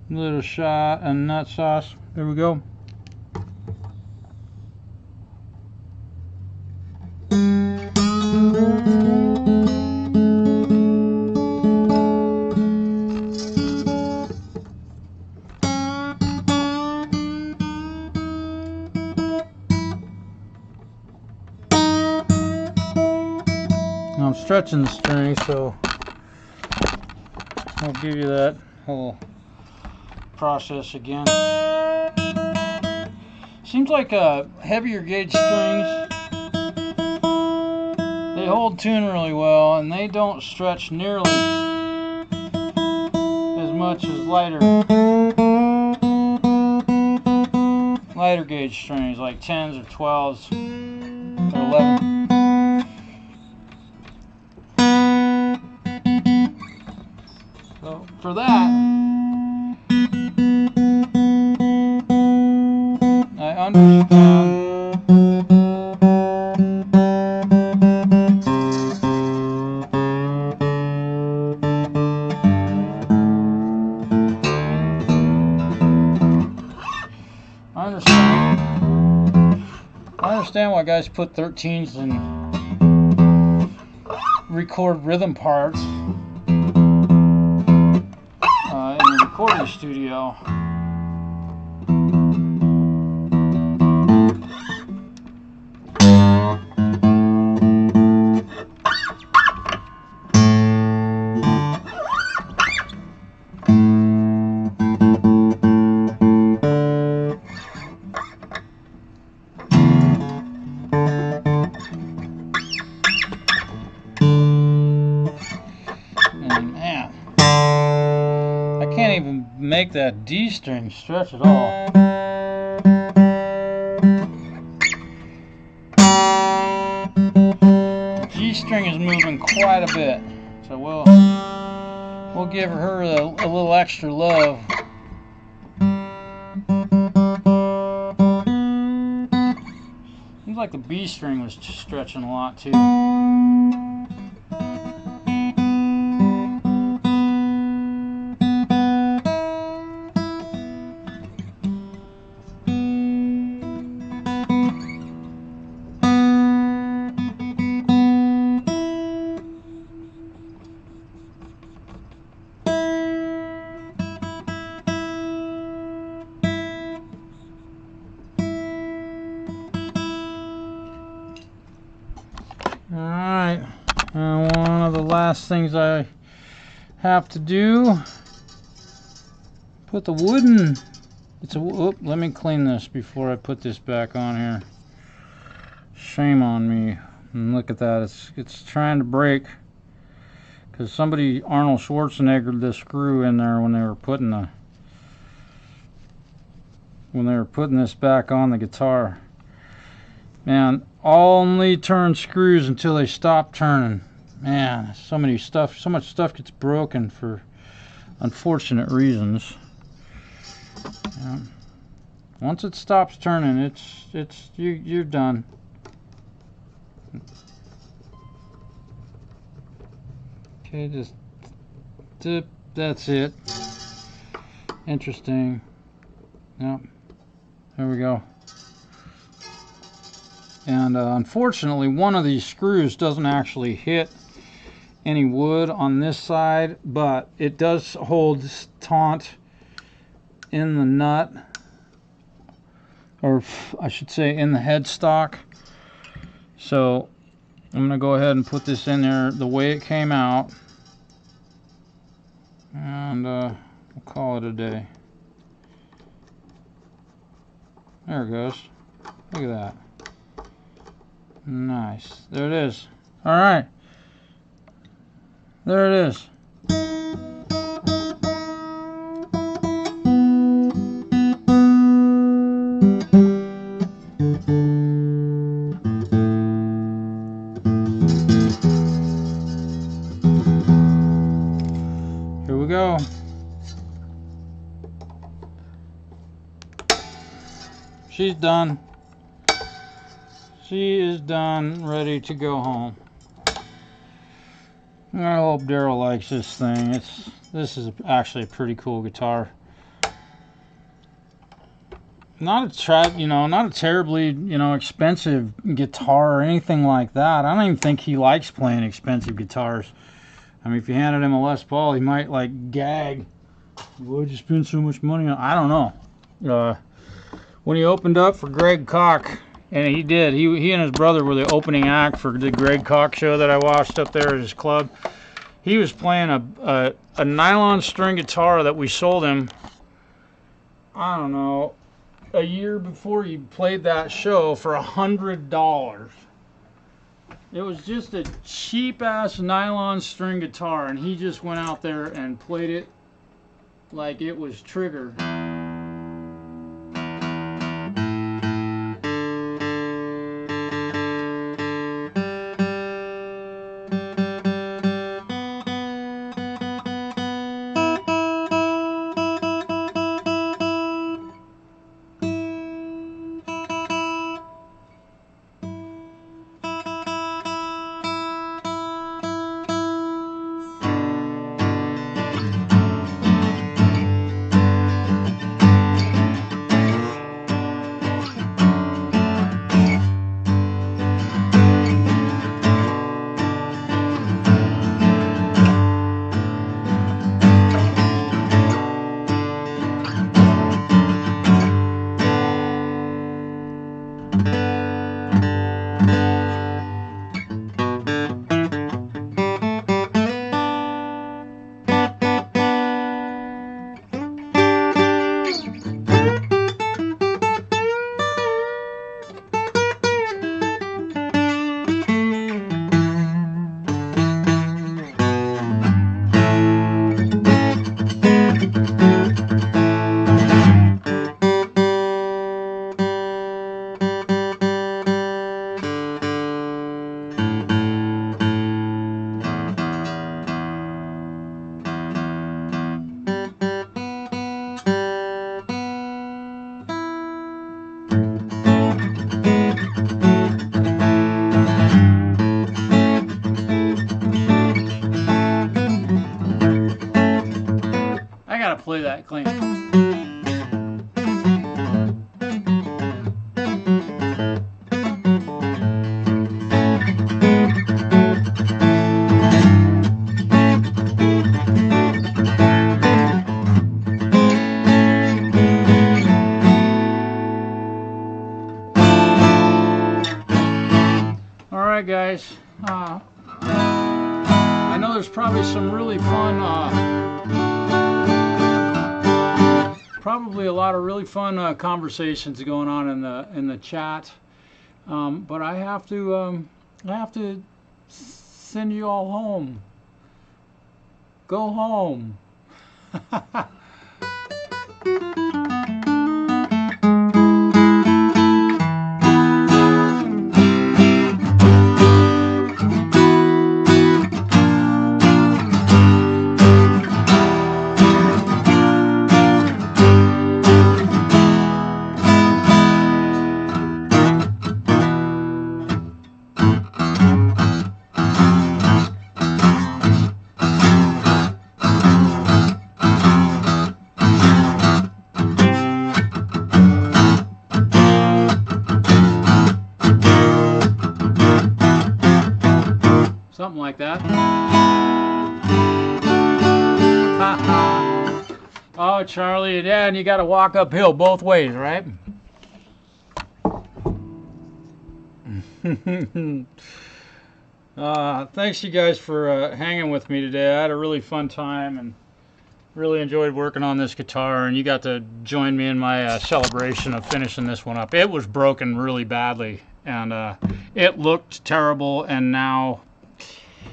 Little shot of nut sauce. There we go. Now I'm stretching the string, so I'll give you that whole process again. Seems like heavier gauge strings, they hold tune really well and they don't stretch nearly as much as lighter gauge strings like 10s or 12s or 11. So for that, I understand why guys put 13s and record rhythm parts in the recording studio. Make that D string stretch at all. The G string is moving quite a bit, so we'll give her a little extra love. Seems like the B string was stretching a lot too. Alright, one of the last things I have to do, put the wooden, let me clean this before I put this back on here. Shame on me. And look at that, it's trying to break because Arnold Schwarzenegger the screw in there when they were putting this back on the guitar. Man, only turn screws until they stop turning. Man, so much stuff gets broken for unfortunate reasons. Yeah. Once it stops turning, you're done. Okay, just dip. That's it. Interesting. Yep. There we go. And unfortunately, one of these screws doesn't actually hit any wood on this side, but it does hold taut in the nut, or I should say in the headstock. So I'm going to go ahead and put this in there the way it came out, and we'll call it a day. There it goes. Look at that. Nice. There it is. All right. There it is. Here we go. She's done. She is done, ready to go home. I hope Daryl likes this thing. This is actually a pretty cool guitar. Not a terribly, expensive guitar or anything like that. I don't even think he likes playing expensive guitars. I mean, if you handed him a Les Paul, he might like gag. Why'd you spend so much money on? I don't know. When he opened up for Greg Koch, and he did, he and his brother were the opening act for the Greg Koch show that I watched up there at his club. He was playing a nylon string guitar that we sold him, I don't know, a year before he played that show for $100. It was just a cheap ass nylon string guitar, and he just went out there and played it like it was Trigger. Play that clean. All right, guys. I know there's probably some really fun. Probably a lot of really fun conversations going on in the chat, but I have to send you all home. Go home. Something like that. Oh, Charlie, yeah, and you got to walk uphill both ways, right? Thanks you guys for hanging with me today. I had a really fun time, and Really enjoyed working on this guitar, and you got to join me in my celebration of finishing this one up. It was broken really badly, and it looked terrible, and now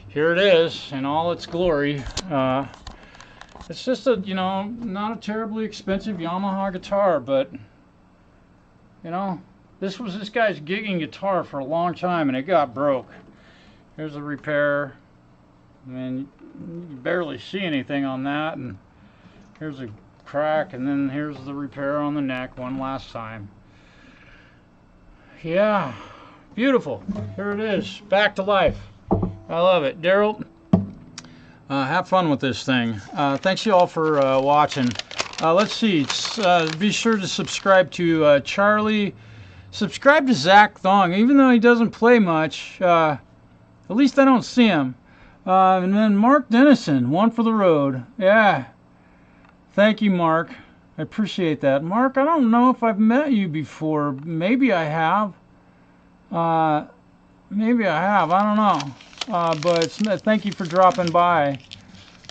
here it is in all its glory. It's just a, you know, not a terribly expensive Yamaha guitar, but, you know, this was this guy's gigging guitar for a long time, and it got broke. Here's a repair. I mean, you can barely see anything on that, and here's a crack, and then here's the repair on the neck one last time. Yeah, beautiful. Here it is, back to life. I love it. Daryl, have fun with this thing. Thanks you all for watching. Let's see. Be sure to subscribe to Charlie. Subscribe to Zach Thong, even though he doesn't play much. At least I don't see him. And then Mark Dennison, One for the Road. Yeah. Thank you, Mark. I appreciate that. Mark, I don't know if I've met you before. Maybe I have. Maybe I have. I don't know. But thank you for dropping by.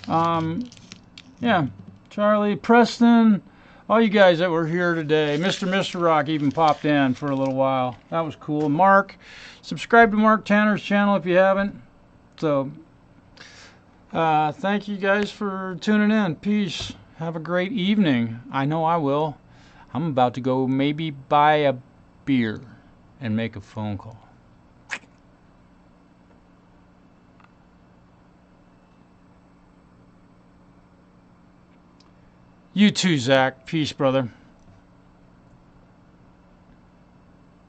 Yeah. Charlie, Preston, all you guys that were here today. Mr. Rock even popped in for a little while. That was cool. Mark, subscribe to Mark Tanner's channel if you haven't. So, thank you guys for tuning in. Peace. Have a great evening. I know I will. I'm about to go maybe buy a beer and make a phone call. You too, Zach. Peace, brother.